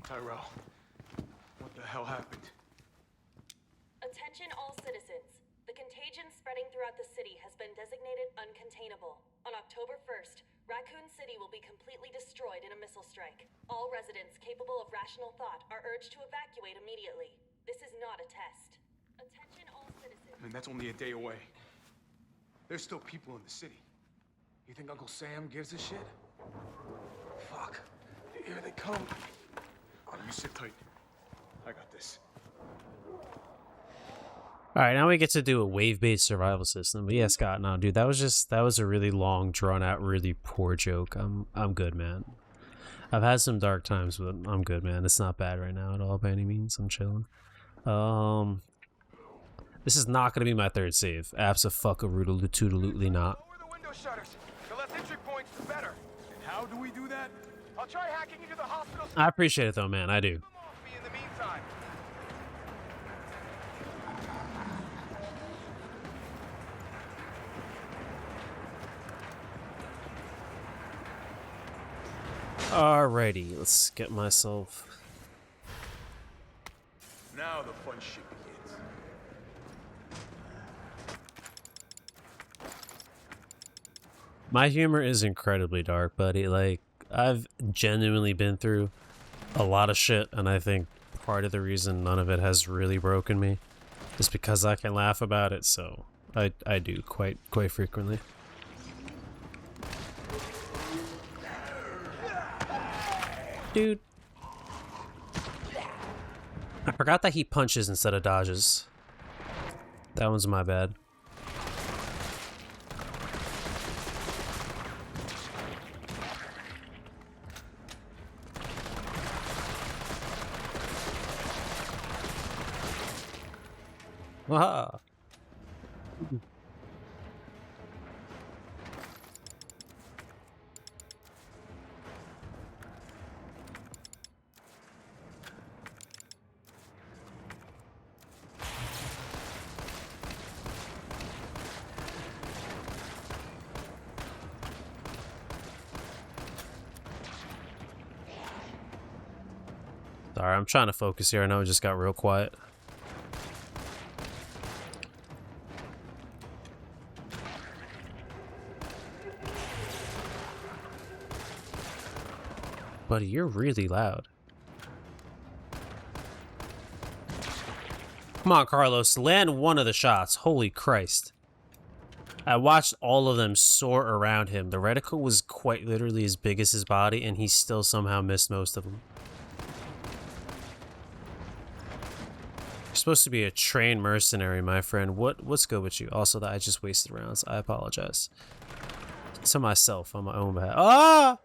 Tyrell, what the hell happened? Attention all citizens. The contagion spreading throughout the city has been designated uncontainable. On October 1st, Raccoon City will be completely destroyed in a missile strike. All residents capable of rational thought are urged to evacuate immediately. This is not a test. Attention all citizens. I mean, that's only a day away. There's still people in the city. You think Uncle Sam gives a shit? Fuck. Here they come. Oh, you sit tight. I got this. Alright, now we get to do a wave-based survival system. But yeah, Scott, no, dude, that was a really long, drawn-out, really poor joke. I'm good, man. I've had some dark times, but I'm good, man. It's not bad right now at all by any means. I'm chilling. This is not gonna be my third save. Abso-fuck-a-roodle-toodalutely not. Lower the window shutters. The less entry points, the better. And how do we do that? I'll try hacking into the hospital. I appreciate it though, man. I do. In the meantime. Alrighty, let's get myself. Now the fun shit begins. My humor is incredibly dark, buddy. Like, I've genuinely been through a lot of shit, and I think part of the reason none of it has really broken me is because I can laugh about it, so I do quite frequently. Dude. I forgot that he punches instead of dodges. That one's my bad. Wow. Sorry, I'm trying to focus here. I know it just got real quiet. Buddy, you're really loud. Come on, Carlos. Land one of the shots. Holy Christ. I watched all of them soar around him. The reticle was quite literally as big as his body, and he still somehow missed most of them. You're supposed to be a trained mercenary, my friend. What's good with you? Also, that I just wasted rounds. I apologize. To myself on my own behalf. Ah!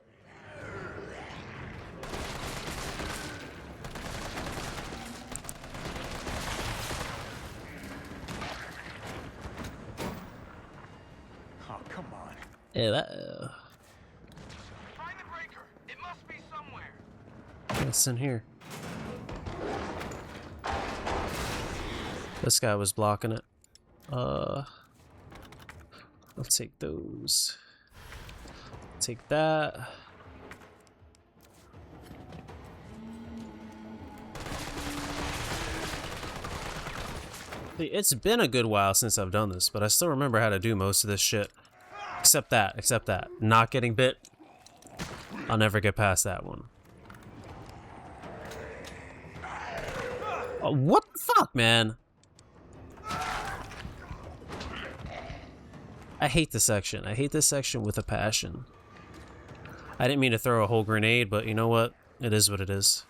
Yeah, that. Find the breaker. It must be somewhere. It's in here. This guy was blocking it. I'll take those. Take that. It's been a good while since I've done this, but I still remember how to do most of this shit. Except that. Not getting bit. I'll never get past that one. Oh, what the fuck, man? I hate this section. I hate this section with a passion. I didn't mean to throw a whole grenade, but you know what? It is what it is.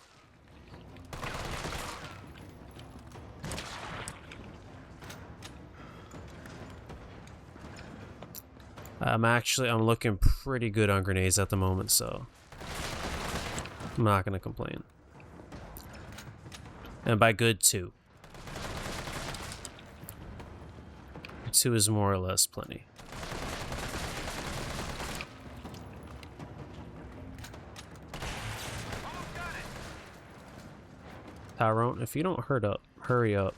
I'm looking pretty good on grenades at the moment, so I'm not gonna complain. And by good, 2. 2 is more or less plenty. Tyrone, if you don't hurry up.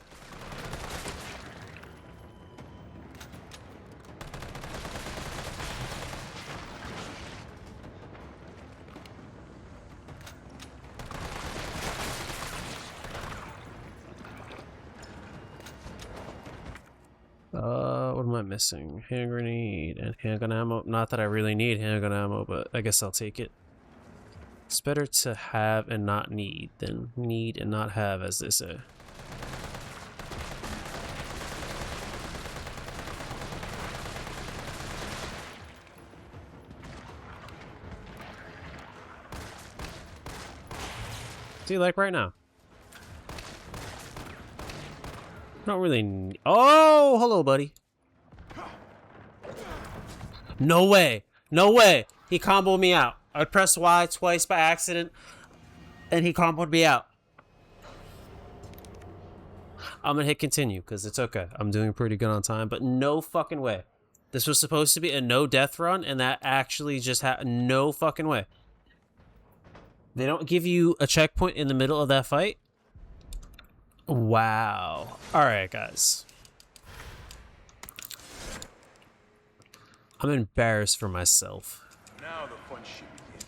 What am I missing? Hand grenade and handgun ammo. Not that I really need handgun ammo, but I guess I'll take it. It's better to have and not need than need and not have, as they say. See, like right now. Not really. Oh, hello, buddy. No way. No way. He comboed me out. I pressed Y twice by accident, and he comboed me out. I'm gonna hit continue, because it's okay. I'm doing pretty good on time, but no fucking way. This was supposed to be a no-death run, and that actually just happened. No fucking way. They don't give you a checkpoint in the middle of that fight? Wow. Alright, guys. I'm embarrassed for myself. Now the fun shit begins.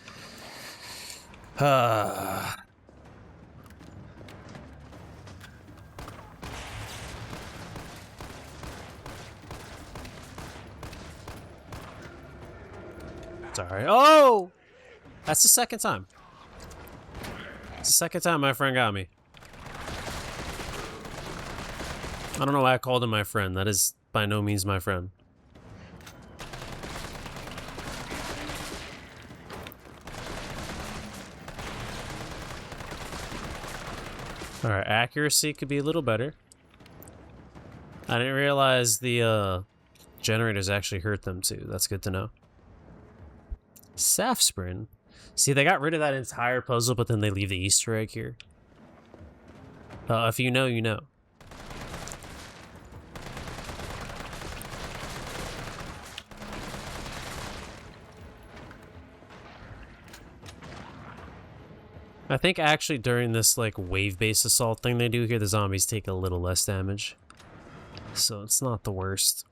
Sorry. Oh! That's the second time. It's the second time my friend got me. I don't know why I called him my friend. That is by no means my friend. Alright, accuracy could be a little better. I didn't realize the generators actually hurt them too. That's good to know. Safsprin? See, they got rid of that entire puzzle, but then they leave the Easter egg here. If you know, you know. I think actually during this like wave-based assault thing they do here, the zombies take a little less damage. So it's not the worst.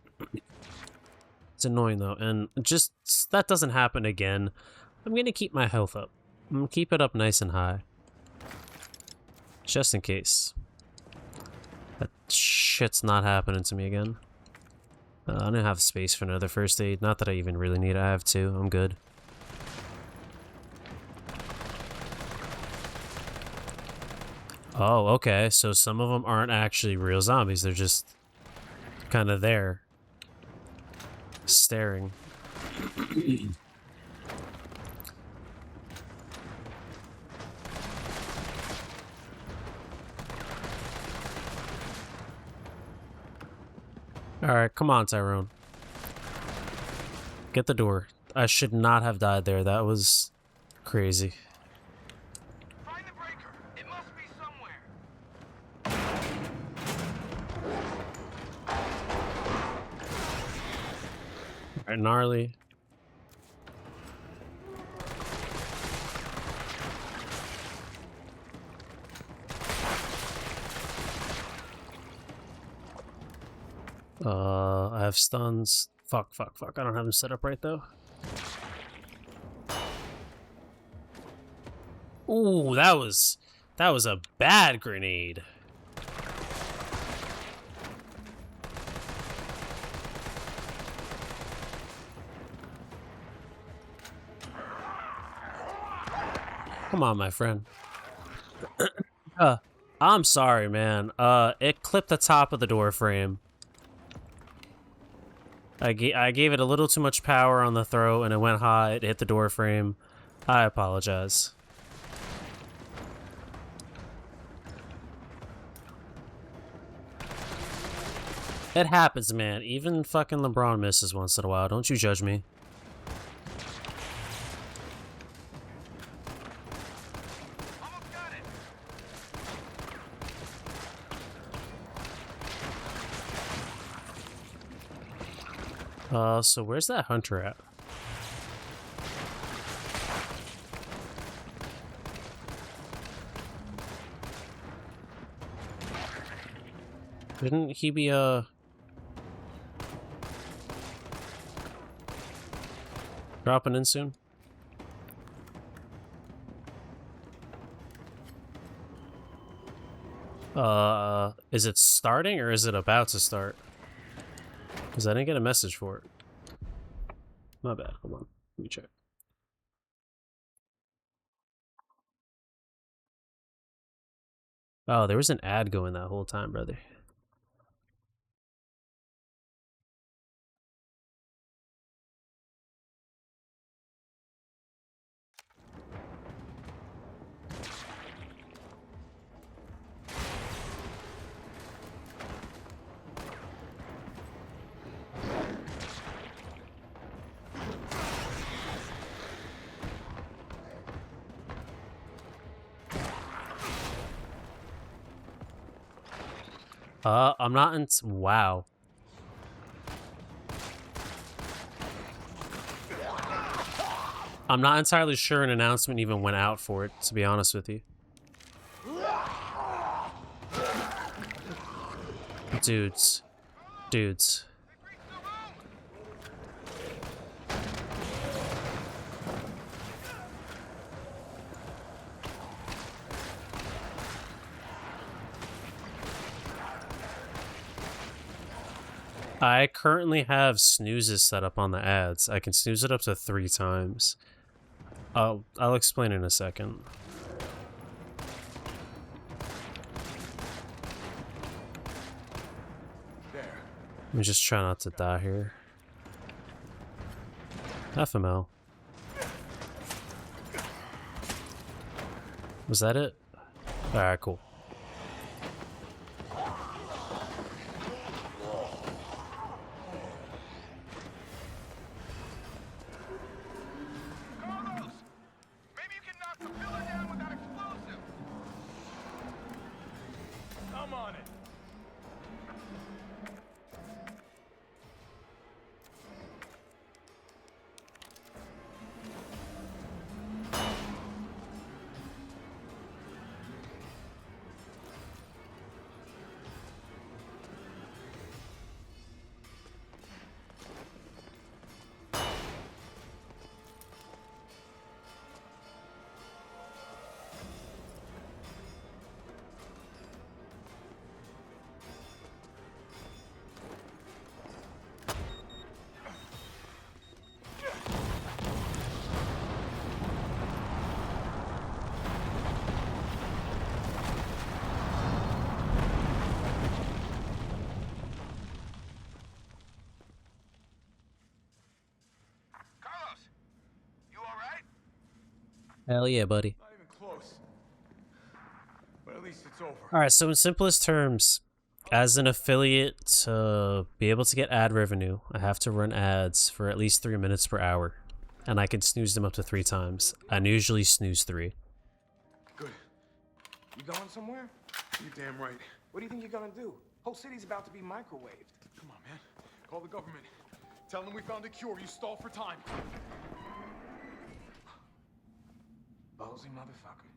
It's annoying though, and just that doesn't happen again. I'm gonna keep my health up. I'm gonna keep it up nice and high. Just in case. That shit's not happening to me again. I don't have space for another first aid. Not that I even really need it. I have two. I'm good. Oh, okay. So some of them aren't actually real zombies. They're just kind of there. Staring. Alright, come on, Tyrone. Get the door. I should not have died there. That was crazy. Find the breaker. It must be somewhere. Alright, gnarly. I have stuns. Fuck. I don't have them set up right though. Ooh, that was a bad grenade. Come on, my friend. I'm sorry, man. It clipped the top of the door frame. I gave it a little too much power on the throw, and it went high. It hit the door frame. I apologize. It happens, man. Even fucking LeBron misses once in a while. Don't you judge me. So where's that hunter at? Didn't he be, dropping in soon? Is it starting or is it about to start? Because I didn't get a message for it. My bad. Hold on. Let me check. Oh, there was an ad going that whole time, brother. I'm not in. Wow. I'm not entirely sure an announcement even went out for it, to be honest with you. Dudes. Dudes. I currently have snoozes set up on the ads. I can snooze it up to 3 times. I'll explain in a second. Let me just try not to die here. FML. Was that it? Alright, cool. I'm on it. Hell yeah, buddy. Not even close. But at least it's over. Alright, so in simplest terms, as an affiliate, to be able to get ad revenue, I have to run ads for at least 3 minutes per hour. And I can snooze them up to 3 times. I usually snooze 3. Good. You going somewhere? You damn right. What do you think you're gonna do? Whole city's about to be microwaved. Come on, man. Call the government. Tell them we found a cure. You stall for time. Ballsy motherfucker.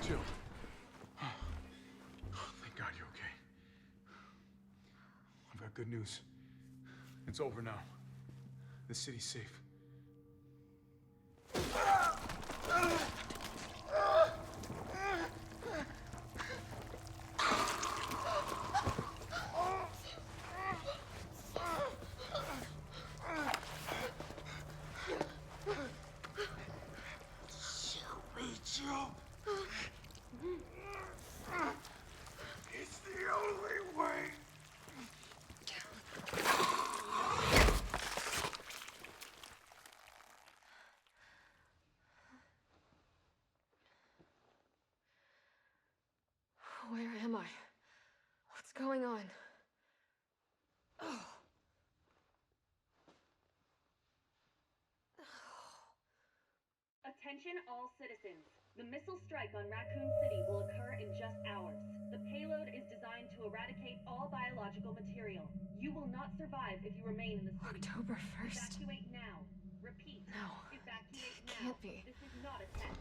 Jill. Thank God you're okay. I've got good news. It's over now. The city's safe. It's the only way. Where am I? What's going on? Oh. Attention all citizens. The missile strike on Raccoon City will occur in just hours. The payload is designed to eradicate all biological material. You will not survive if you remain in the city. October 1st. Evacuate now. Repeat. No. Evacuate It now. can't be. This is not a test.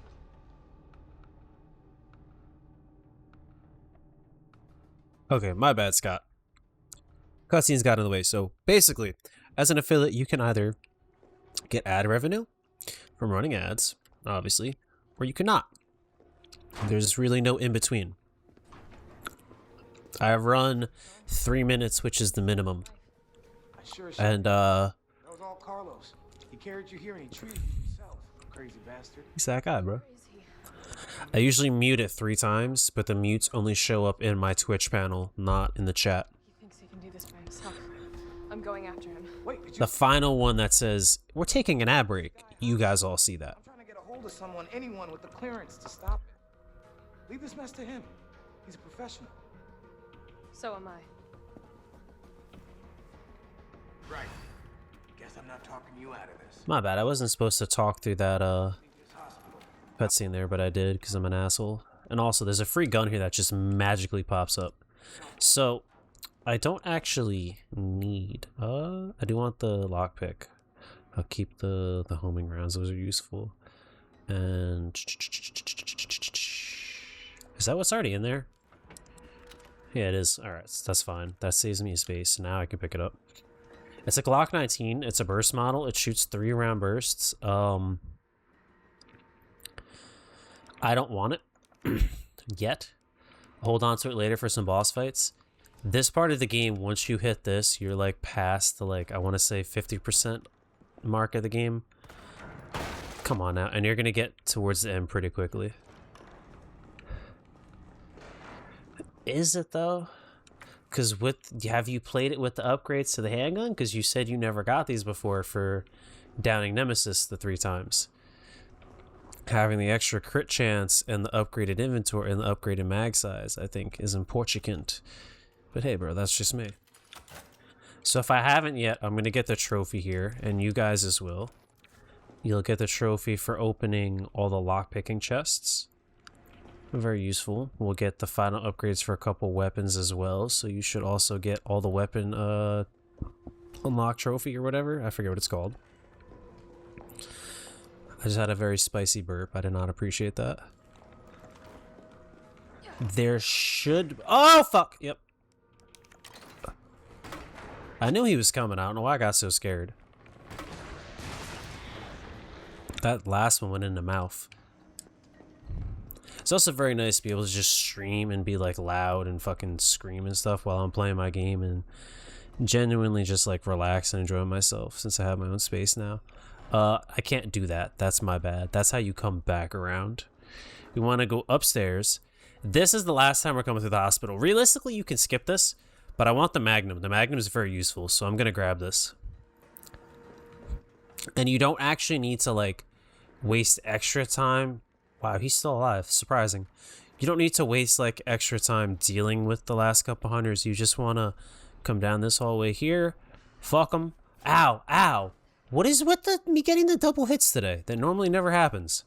Okay, my bad, Scott. Cutscenes got in the way. So basically, as an affiliate, you can either get ad revenue from running ads, obviously, or you cannot. There's really no in between. I've run 3 minutes, which is the minimum. And That was all Carlos. He carried you here and he treated you himself. Crazy bastard. he's that guy, bro. I usually mute it 3 times, but the mutes only show up in my Twitch panel, not in the chat. He thinks he can do this by himself. I'm going after him. Wait, did you... The final one that says, "We're taking an ad break." You guys all see that. I'm trying to get a hold of someone, anyone with the clearance to stop it. Leave this mess to him. He's a professional. So am I. Right. Guess I'm not talking you out of this. My bad. I wasn't supposed to talk through that cutscene there, but I did because I'm an asshole. And also, there's a free gun here that just magically pops up. So, I don't actually need... I do want the lockpick. I'll keep the homing rounds. Those are useful. And... Is that what's already in there? Yeah, it is. Alright, that's fine. That saves me space. Now I can pick it up. It's a Glock 19. It's a burst model. It shoots 3-round bursts. I don't want it yet. Hold on to it later for some boss fights. This part of the game, once you hit this, you're like past the like, I want to say 50% mark of the game. Come on now. And you're going to get towards the end pretty quickly. Is it though? Because have you played it with the upgrades to the handgun? Because you said you never got these before for downing Nemesis the 3 times. Having the extra crit chance and the upgraded inventory and the upgraded mag size, I think, is important. But hey, bro, that's just me. So if I haven't yet, I'm going to get the trophy here, and you guys as well. You'll get the trophy for opening all the lockpicking chests. Very useful. We'll get the final upgrades for a couple weapons as well, so you should also get all the weapon unlock trophy or whatever. I forget what it's called. I just had a very spicy burp. I did not appreciate that. There should... Oh, fuck! Yep. I knew he was coming. I don't know why I got so scared. That last one went in the mouth. It's also very nice to be able to just stream and be like loud and fucking scream and stuff while I'm playing my game and genuinely just like relax and enjoy myself since I have my own space now. I can't do that. That's my bad. That's how you come back around. We want to go upstairs. This is the last time we're coming through the hospital. Realistically, you can skip this, but I want the Magnum. The Magnum is very useful, so I'm going to grab this. And you don't actually need to like waste extra time. Wow, he's still alive. Surprising. You don't need to waste like extra time dealing with the last couple hunters. You just want to come down this hallway here. Fuck them. Ow, ow. What is with me getting the double hits today? That normally never happens.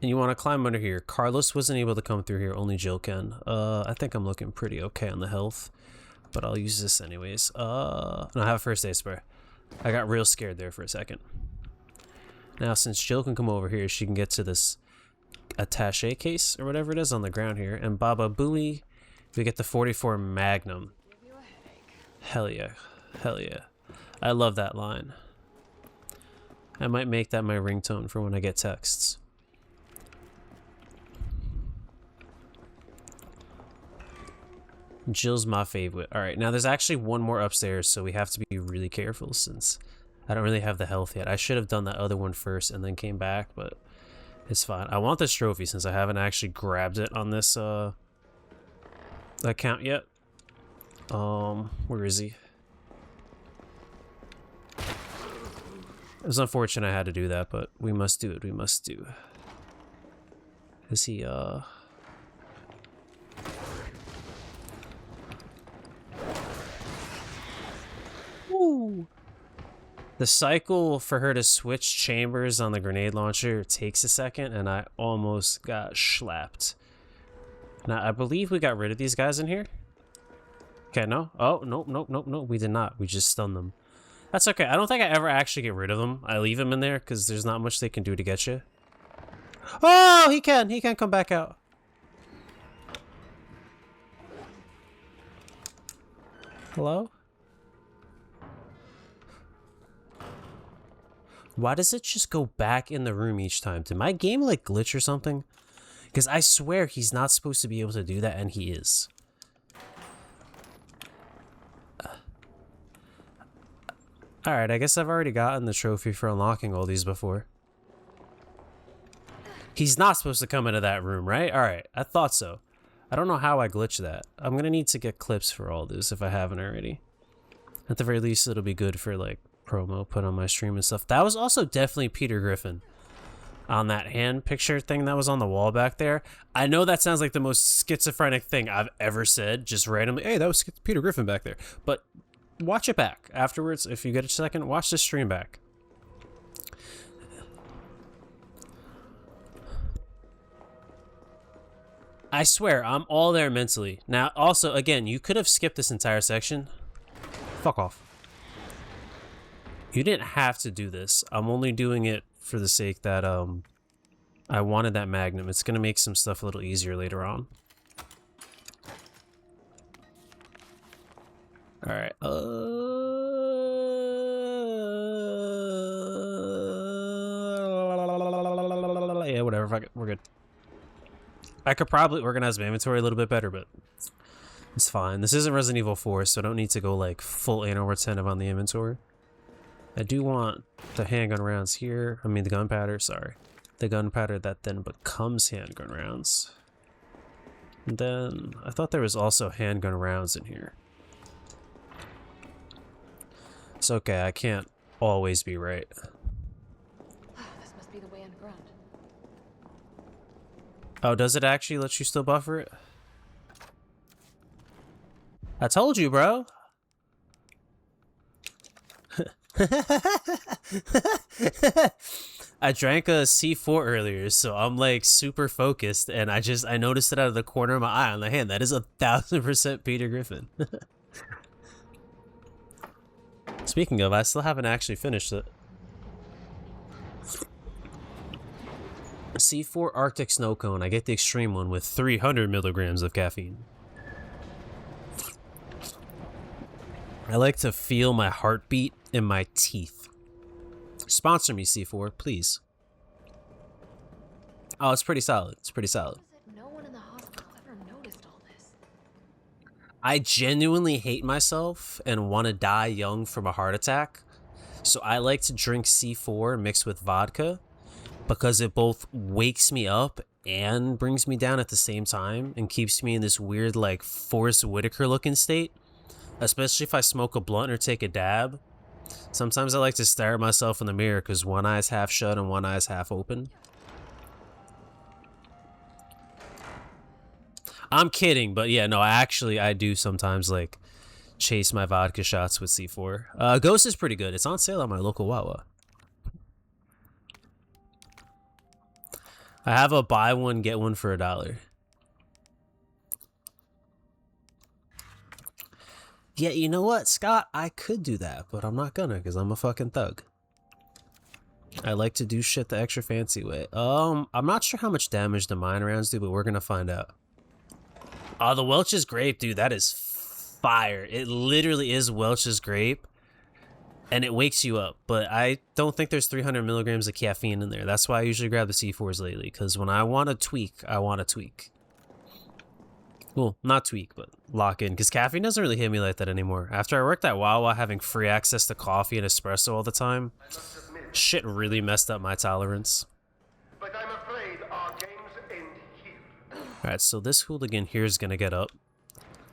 And you want to climb under here. Carlos wasn't able to come through here. Only Jill can. I think I'm looking pretty okay on the health. But I'll use this anyways. And I have a first aid spray. I got real scared there for a second. Now, since Jill can come over here, she can get to this attaché case or whatever it is on the ground here. And Baba Booey, we get the 44 Magnum. Hell yeah. Hell yeah. I love that line. I might make that my ringtone for when I get texts. Jill's my favorite. Alright, now there's actually one more upstairs, so we have to be really careful since I don't really have the health yet. I should have done that other one first and then came back, but it's fine. I want this trophy since I haven't actually grabbed it on this account yet. Where is he? It was unfortunate I had to do that, but we must do it. We must do. Is he, Woo! The cycle for her to switch chambers on the grenade launcher takes a second, and I almost got slapped. Now, I believe we got rid of these guys in here. Okay, no. Oh, nope, nope, nope, nope. We did not. We just stunned them. That's okay. I don't think I ever actually get rid of them. I leave them in there because there's not much they can do to get you. Oh, he can. He can come back out. Hello? Why does it just go back in the room each time? Did my game like glitch or something? Because I swear he's not supposed to be able to do that, and he is. Alright, I guess I've already gotten the trophy for unlocking all these before. He's not supposed to come into that room, right? Alright, I thought so. I don't know how I glitched that. I'm gonna need to get clips for all this if I haven't already. At the very least, it'll be good for, like, promo put on my stream and stuff. That was also definitely Peter Griffin on that hand picture thing that was on the wall back there. I know that sounds like the most schizophrenic thing I've ever said, just randomly, hey, that was Peter Griffin back there. But watch it back afterwards. If you get a second, watch the stream back. I swear, I'm all there mentally. Now, also, again, you could have skipped this entire section. Fuck off. You didn't have to do this. I'm only doing it for the sake that, I wanted that Magnum. It's gonna make some stuff a little easier later on. Alright, yeah, whatever, fuck it, we're good. I could probably organize my inventory a little bit better, but it's fine. This isn't Resident Evil 4, so I don't need to go like full anal retentive on the inventory. I do want the handgun rounds here. I mean the gunpowder, sorry. The gunpowder that then becomes handgun rounds. And then I thought there was also handgun rounds in here. It's okay, I can't always be right. This must be the way underground. Oh, does it actually let you still buffer it? I told you, bro. I drank a C4 earlier, so I'm like super focused, and I noticed it out of the corner of my eye on the hand. That is 1000% Peter Griffin. Speaking of, I still haven't actually finished it. C4 Arctic Snow Cone. I get the extreme one with 300 milligrams of caffeine. I like to feel my heartbeat in my teeth. Sponsor me, C4, please. Oh, it's pretty solid. It's pretty solid. No one in the hospital ever noticed all this. I genuinely hate myself and want to die young from a heart attack. So I like to drink C4 mixed with vodka because it both wakes me up and brings me down at the same time and keeps me in this weird like Forrest Whitaker looking state. Especially if I smoke a blunt or take a dab. Sometimes I like to stare at myself in the mirror because one eye's half shut and one eye's half open. I'm kidding, but yeah, no, actually I do sometimes like chase my vodka shots with C4. Ghost is pretty good. It's on sale at my local Wawa. I have a buy one, get one for $1. Yeah, you know what, Scott? I could do that, but I'm not gonna because I'm a fucking thug. I like to do shit the extra fancy way. I'm not sure how much damage the mine rounds do, but we're gonna find out. Oh, the Welch's grape, dude, that is fire. It literally is Welch's grape, and it wakes you up. But I don't think there's 300 milligrams of caffeine in there. That's why I usually grab the C4s lately, because when I want to tweak, I want to tweak. Well, not tweak, but lock in, because caffeine doesn't really hit me like that anymore. After I worked at Wawa having free access to coffee and espresso all the time, shit really messed up my tolerance. But I'm afraid our games end here. Alright, so this hooligan here is going to get up.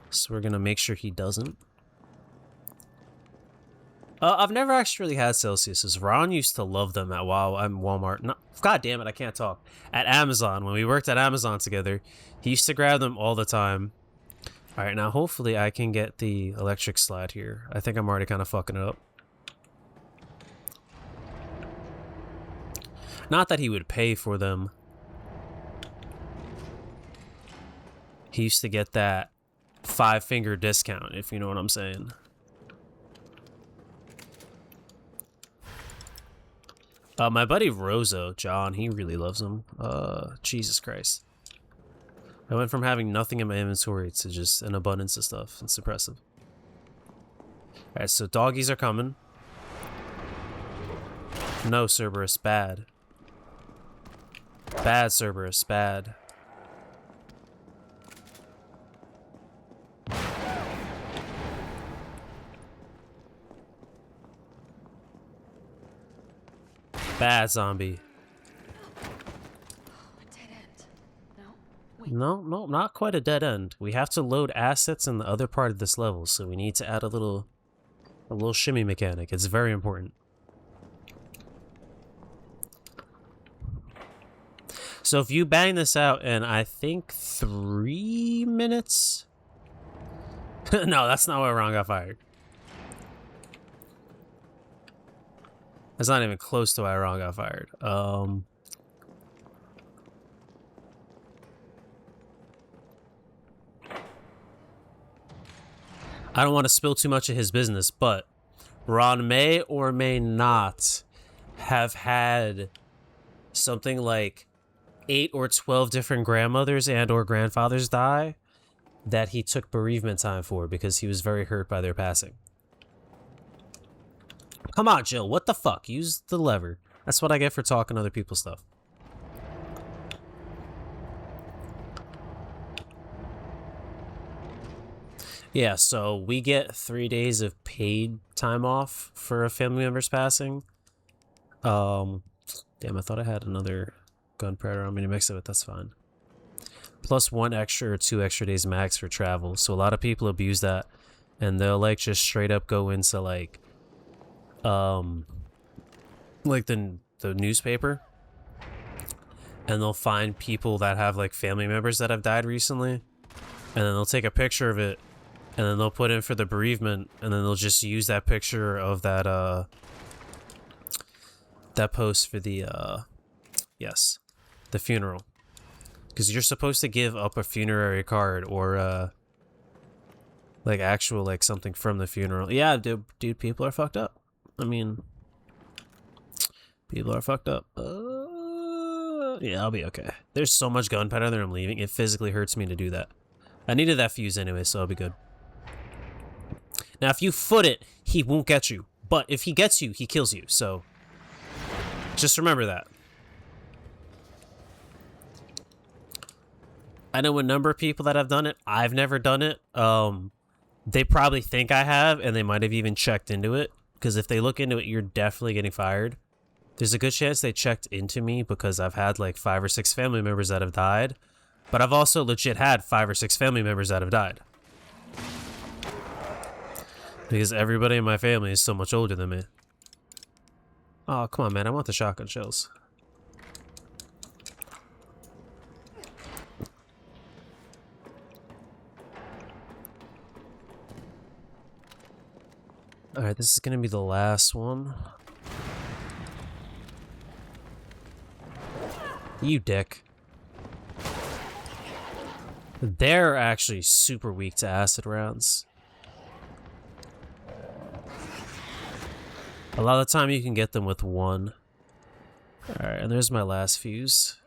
So we're going to make sure he doesn't. I've never actually really had Celsius's. Ron used to love them at Walmart. No, God damn it, I can't talk. At Amazon, when we worked at Amazon together, he used to grab them all the time. Alright, now hopefully I can get the electric slide here. I think I'm already kind of fucking it up. Not that he would pay for them. He used to get that 5-finger discount, if you know what I'm saying. My buddy Rozo, John, he really loves them. Jesus Christ. I went from having nothing in my inventory to just an abundance of stuff. It's impressive. Alright, so doggies are coming. No, Cerberus, bad. Bad, Cerberus, bad. Bad zombie. No, not quite a dead end. We have to load assets in the other part of this level, so we need to add a little A little shimmy mechanic. It's very important. So if you bang this out in, I think, 3 minutes? No, that's not why Ron got fired. That's not even close to why Ron got fired. I don't want to spill too much of his business, but Ron may or may not have had something like 8 or 12 different grandmothers and or grandfathers die that he took bereavement time for because he was very hurt by their passing. Come on, Jill, what the fuck? Use the lever. That's what I get for talking other people's stuff. Yeah, so we get 3 days of paid time off for a family member's passing. Damn, I thought I had another gunpowder on me to mix it with. That's fine. Plus 1 extra or 2 extra days max for travel. So a lot of people abuse that, and they'll like just straight up go into like the newspaper, and they'll find people that have like family members that have died recently, and then they'll take a picture of it, and then they'll put in for the bereavement, and then they'll just use that picture of that that post for the the funeral, because you're supposed to give up a funerary card or like actual like something from the funeral. Yeah, dude, people are fucked up. I mean, people are fucked up. Yeah, I'll be okay. There's so much gunpowder that I'm leaving. It physically hurts me to do that. I needed that fuse anyway, so I'll be good. Now, if you foot it, he won't get you. But if he gets you, he kills you. So, just remember that. I know a number of people that have done it. I've never done it. They probably think I have, and they might have even checked into it. Because if they look into it, you're definitely getting fired. There's a good chance they checked into me because I've had like 5 or 6 family members that have died. But I've also legit had 5 or 6 family members that have died. Because everybody in my family is so much older than me. Oh, come on, man. I want the shotgun shells. Alright, this is going to be the last one. You dick. They're actually super weak to acid rounds. A lot of the time you can get them with 1. Alright, and there's my last fuse.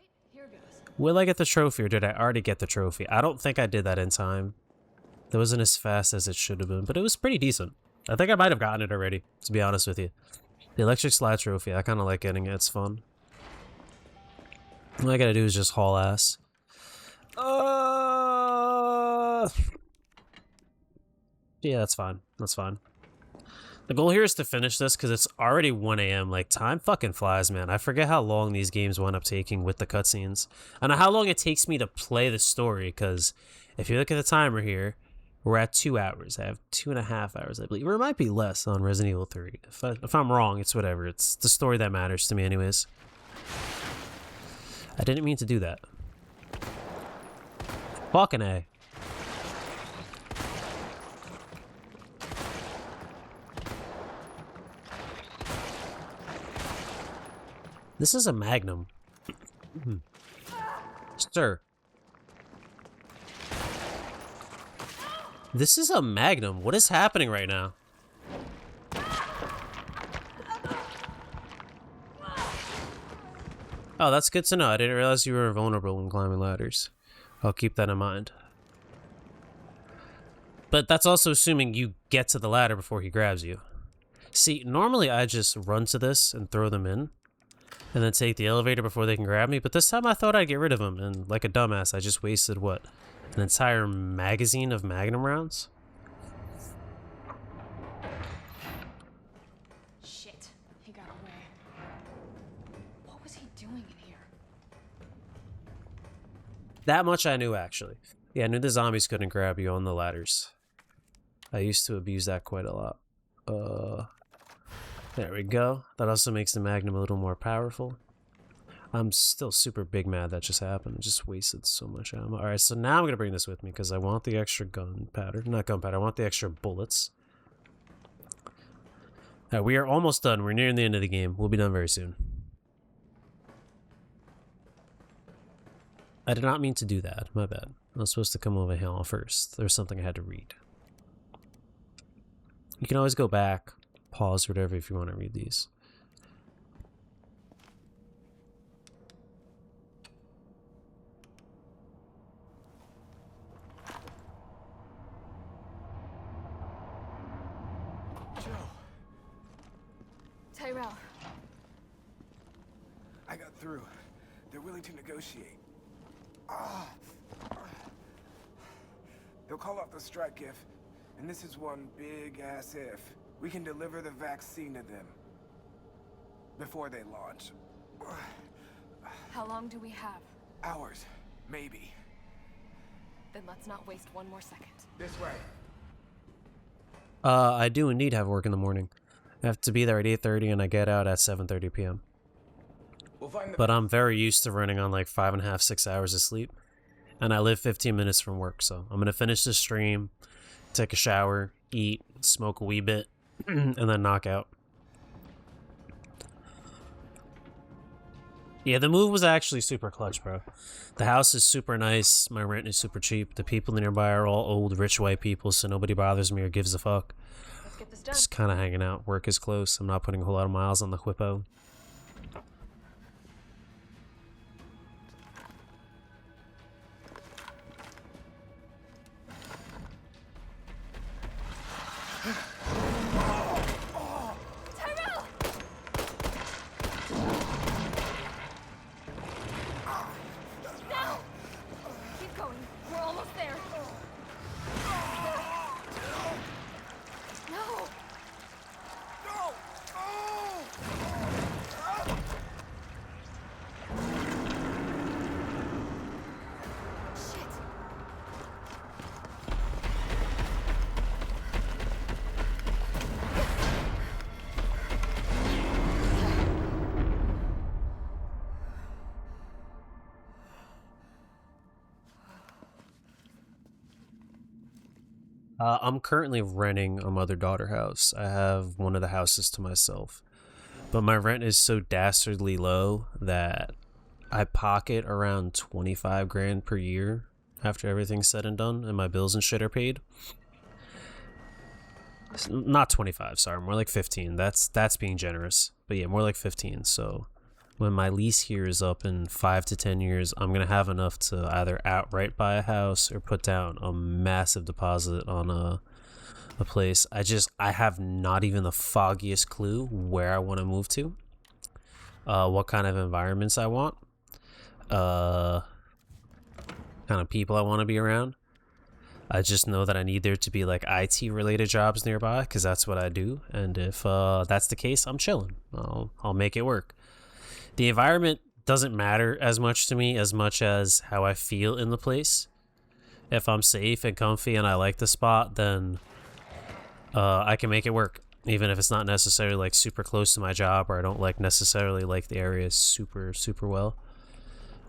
Will I get the trophy, or did I already get the trophy? I don't think I did that in time. That wasn't as fast as it should have been, but it was pretty decent. I think I might have gotten it already, to be honest with you. The electric slide trophy, I kind of like getting it. It's fun. All I gotta do is just haul ass. Yeah, that's fine. That's fine. The goal here is to finish this because it's already 1 a.m. Like, time fucking flies, man. I forget how long these games wind up taking with the cutscenes. I know how long it takes me to play the story, because if you look at the timer here, we're at 2 hours. I have 2.5 hours, I believe. Or it might be less on Resident Evil 3. If I'm wrong, it's whatever. It's the story that matters to me anyways. I didn't mean to do that. Fucking A. This is a Magnum. Sir. This is a Magnum. What is happening right now? Oh, that's good to know. I didn't realize you were vulnerable when climbing ladders. I'll keep that in mind. But that's also assuming you get to the ladder before he grabs you. See, normally I just run to this and throw them in, and then take the elevator before they can grab me, but this time I thought I'd get rid of them, and like a dumbass, I just wasted, what, an entire magazine of Magnum rounds? Shit, he got away. What was he doing in here? That much I knew, actually. Yeah, I knew the zombies couldn't grab you on the ladders. I used to abuse that quite a lot. There we go. That also makes the Magnum a little more powerful. I'm still super big mad that just happened. I just wasted so much ammo. Alright, so now I'm gonna bring this with me because I want the extra gunpowder. Not gunpowder, I want the extra bullets. Alright, we are almost done. We're nearing the end of the game. We'll be done very soon. I did not mean to do that. My bad. I was supposed to come over here first. There's something I had to read. You can always go back, pause, whatever if you want to read these. Tyrell. I got through. They're willing to negotiate. They'll call off the strike if, and this is one big-ass if, we can deliver the vaccine to them before they launch. How long do we have? Hours, maybe. Then let's not waste one more second. This way. I do indeed have work in the morning. I have to be there at 8:30 and I get out at 7:30 p.m. But I'm very used to running on like 5.5, 6 hours of sleep. And I live 15 minutes from work, so I'm going to finish this stream, take a shower, eat, smoke a wee bit, and then knock out. Yeah, the move was actually super clutch, bro. The house is super nice, my rent is super cheap, the people nearby are all old, rich white people, so nobody bothers me or gives a fuck. Let's get this done. Just kind of hanging out, work is close, I'm not putting a whole lot of miles on the whippo. I'm currently renting a mother-daughter house. I have one of the houses to myself. But my rent is so dastardly low that I pocket around 25 grand per year after everything's said and done and my bills and shit are paid. Not 25, sorry, more like 15. That's being generous. But yeah, more like 15. So when my lease here is up in 5 to 10 years, I'm going to have enough to either outright buy a house or put down a massive deposit on a place. I have not even the foggiest clue where I want to move to, what kind of environments I want, kind of people I want to be around. I just know that I need there to be like IT related jobs nearby because that's what I do. And if that's the case, I'm chilling. I'll make it work. The environment doesn't matter as much to me as much as how I feel in the place. If I'm safe and comfy and I like the spot, then I can make it work. Even if it's not necessarily like super close to my job or I don't like necessarily like the area super, super well.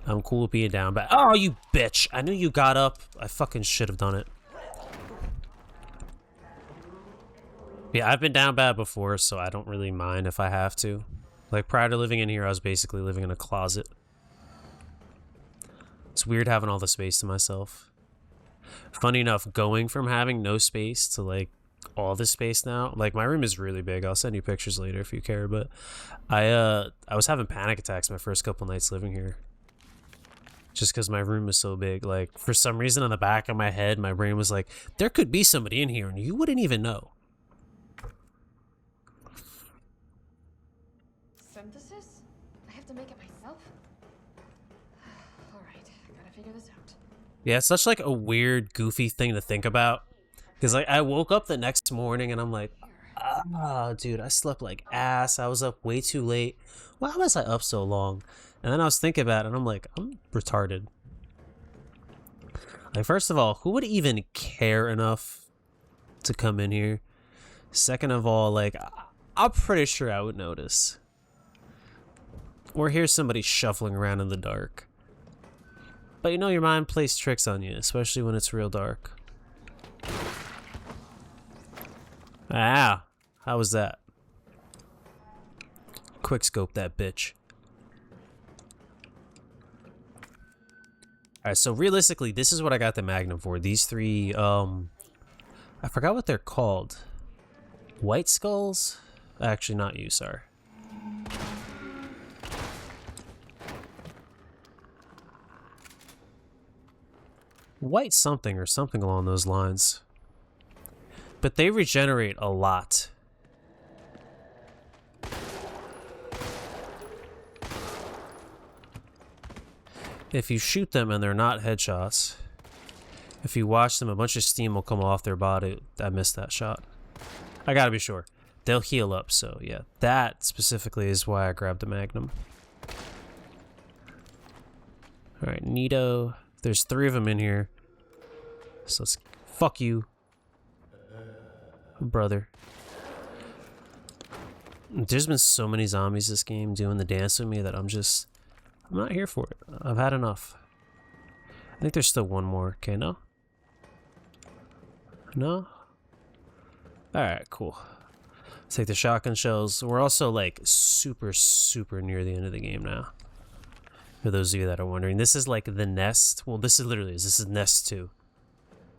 I'm cool with being down bad. Oh, you bitch! I knew you got up. I fucking should have done it. Yeah, I've been down bad before, so I don't really mind if I have to. Like, prior to living in here, I was basically living in a closet. It's weird having all the space to myself. Funny enough, going from having no space to, like, all this space now. Like, my room is really big. I'll send you pictures later if you care, but I was having panic attacks my first couple nights living here. Just because my room is so big. Like, for some reason in the back of my head, my brain was like, there could be somebody in here and you wouldn't even know. Synthesis? I have to make it myself? Alright, gotta figure this out. Yeah, it's such like a weird, goofy thing to think about. Because like I woke up the next morning and I'm like, dude, I slept like ass. I was up way too late. Why was I up so long? And then I was thinking about it and I'm like, I'm retarded. Like, first of all, who would even care enough to come in here Second of all, like, I'm pretty sure I would notice. Or hear somebody shuffling around in the dark. But you know your mind plays tricks on you, especially when it's real dark. Ah, how was that? Quick scope that bitch. Alright, so realistically, this is what I got the Magnum for. These three, I forgot what they're called. White skulls? Actually, not you, sorry. White something or something along those lines. But they regenerate a lot. If you shoot them and they're not headshots, if you watch them, a bunch of steam will come off their body. I missed that shot. I gotta be sure. They'll heal up, so yeah. That specifically is why I grabbed the Magnum. Alright, Nito. There's 3 of them in here. So let's... Fuck you. Brother. There's been so many zombies this game doing the dance with me that I'm not here for it. I've had enough. I think there's still one more. Okay, no? No? Alright, cool. Let's take the shotgun shells. We're also like super, super near the end of the game now. For those of you that are wondering, this is like the N.E.S.T. Well, this is N.E.S.T 2.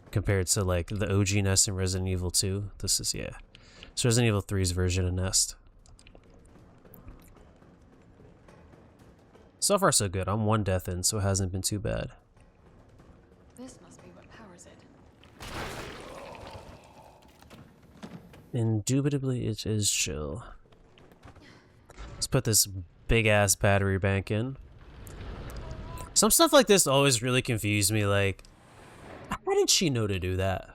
Compared to like the OG N.E.S.T and Resident Evil 2. This is, yeah. It's Resident Evil 3's version of N.E.S.T. So far so good. I'm 1 death in, so it hasn't been too bad. This must be what powers it. Indubitably, it is chill. Let's put this big-ass battery bank in. Some stuff like this always really confused me, like, how did she know to do that?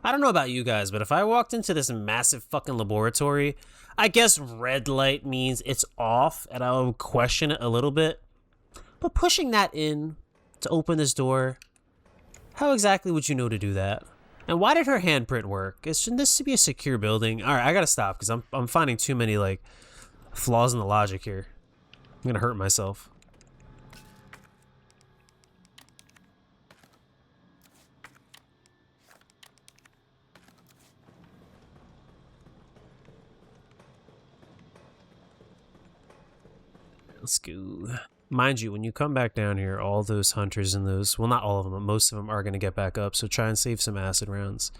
I don't know about you guys, but if I walked into this massive fucking laboratory, I guess red light means it's off, and I would question it a little bit. But pushing that in to open this door, how exactly would you know to do that? And why did her handprint work? Shouldn't this be a secure building? All right, I gotta stop because I'm finding too many like flaws in the logic here. I'm gonna hurt myself. Let's go. Mind you, when you come back down here, all those hunters and those, well, not all of them, but most of them are going to get back up. So try and save some acid rounds,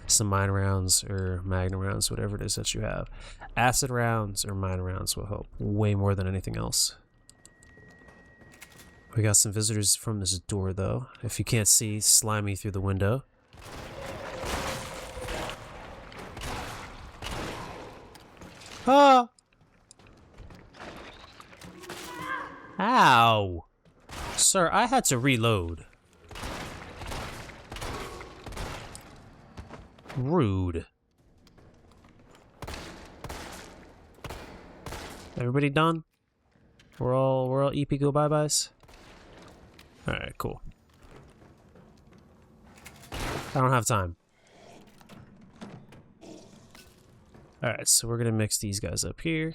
some mine rounds, or magnum rounds, whatever it is that you have. Acid rounds or mine rounds will help way more than anything else. We got some visitors from this door, though. If you can't see, slimy through the window. Ah! Ow! Sir, I had to reload. Rude. Everybody done? We're all EP go bye-byes? Alright, cool. I don't have time. Alright, so we're gonna mix these guys up here.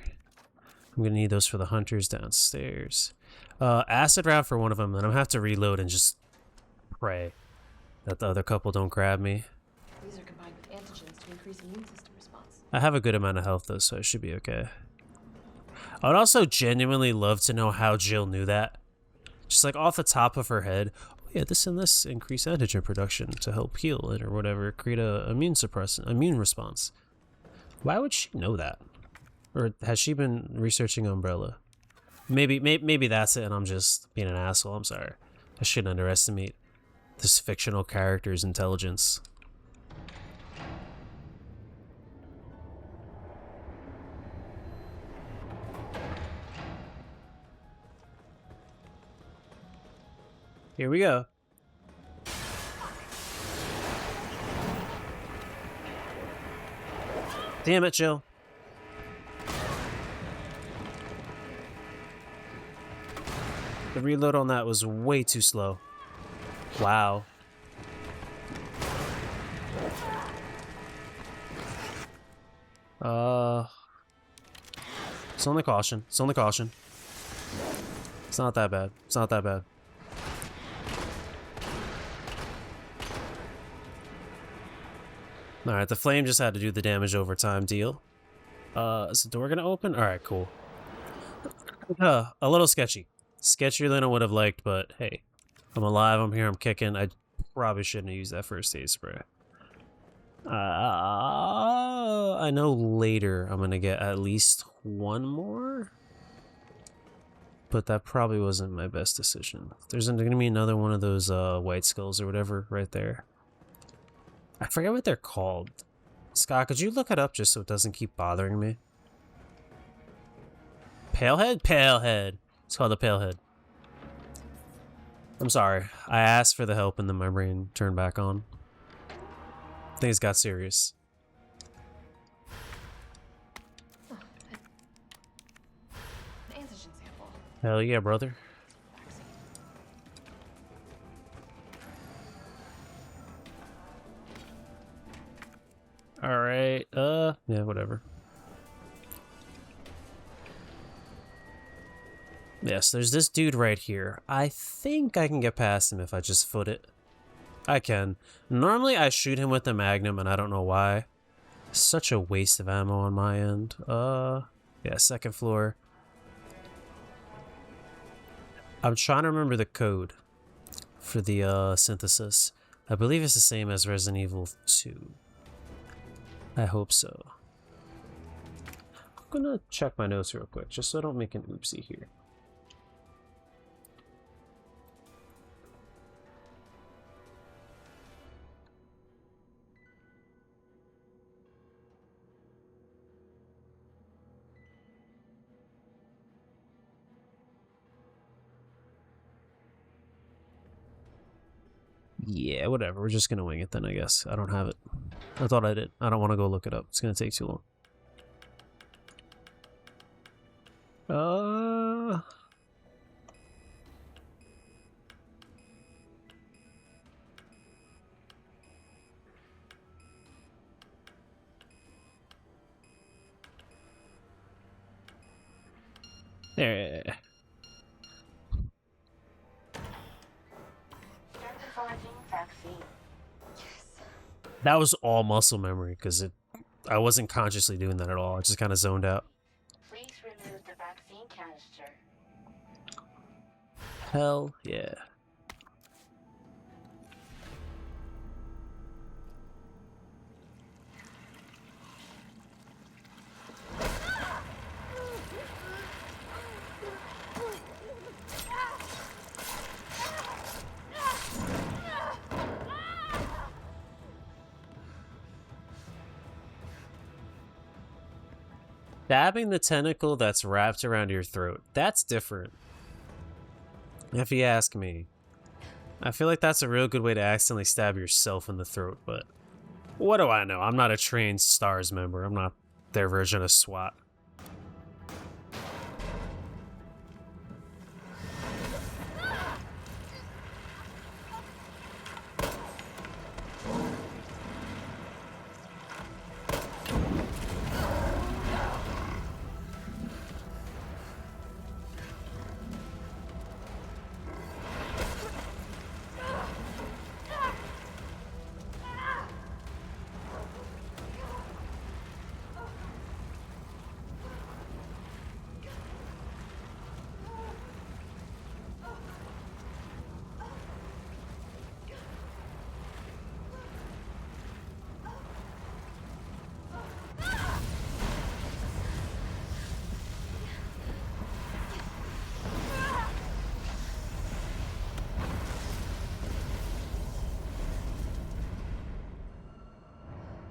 I'm gonna need those for the hunters downstairs. Acid round for one of them, then I'm gonna have to reload and just pray that the other couple don't grab me. These are combined with antigens to increase immune system response. I have a good amount of health though, so I should be okay. I would also genuinely love to know how Jill knew that. Just like off the top of her head, oh yeah, this and this increase antigen production to help heal it or whatever, create a immune response. Why would she know that? Or has she been researching Umbrella? Maybe that's it and I'm just being an asshole. I'm sorry. I shouldn't underestimate this fictional character's intelligence. Here we go. Damn it, Jill. The reload on that was way too slow. Wow. It's only caution. It's only caution. It's not that bad. It's not that bad. Alright, the flame just had to do the damage over time deal. Is the door gonna open? Alright, cool. A little sketchy. Sketchier than I would have liked, but hey. I'm alive, I'm here, I'm kicking. I probably shouldn't have used that first aid spray. I know later I'm gonna get at least one more. But that probably wasn't my best decision. There's gonna be another one of those white skulls or whatever right there. I forget what they're called. Scott, could you look it up just so it doesn't keep bothering me? Palehead? Palehead. It's called a palehead. I'm sorry. I asked for the help and then my brain turned back on. Things got serious. Oh, an antigen sample. Hell yeah, brother. Alright, yeah, whatever. Yes, there's this dude right here. I think I can get past him if I just foot it. I can. Normally I shoot him with the Magnum and I don't know why. Such a waste of ammo on my end. Yeah, second floor. I'm trying to remember the code for the synthesis. I believe it's the same as Resident Evil 2. I hope so. I'm gonna check my notes real quick, just so I don't make an oopsie here. Yeah, whatever. We're just gonna wing it then, I guess. I don't have it. I thought I did. I don't want to go look it up. It's gonna take too long. There. That was all muscle memory because I wasn't consciously doing that at all. I just kind of zoned out. Please remove the vaccine canister. Hell yeah. Stabbing the tentacle that's wrapped around your throat. That's different. If you ask me. I feel like that's a real good way to accidentally stab yourself in the throat, but what do I know? I'm not a trained STARS member. I'm not their version of SWAT.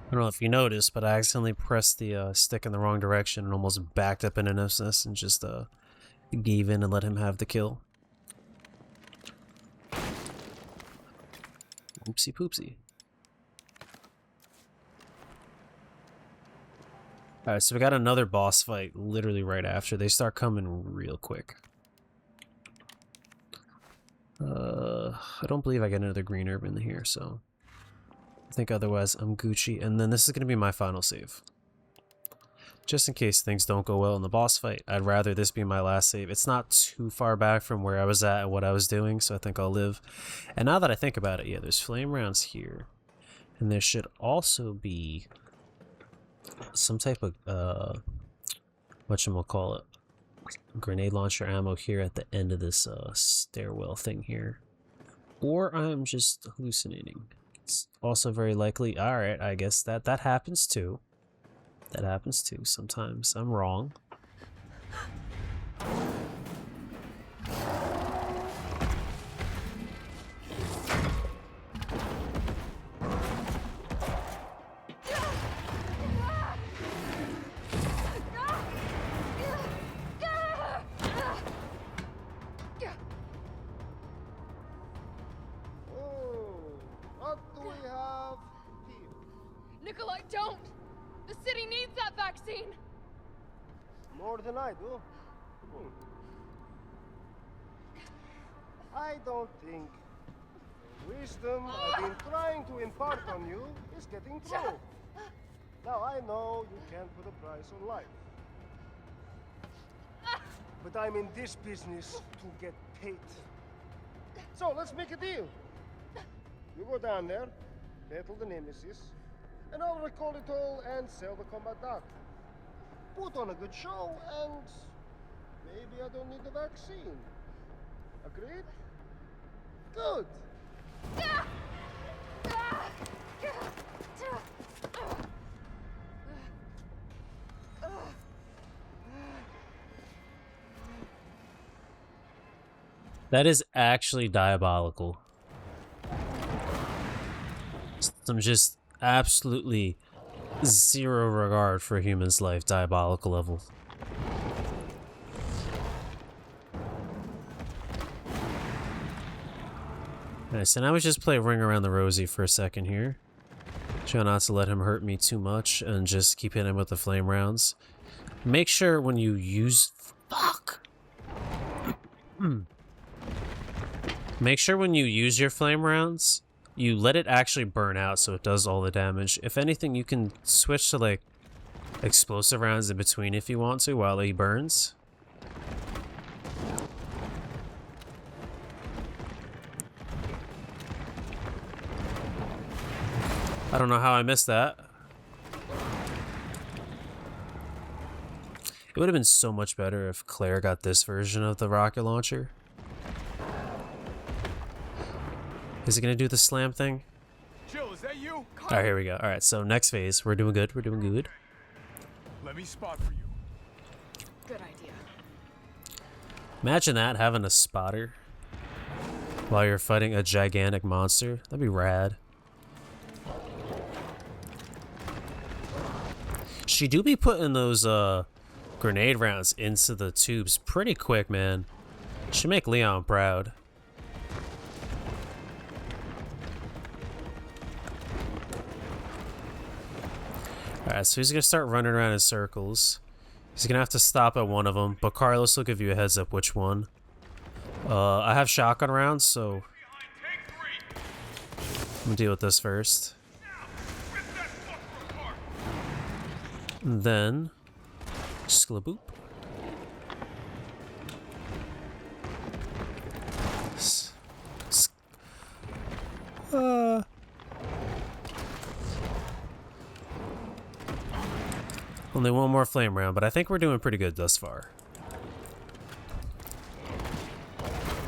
I don't know if you noticed, but I accidentally pressed the stick in the wrong direction and almost backed up into Nemesis and just gave in and let him have the kill. Oopsie poopsie. Alright, so we got another boss fight literally right after. They start coming real quick. I don't believe I get another green herb in here, so I think otherwise I'm Gucci. And then this is going to be my final save. Just in case things don't go well in the boss fight, I'd rather this be my last save. It's not too far back from where I was at and what I was doing, so I think I'll live. And now that I think about it, yeah, there's flame rounds here. And there should also be some type of, whatchamacallit, grenade launcher ammo here at the end of this stairwell thing here. Or I'm just hallucinating. It's also very likely. Alright, I guess that happens too. That happens too. Sometimes I'm wrong. What do we have here? Nikolai, don't! The city needs that vaccine! More than I do. I don't think the wisdom I've been trying to impart on you is getting through. Now I know you can't put a price on life. But I'm in this business to get paid. So let's make a deal. You go down there, battle the Nemesis, and I'll recall it all and sell the combat dock. Put on a good show, and maybe I don't need the vaccine. Agreed? Good. That is actually diabolical. Some just absolutely zero regard for a human's life, diabolical level. Alright, so now we just play Ring Around the Rosie for a second here. Try not to let him hurt me too much and just keep hitting him with the flame rounds. Make sure when you use... Fuck! Make sure when you use your flame rounds, you let it actually burn out so it does all the damage. If anything, you can switch to like explosive rounds in between if you want to while he burns. I don't know how I missed that. It would have been so much better if Claire got this version of the rocket launcher. Is it gonna do the slam thing? Jill, is that you? Alright, here we go. Alright, so next phase. We're doing good. We're doing good. Let me spot for you. Good idea. Imagine that, having a spotter while you're fighting a gigantic monster. That'd be rad. She do be putting those grenade rounds into the tubes pretty quick, man. Should make Leon proud. Alright, so he's gonna start running around in circles. He's gonna have to stop at one of them, but Carlos will give you a heads up which one. I have shotgun rounds, so I'm gonna deal with this first. And then sklaboop. Only one more flame round, but I think we're doing pretty good thus far.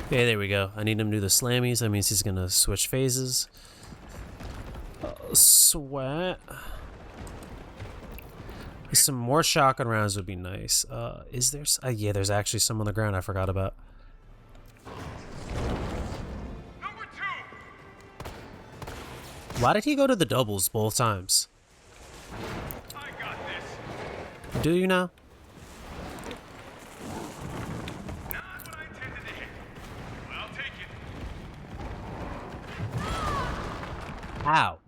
Okay, there we go. I need him to do the slammies. That means he's gonna switch phases. Sweat. Some more shotgun rounds would be nice. Is there? Yeah, there's actually some on the ground I forgot about. Why did he go to the doubles both times? I got this. Do you now? Not what I intended to hit. Well, I'll take it. Ow.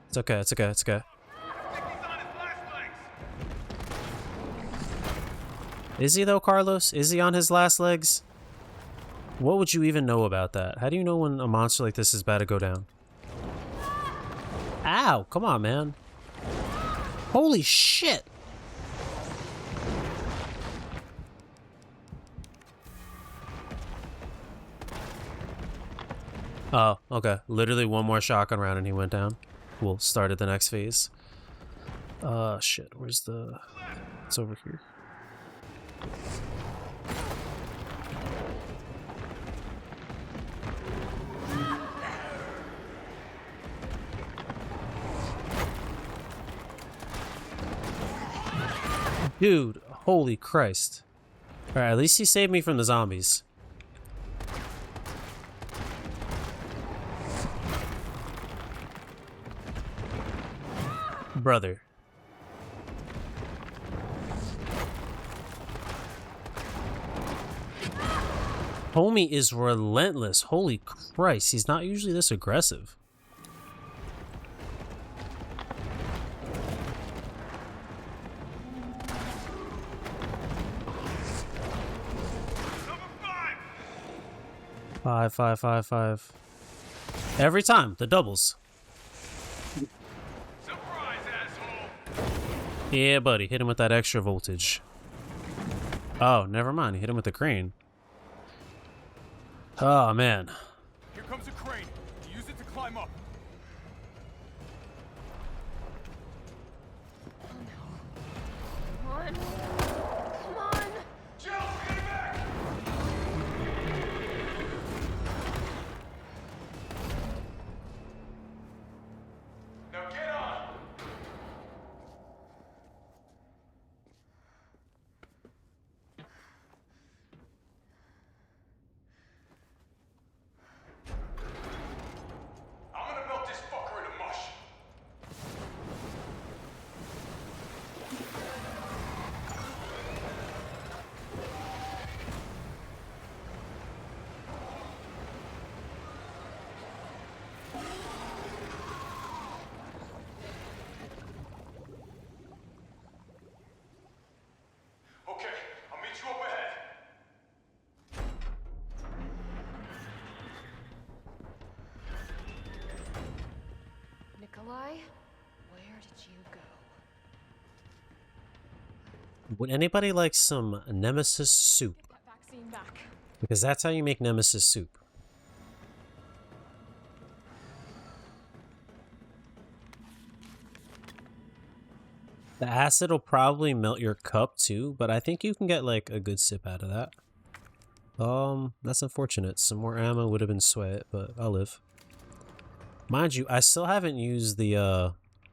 It's okay, it's okay, it's okay. Is he though, Carlos? Is he on his last legs? What would you even know about that? How do you know when a monster like this is about to go down? Ow! Come on, man. Holy shit! Oh, okay. Literally one more shotgun round and he went down. We'll start at the next phase. Shit. Where's the... It's over here. Dude, holy Christ. Alright, at least he saved me from the zombies. Brother. Homie is relentless. Holy Christ, he's not usually this aggressive. Five. Every time, the doubles. Surprise, asshole! Yeah, buddy, hit him with that extra voltage. Oh, never mind, hit him with the crane. Oh, man. Here comes a crane. Use it to climb up. Come on. Come on. Jill, get back! Now get on! I'm gonna melt this fucker into mush. Okay, I'll meet you up ahead. Nikolai, where did you go? Would anybody like some Nemesis soup? Get that vaccine back. Because that's how you make Nemesis soup. The acid will probably melt your cup too, but I think you can get like a good sip out of that. That's unfortunate. Some more ammo would have been sweat, but I'll live. Mind you, I still haven't used the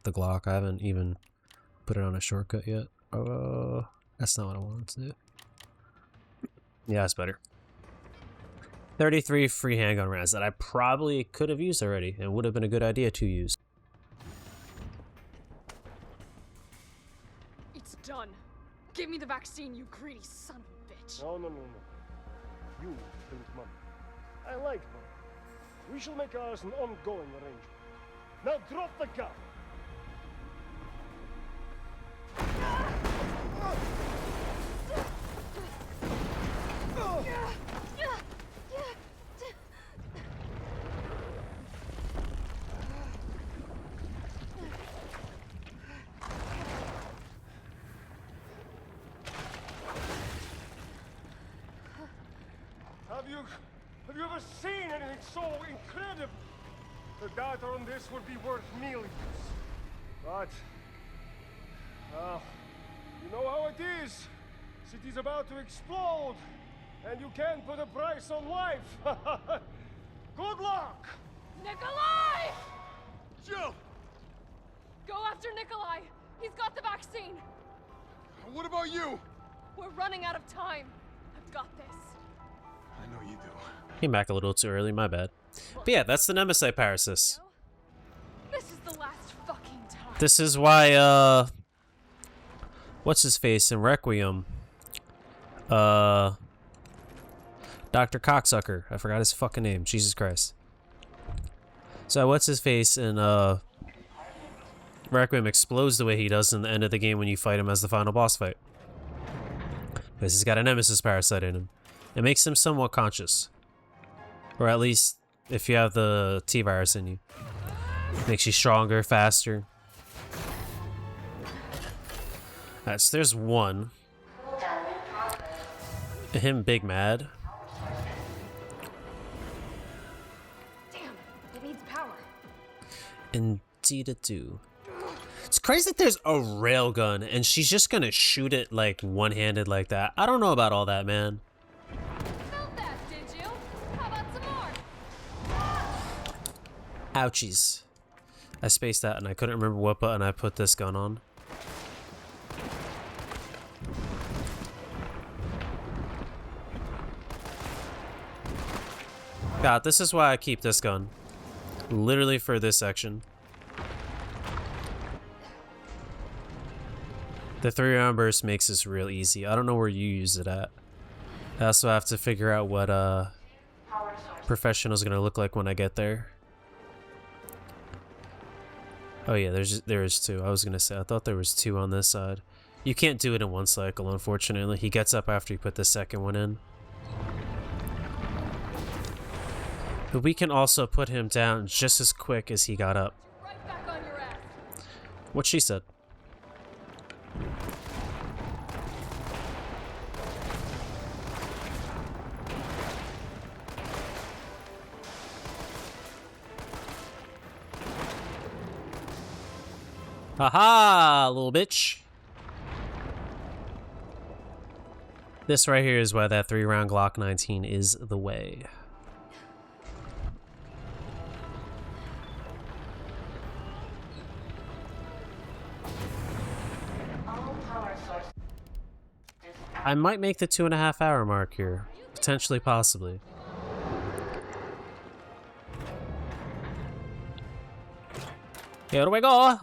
Glock. I haven't even put it on a shortcut yet. That's not what I wanted to do. Yeah, that's better. 33 free handgun rounds that I probably could have used already and would have been a good idea to use. It's done. Give me the vaccine, you greedy son of a bitch. No. You think money. I like money. We shall make ours an ongoing arrangement. Now drop the gun! Have you ever seen anything so incredible? The data on this would be worth millions. But, you know how it is. City's about to explode, and you can't put a price on life. Good luck! Nikolai! Jill! Go after Nikolai! He's got the vaccine! What about you? We're running out of time. I've got this. I know you do. Came back a little too early, my bad. But yeah, that's the Nemesis Parasis. This is the last fucking time. This is why, what's his face in Requiem? Dr. Cocksucker. I forgot his fucking name. Jesus Christ. So what's his face in, Requiem explodes the way he does in the end of the game when you fight him as the final boss fight. Because he's got a Nemesis parasite in him. It makes him somewhat conscious. Or at least, if you have the T-virus in you. Makes you stronger, faster. Alright, so there's one. Him big mad. Damn, it needs power. Indeed it do. It's crazy that there's a railgun and she's just gonna shoot it like one-handed like that. I don't know about all that, man. Felt that, did you? How about some more? Ouchies. I spaced out and I couldn't remember what button I put this gun on. God, this is why I keep this gun. Literally for this section. The 3-round burst makes this real easy. I don't know where you use it at. I also have to figure out what professional's gonna look like when I get there. Oh yeah, there is 2. I was gonna say I thought there was 2 on this side. You can't do it in one cycle, unfortunately. He gets up after you put the second one in. But we can also put him down just as quick as he got up. Right back on your ass. What she said. Haha, little bitch. This right here is why that 3-round Glock 19 is the way. I might make the 2.5 hour mark here. Potentially, possibly. Here we go!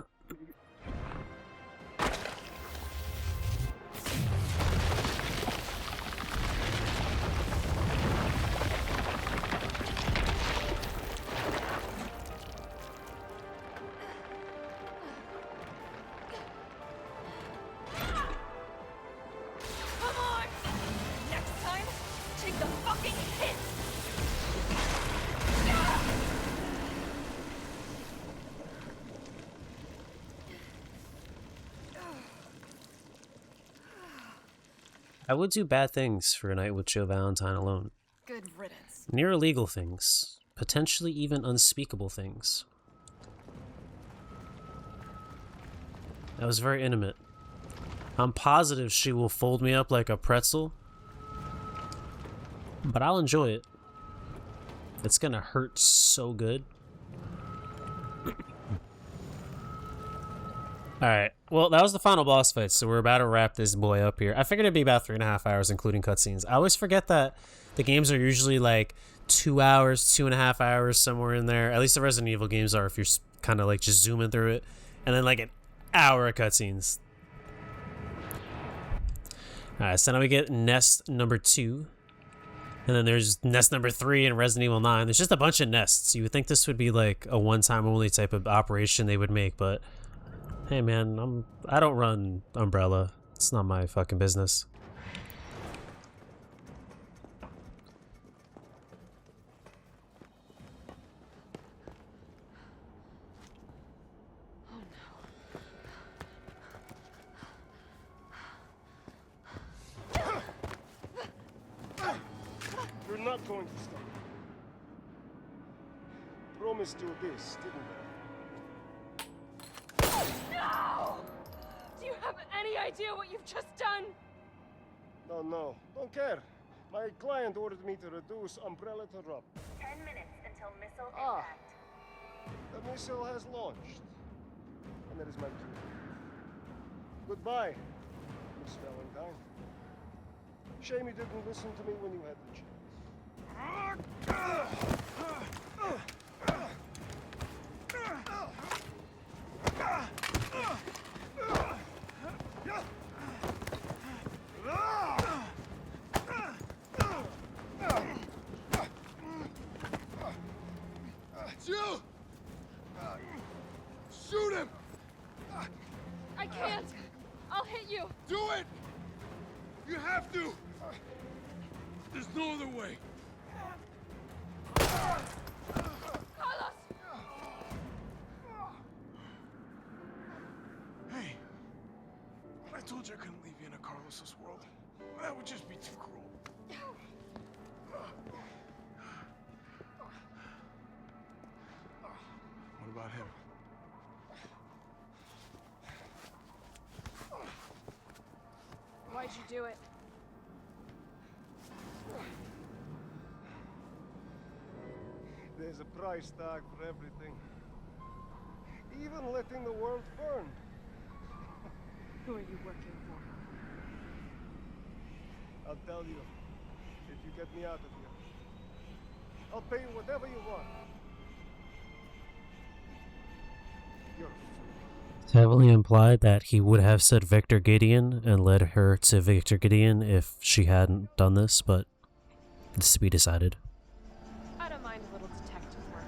I would do bad things for a night with Joe Valentine alone. Good riddance. Near illegal things. Potentially even unspeakable things. That was very intimate. I'm positive she will fold me up like a pretzel. But I'll enjoy it. It's gonna hurt so good. Alright, well, that was the final boss fight, so we're about to wrap this boy up here. I figured it'd be about 3.5 hours, including cutscenes. I always forget that the games are usually like 2 hours, 2.5 hours, somewhere in there. At least the Resident Evil games are, if you're kind of like just zooming through it. And then like an hour of cutscenes. Alright, so now we get N.E.S.T number 2. And then there's N.E.S.T number 3 and Resident Evil 9. There's just a bunch of N.E.S.Ts. You would think this would be like a one-time only type of operation they would make, but hey man, I don't run Umbrella. It's not my fucking business. You're not going to stop. Promised you this, didn't I? No! Do you have any idea what you've just done? No. Don't care. My client ordered me to reduce Umbrella to rub. 10 minutes until missile impact. The missile has launched. And that is my cue. Goodbye, Miss Valentine. Shame you didn't listen to me when you had the chance. It's you! Shoot him! I can't! I'll hit you! Do it! You have to! There's no other way. Carlos! Hey, I told you I couldn't leave you in a Carlos's world. That would just be too cruel. What about him? Why'd you do it? There's a price tag for everything. Even letting the world burn. Who are you working for? I'll tell you, if you get me out of here. I'll pay you whatever you want. You're a fool. It's heavily implied that he would have said Victor Gideon and led her to Victor Gideon if she hadn't done this, but this to be decided. I don't mind a little detective work.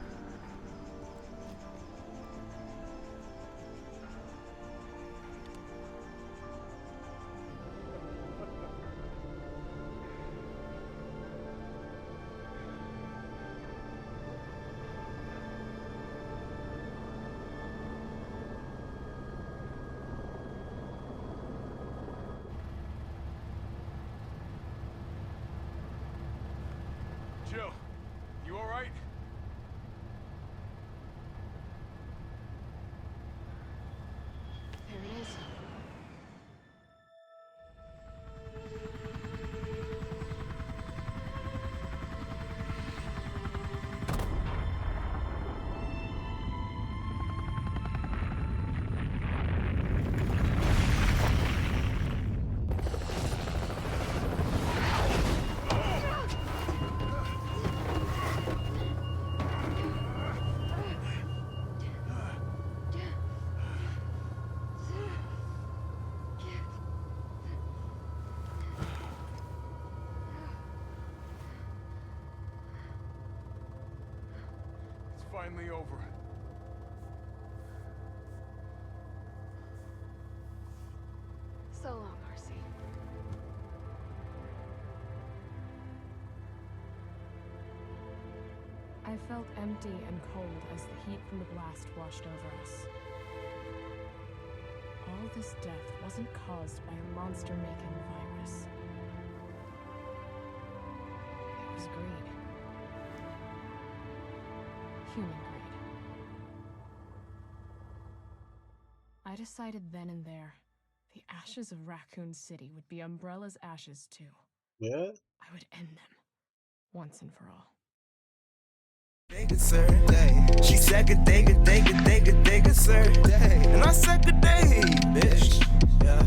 Jill, you all right? There it is. It's finally over. So long, Marcy. I felt empty and cold as the heat from the blast washed over us. All this death wasn't caused by a monster-making virus. It was greed. Human greed. I decided then and there, the ashes of Raccoon City would be Umbrella's ashes too. Yeah? I would end them, once and for all. Sir, she said good day, good day, good day, good day, good sir. And I said good day, bitch. Yeah.